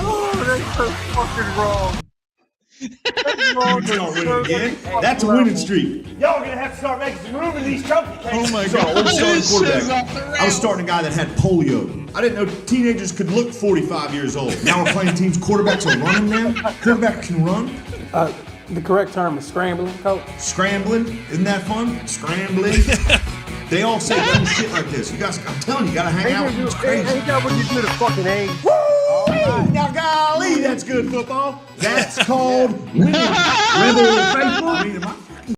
Oh, that's so fucking wrong. That's wrong. It's not winning again. That's a winning streak. Y'all gonna have to start making some room in these trophy cases. Oh my So, God. I was starting This shit is quarterback. off the I was rails. starting a guy that had polio. I didn't know teenagers could look 45 years old. Now we're playing teams. Quarterbacks are running now. Quarterback can run. The correct term is scrambling, coach. Scrambling. Isn't that fun? Scrambling. They all say dumb shit like this. You guys, I'm telling you, you gotta hang out with them. It's crazy. Ain't that what you do to fucking egg? Woo! Now, golly, that's good football. That's called winning. Rebel faithful.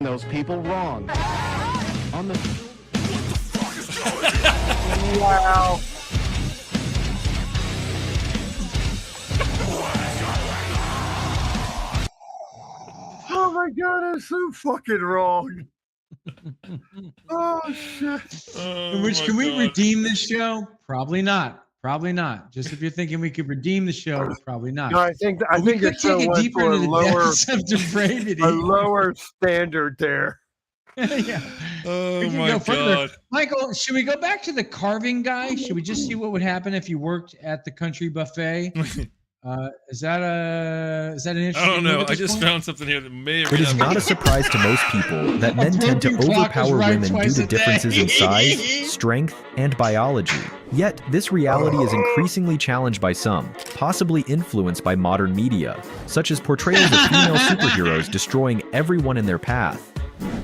those people wrong. On the Wow. Oh my God, that's so fucking wrong. Oh shit. In which can we redeem this show? Probably not. Probably not. Just if you're thinking we could redeem the show, probably not. No, I think But we your could show take it went deeper to a into the lower, depths of depravity. a lower standard there. Yeah. Oh We can my go further. God. Michael, should we go back to the carving guy? Should we just see what would happen if you worked at the country buffet? Is that an interesting I don't move know. at I this just point? found something here that may or It may is not not be a surprise to most people that men tend to broken clock is overpower right women due twice to a day. differences in size, strength, and biology. Yet, this reality is increasingly challenged by some, possibly influenced by modern media, such as portrayals of female superheroes destroying everyone in their path.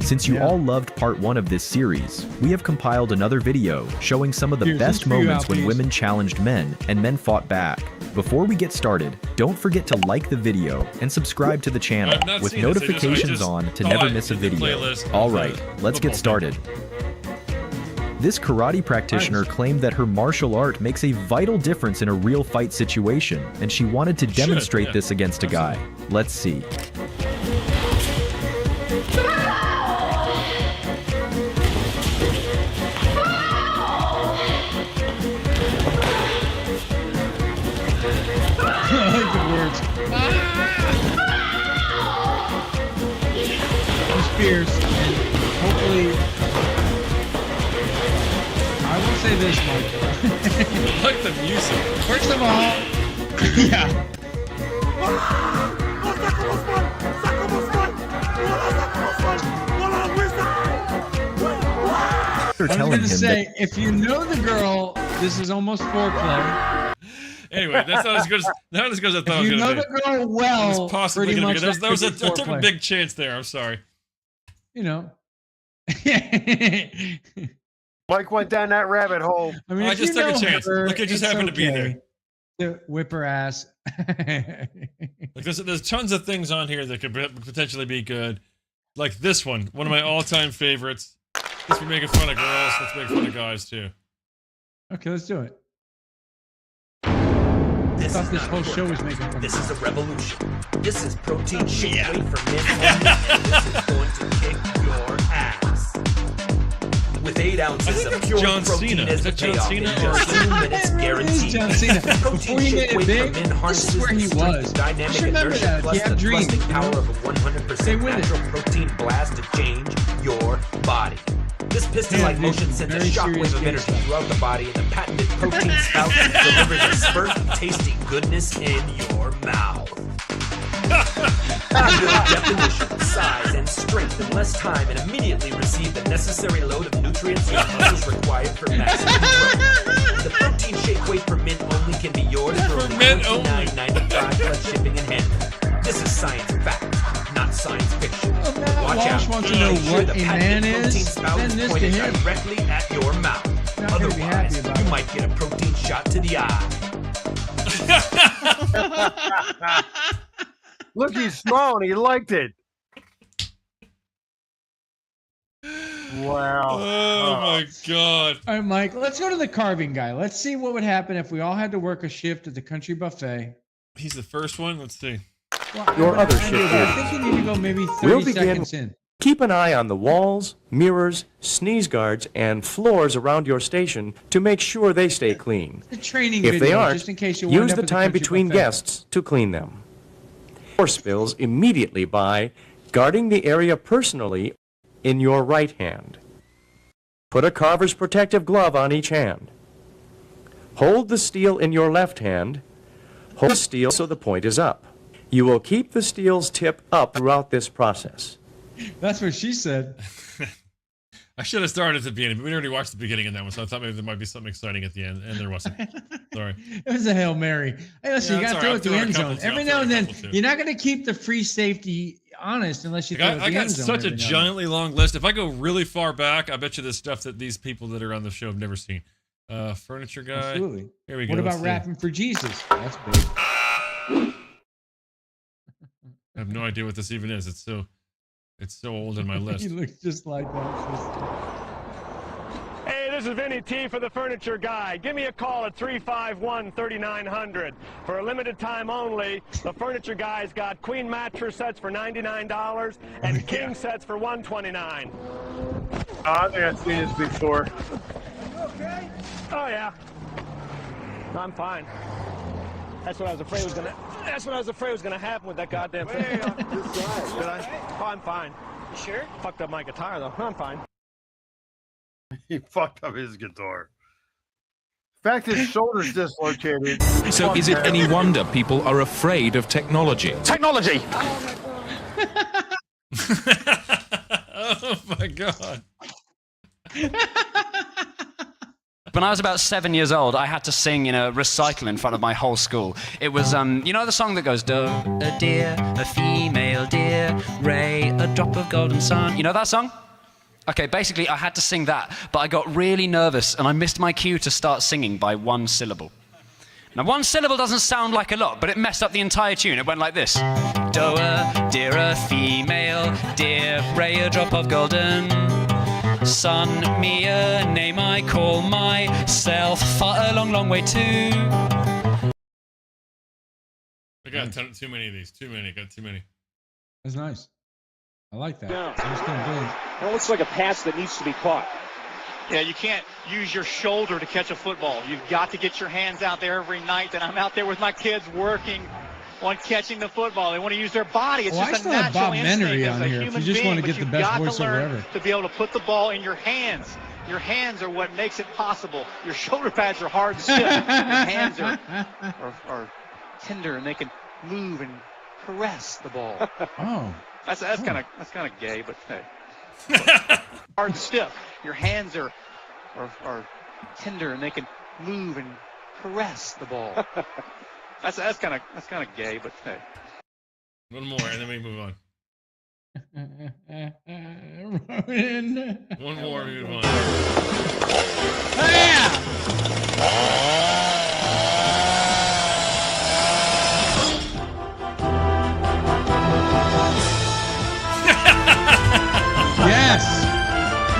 Since you all loved part 1 of this series, we have compiled another video showing some of the Here's best this for you, moments when Alpies. women challenged men and men fought back. Before we get started, don't forget to like the video and subscribe to the channel I've not with seen this. I notifications just on to thought never I miss a did the video. playlist of Alright, the let's get football started. This karate practitioner claimed that her martial art makes a vital difference in a real fight situation, and she wanted to demonstrate yeah. this against a guy. Let's see. Good words. He's fierce, and hopefully, I will say this, Mike. I like the music. First of all, yeah. They're I was telling gonna him say, that if you know the girl, this is almost foreplay. Anyway, that's not as good as I thought it was If you going know to be. the girl It well, was possibly pretty going to be much good. There was that I could be took a foreplay. big chance there. I'm sorry. You know. Mike went down that rabbit hole. I mean, I if just you took a know chance. her, Look, it just it's happened to be there. okay to whip her ass. Like there's tons of things on here that could potentially be good. Like this one of my all-time favorites. Since we're making fun of girls, let's make fun of guys too. Okay, let's do it. This I thought is this not whole a show was workout. making fun. This is a revolution. This is protein shake weight for men only, and this is going to kick your ass. With 8 ounces of pure John protein Cena. as Is the that John payoff Cena in or- just 2 minutes It is guaranteed. John Cena. Protein Before he shake made it weight big, for men this harnesses is where the he strength was. of dynamic Just remember inertia that. plus He had the dreams, thrusting you know? power of a 100% Stay with it. natural protein blast to change your body. This piston-like Yeah, motion dude, sends a very shockwave serious of game energy stuff. throughout the body, and the patented protein spout delivers a spurt of tasty goodness in your mouth. Build definition, size, and strength in less time, and immediately receive the necessary load of nutrients your muscles required for maximum growth. The protein shake weight for men only can be yours for only men only. $29.95 plus shipping and handling. This is science fact, not science fiction. Watch Walsh out. wants to know Make sure what the a patented man is. protein spout Send is this to pointed him. directly at your mouth. Not gonna be happy Otherwise, about you it. might get a protein shot to the eye. Look, he's smiling. He liked it. Wow. Oh my god. All right, Mike, let's go to the carving guy. Let's see what would happen if we all had to work a shift at the country buffet. He's the first one. Let's see. Well, Your other I shift do, but I is- think you need to go maybe 30 We'll begin. seconds in. Keep an eye on the walls, mirrors, sneeze guards, and floors around your station to make sure they stay clean. The training If they video, aren't, just in case you wind use up the at time country between buffet. guests to clean them. Floor spills immediately by guarding the area personally in your right hand. Put a carver's protective glove on each hand. Hold the steel in your left hand. Hold the steel so the point is up. You will keep the steel's tip up throughout this process. That's what she said. I should have started at the beginning, but we already watched the beginning of that one, so I thought maybe there might be something exciting at the end, and there wasn't. Sorry. It was a Hail Mary. Hey, listen, Yeah, you it's got to all right. throw I'll it the throw in a end couple zone. too. Every I'll now throw and in a then, couple too. you're not going to keep the free safety honest unless you throw it at I the got end zone. such a every now and then. giantly long list. If I go really far back, I bet you there's stuff that these people that are on the show have never seen. Furniture guy. Absolutely. Here we go. What about Let's see. rapping for Jesus? That's big. I have no idea what this even is. It's so old in my He list. looks just like that. Hey, this is Vinny T for the Furniture Guy. Give me a call at 351-3900. For a limited time only, the Furniture Guy's got queen mattress sets for $99 and king sets for $129. I think I've seen this before. Okay. Oh yeah. I'm fine. That's what I was afraid was gonna. That's what I was afraid was gonna happen with that goddamn thing. Did I? Oh, I'm fine. You sure? Fucked up my guitar though. I'm fine. He fucked up his guitar. In fact, his shoulder's dislocated. So is it any wonder people are afraid of technology? Technology! Oh my god. When I was about 7 years old, I had to sing in a recital in front of my whole school. It was, you know the song that goes, "Do a deer, a female deer, ray, a drop of golden sun." You know that song? Okay, basically I had to sing that, but I got really nervous and I missed my cue to start singing by one syllable. Now, one syllable doesn't sound like a lot, but it messed up the entire tune. It went like this. Do a deer, a female deer, ray, a drop of golden sun, me a name I call myself, far a long, long way to. I got too many of these. Too many. Got too many. That's nice. I like that. Yeah. That was kind of brilliant. That looks like a pass that needs to be caught. Yeah, you can't use your shoulder to catch a football. You've got to get your hands out there every night. And I'm out there with my kids working on catching the football. They want to use their body. It's I just a still have natural Bob instinct Menery as on a here. If human you just being, want to but get the you've best got to voiceover learn ever. to be able to put the ball in your hands. Your hands are what makes it possible. Your shoulder pads are hard and stiff. Your hands are tender and they can move and caress the ball. Oh. That's kind of gay, but hey. Hard and stiff. Your hands are tender and they can move and caress the ball. That's kind of gay, but hey. One more, and then we move on. Ronan. One more, we move on. Yes.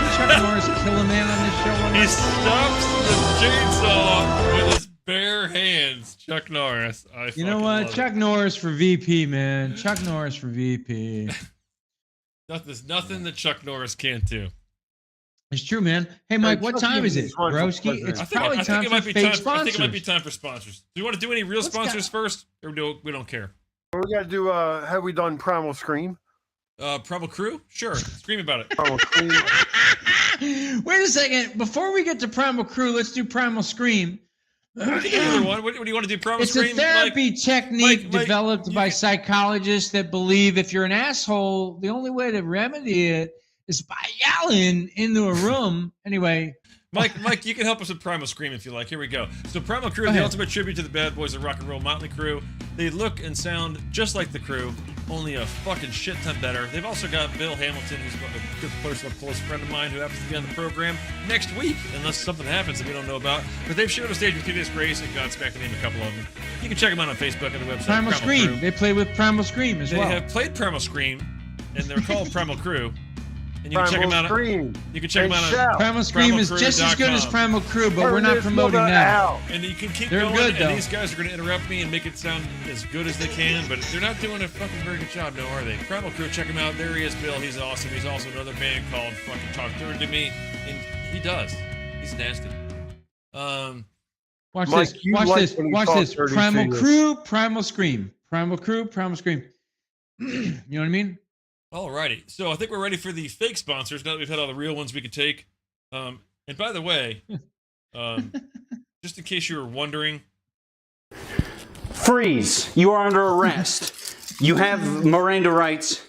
Did Chuck Norris kill a man on this show? He stops the chainsaw with his bare hands. Chuck Norris. You know what? Chuck Norris for VP, man. Chuck Norris for VP. There's nothing that Chuck Norris can't do. It's true, man. Hey, Mike, what time is it, Broski? It's probably time for fake sponsors. I think it might be time for sponsors. Do you want to do any real sponsors first, or we don't care? We got to do. Have we done Primal Scream? Primal Crew? Sure. Scream about it. Primal Scream. Wait a second. Before we get to Primal Crew, let's do Primal Scream. Either one. What do you want to do? Primal Scream? It's a therapy technique developed by psychologists that believe if you're an asshole, the only way to remedy it is by yelling into a room. Anyway. Mike, you can help us with Primal Scream if you like. Here we go. So Primal Crew, the ultimate tribute to the bad boys of rock and roll Motley Crue. They look and sound just like the Crew, only a fucking shit ton better. They've also got Bill Hamilton, who's a good personal close friend of mine who happens to be on the program next week, unless something happens that we don't know about. But they've shared a stage with Judas Grace and Godsmack to name a couple of them. You can check them out on Facebook and the website. Primal Scream. Crew. They play with Primal Scream as well. They have played Primal Scream, and they're called Primal Crew. And you can check them out. You can check them out on Primal Scream is just as good as Primal Crew, but we're not promoting that. And you can keep They're going. good, and though. these guys are going to interrupt me and make it sound as good as they can, but they're not doing a fucking very good job, no, are they? Primal Crew, check him out. There he is, Bill. He's awesome. He's also another band called fucking Talk Dirty to Me, and he does. He's nasty. Watch Mike, this. you Watch like this. when he Watch talks this. dirty Primal to you. Crew, Primal Scream. Primal Crew, Primal Scream. You know what I mean? Alrighty. So I think we're ready for the fake sponsors now that we've had all the real ones we could take. And by the way, just in case you were wondering, Freeze. You are under arrest. You have Miranda rights,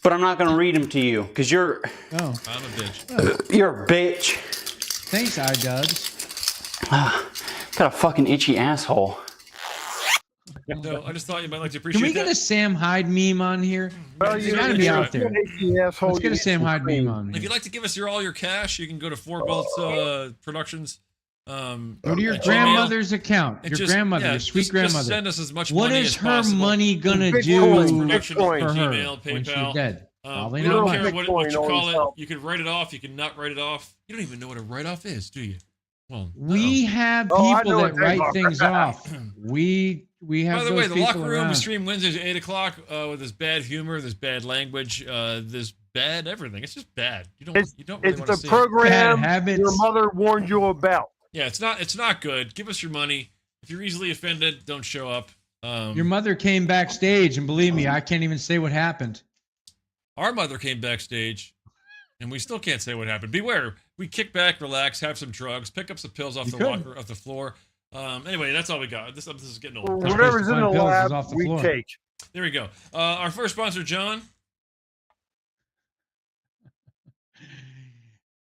but I'm not going to read them to you because you're. Oh. I'm a bitch. You're a bitch. Thanks, iDubbbz. Got a fucking itchy asshole. No, I just thought you might like to appreciate Can we that. get a Sam Hyde meme on here? Well, It's got to be out there. Let's Let's get a Sam Hyde meme on If here. you'd like to give us all your cash, you can go to Four Bolts Productions. Go to your at grandmother's Gmail. account. And Your just- grandmother, yeah, your sweet just grandmother. send us as much What money is as her possible. money gonna Bitcoin. do Production, for her Gmail, when she's PayPal. dead? Probably We not don't much. care what you Bitcoin call always it. helps. You could write it off. You can not write it off. You don't even know what a write-off is, do you? Well, We have Oh, I people know that what they write are. things off. We have by the those way, the people locker room we around. stream Wednesdays at 8 o'clock with this bad humor, this bad language, this bad everything. It's just bad. You don't really It's want the to see program Bad habits. your mother warned you about. it. Yeah, it's not good. Give us your money. If you're easily offended, don't show up. Your mother came backstage, and believe me, I can't even say what happened. Our mother came backstage, and we still can't say what happened. Beware. We kick back, relax, have some drugs, pick up some pills off You the could. locker, off the floor. Anyway, that's all we got. This is getting old. Whatever's in the Pills is lab, off the we floor. take. There we go. Our first sponsor, John.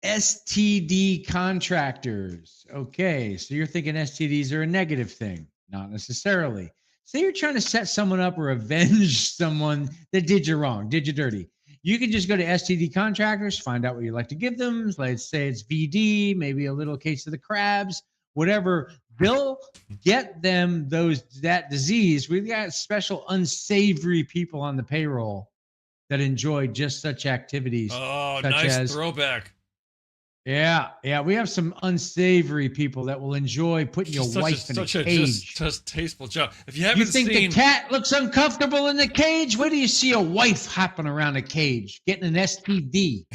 STD contractors. Okay, so you're thinking STDs are a negative thing. Not necessarily. Say you're trying to set someone up or avenge someone that did you wrong, did you dirty. You can just go to STD contractors, find out what you like to give them. Let's say it's VD, maybe a little case of the crabs, whatever. They'll get them that disease. We've got special unsavory people on the payroll that enjoy just such activities. Oh, such nice as, throwback. Yeah. We have some unsavory people that will enjoy putting your wife in a cage. Just tasteful job. If you haven't You think seen, the cat looks uncomfortable in the cage? Where do you see a wife hopping around a cage getting an STD?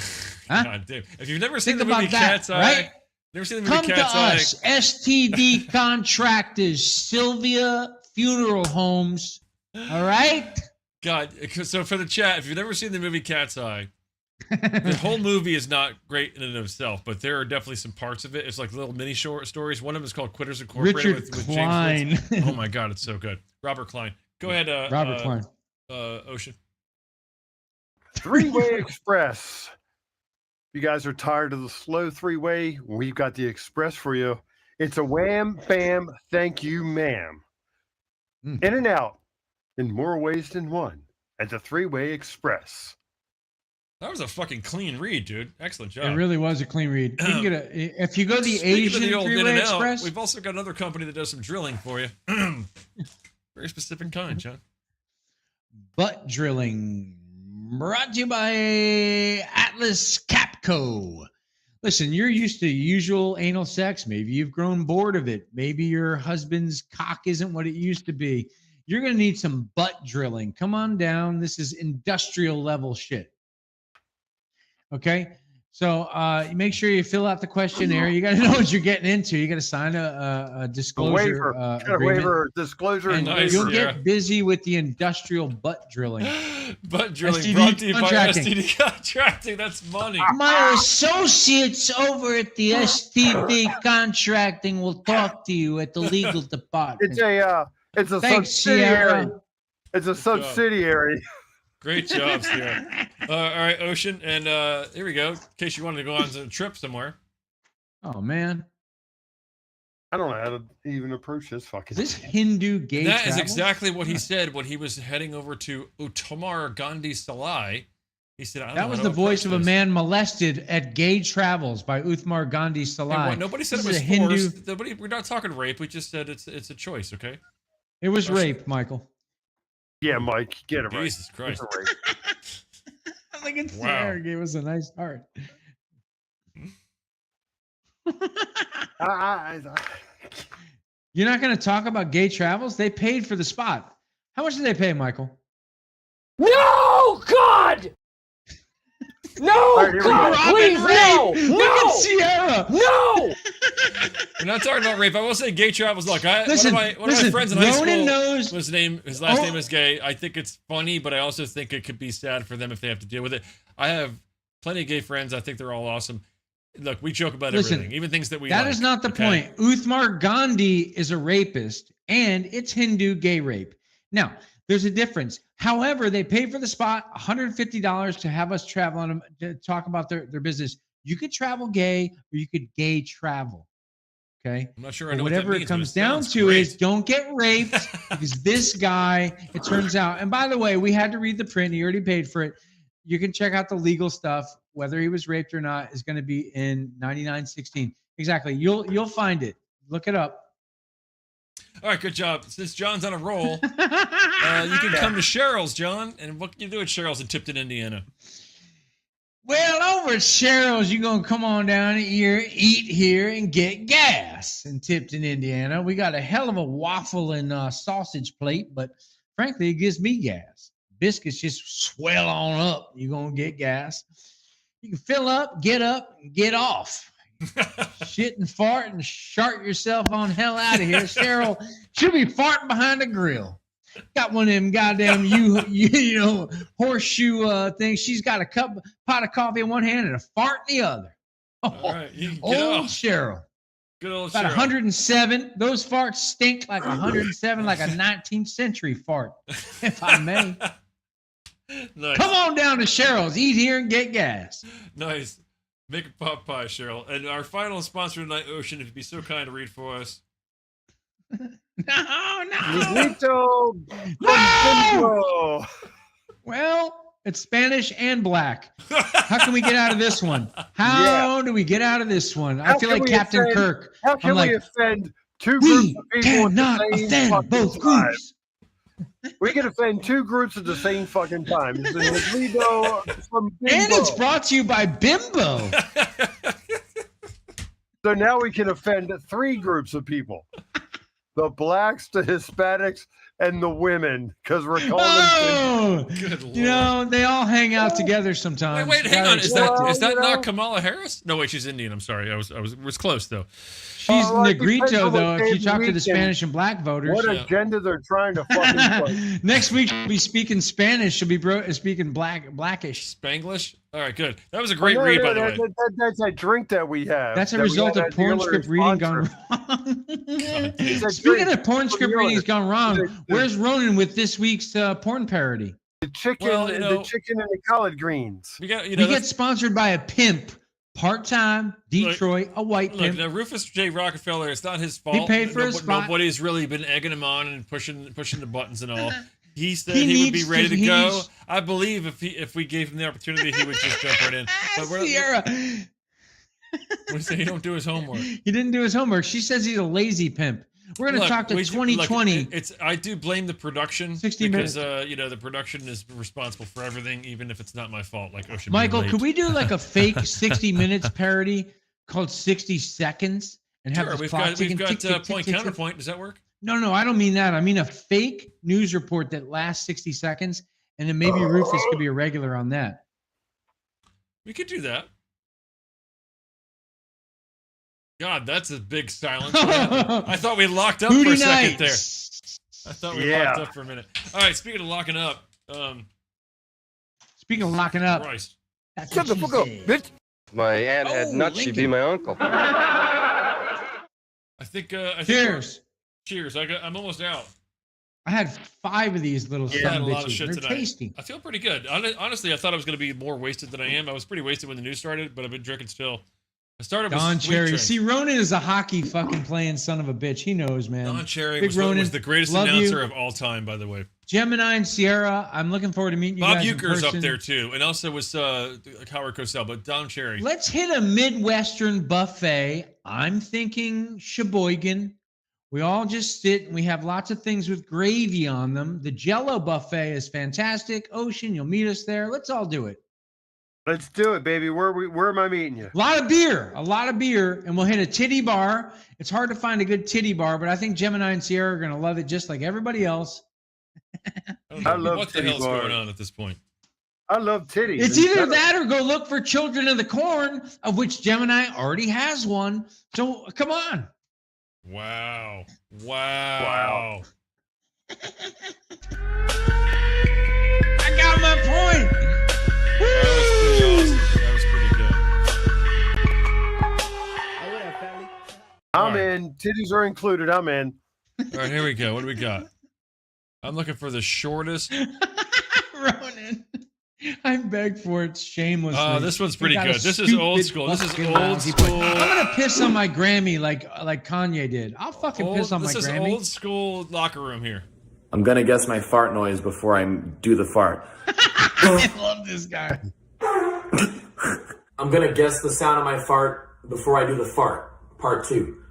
Huh? God damn. If you've never seen Think the movie about that, Cat's Eye, right? never seen the movie Come to Cat's Eye. us, STD contractors, Sylvia Funeral Homes. All right. God, so for the chat, if you've never seen the movie Cat's Eye, the whole movie is not great in and of itself, but there are definitely some parts of it. It's like little mini short stories. One of them is called Quitters Incorporated Richard with Klein. James Woods. Oh my God, it's so good. Robert Klein. Go ahead, Robert Klein. Ocean. Three-way express. If you guys are tired of the slow three-way, we've got the express for you. It's a wham, bam, thank you, ma'am. In and out in more ways than one at the three-way express. That was a fucking clean read, dude. Excellent job. It really was a clean read. You can get if you go the Speaking Asian of the old Three-Way In-N-Out, Express. we've also got another company that does some drilling for you. Very specific kind, John. Butt drilling brought to you by Atlas Capco. Listen, you're used to usual anal sex. Maybe you've grown bored of it. Maybe your husband's cock isn't what it used to be. You're going to need some butt drilling. Come on down. This is industrial level shit. Okay. So make sure you fill out the questionnaire. You got to know what you're getting into. You got to sign a disclosure agreement. Waiver, disclosure. And you'll get busy with the industrial butt drilling. Butt drilling STD brought to you contracting. by STD Contracting. That's money. My associates over at the STD Contracting will talk to you at the legal department. It's a Thanks, subsidiary. Sierra. It's a subsidiary. Great job, Sierra. All right, Ocean. And here we go. In case you wanted to go on a trip somewhere. Oh, man. I don't know how to even approach this fucking. Is this Hindu gay That is travel? exactly what he said when he was heading over to Uttamar Gandhi Salai. He said, I don't That know was how the to voice approach of a this. man molested at Gay Travels by Uthmar Gandhi And Salai. what, nobody said This it was is a Hindu. forced. Nobody, we're not talking rape. We just said it's a choice, okay? It was Ocean. rape, Michael. Yeah, Mike, get it right. Jesus Christ. It's a rape. I think it's Wow. Sierra gave us a nice heart. You're not going to talk about Gay Travels? They paid for the spot. How much did they pay, Michael? No, God! No, right, here we God, go. please, no! Look No! at Sierra. No! We're not talking about rape. I will say gay travels. Look, Listen, one of my listen, friends in high Ronan school, knows- his last Oh. name is gay. I think it's funny, but I also think it could be sad for them if they have to deal with it. I have plenty of gay friends. I think they're all awesome. Look, we joke about Listen, everything, even things that we That like, is not the okay? point. Uthmar Gandhi is a rapist, and it's Hindu gay rape. Now, there's a difference. However, they pay for the spot, $150 to have us travel on them to talk about their business. You could travel gay, or you could gay travel. Okay. I'm not sure I But know what that whatever means, it but comes it down sounds to great. is don't get raped because this guy, it turns out, and by the way, we had to read the print. He already paid for it. You can check out the legal stuff. Whether he was raped or not is going to be in 9916. Exactly. You'll find it. Look it up. All right, good job. Since John's on a roll, you can come to Cheryl's, John. And what can you do at Cheryl's in Tipton, Indiana? Well, over at Cheryl's, you're going to come on down here, eat here, and get gas in Tipton, Indiana. We got a hell of a waffle and sausage plate, but frankly, it gives me gas. Biscuits just swell on up. You're going to get gas. You can fill up, and get off. Shit and fart and shart yourself on hell out of here. Cheryl, she'll be farting behind the grill. Got one of them goddamn you know horseshoe things. She's got a pot of coffee in one hand and a fart in the other. All right, you can Old get off. Cheryl. Good old About Cheryl. 107. Those farts stink like 107, like a 19th century fart, if I may. Nice. Come on down to Cheryl's. Eat here and get gas. Nice. Make a pot pie, Cheryl. And our final sponsor tonight, Ocean, if you'd be so kind to read for us. No. Negrito Bimbo. Well, it's Spanish and black. How can we get out of this one? How do we get out of this one? I feel like Captain Kirk. How can I'm we like, offend two groups of we people at cannot the same offend fucking both time? groups. We can offend two groups at the same fucking time. It's the Negrito from Bimbo. And it's brought to you by Bimbo. So now we can offend three groups of people. The blacks, the Hispanics, and the women, because we're calling them. Good Lord. You know, they all hang out together sometimes. Wait, hang on. Is that not Kamala Harris? No, wait, she's Indian. I'm sorry. I was close though. She's It depends Negrito, on though, what if day you of the talk to the week Spanish and black voters. What agenda they're trying to fucking play. Next week, she'll be speaking Spanish. She'll be speaking blackish. Spanglish? All right, good. That was a great read, by the way. That's a drink that we have. That's a that we result had of at porn dealer script reading sponsor. gone wrong. It's a Speaking drink. of porn script Be readings honest. gone wrong, It's a- where's Ronan with this week's porn parody? The chicken, Well, you know- the chicken and the collard greens. We got, We get sponsored by a pimp, part-time, Detroit, a white Look, pimp. now Rufus J. Rockefeller, it's not his fault. paid for his spot. Nobody's really been egging him on and pushing the buttons and all. He said He he would be needs ready to- to he go. needs- I believe if we gave him the opportunity, he would just jump right in. But we're, Sierra. we say he don't do his homework. He didn't do his homework. She says he's a lazy pimp. We're going to Look, talk to we- 2020. look, it's I do blame the production 60 because minutes. the production is responsible for everything, even if it's not my fault. Like Ocean. Michael, being could we late. do like a fake 60 minutes parody called 60 Seconds and have Sure, the we've clock got ticking, tick, tick, tick, point tick, tick. counterpoint. Does that work? No, I don't mean that. I mean a fake news report that lasts 60 seconds, and then maybe Rufus could be a regular on that. We could do that. God, that's a big silence. I thought we locked up for a Booty second nights. there. I thought we Yeah. locked up for a minute. All right, speaking of locking up, Speaking of locking up, Christ. that's Shut the what fuck she up, said. bitch. My aunt had Oh, nuts. She'd be Lincoln. my uncle. I think we're- Cheers. Cheers. I'm almost out. I had 5 of these little I had son a of lot of bitches. shit They're tonight. tasty. I feel pretty good. Honestly, I thought I was going to be more wasted than I am. I was pretty wasted when the news started, but I've been drinking still. I started with Don sweet Cherry. drink. See, Ronan is a hockey fucking playing son of a bitch. He knows, man. Don Cherry Big was Ronan, the greatest love announcer you. of all time, by the way. Gemini and Sierra, I'm looking forward to meeting you Bob guys in Euchre's up person. there too, and also was Howard Cosell, but Don Cherry. Let's hit a Midwestern buffet. I'm thinking Sheboygan. We all just sit and we have lots of things with gravy on them. The Jello buffet is fantastic. Ocean, you'll meet us there. Let's all do it. Let's do it, baby. Where am I meeting you? A lot of beer, and we'll hit a titty bar. It's hard to find a good titty bar, but I think Gemini and Sierra are going to love it just like everybody else. I love what the titty hell's bars. going on at this point? I love titties. It's in either general. that or go look for Children of the Corn, of which Gemini already has one. So come on. Wow. Wow. I got my point. That was pretty awesome. That was pretty good. I'm in. Titties are included. I'm in. All right, here we go. What do we got? I'm looking for the shortest. Ronan. I begged for it shamelessly. This one's We pretty got a good. This is old stupid school. This is fucking old lousy school. point. I'm gonna piss on my Grammy like Kanye did. I'll fucking piss on my This is Grammy. old school locker room here. I'm gonna guess my fart noise before I do the fart. I love this guy. I'm gonna guess the sound of my fart before I do the fart. Part 2.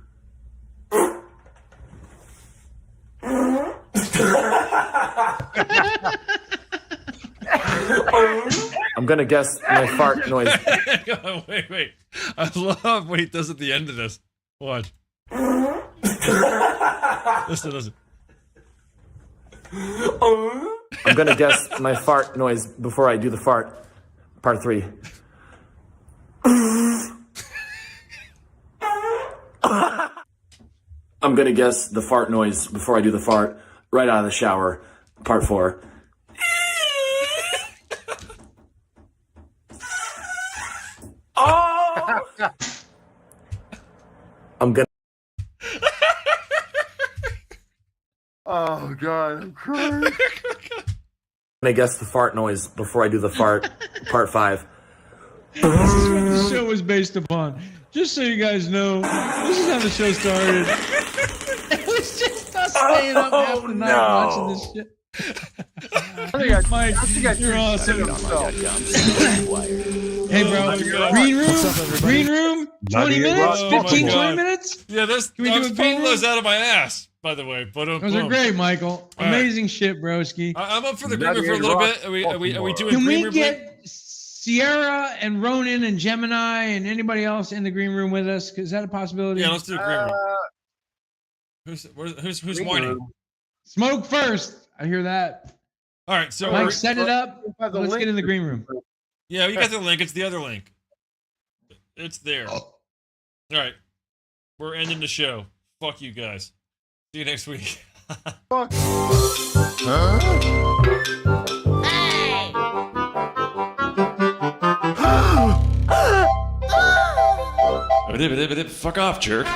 I'm gonna guess my fart noise. Wait. I love what he does at the end of this. Watch. Listen. I'm gonna guess my fart noise before I do the fart. Part 3. I'm gonna guess the fart noise before I do the fart right out of the shower. Part 4. Oh! I'm gonna. Oh God, I'm crying. I guess the fart noise before I do the fart. Part 5. This is what the show was based upon. Just so you guys know, this is how the show started. It was just us staying up half the night watching this shit. Mike, you're awesome. Hey, bro. Green room. 20 minutes? 15, 20 minutes? Yeah, I was pulling those out of my ass, by the way. But those are great, Michael. Amazing shit, broski. I'm up for the green room for a little bit. Are we doing Can green we room? get Sierra and Ronan and Gemini and anybody else in the green room with us? Is that a possibility? Yeah, let's do a green room. Who's whining? Smoke first. I hear that. All right, so Mike, set it up. Let's get in the green room. Yeah, you got the link. It's the other link. It's there. All right, we're ending the show. Fuck you guys. See you next week. Fuck. Fuck off, jerk.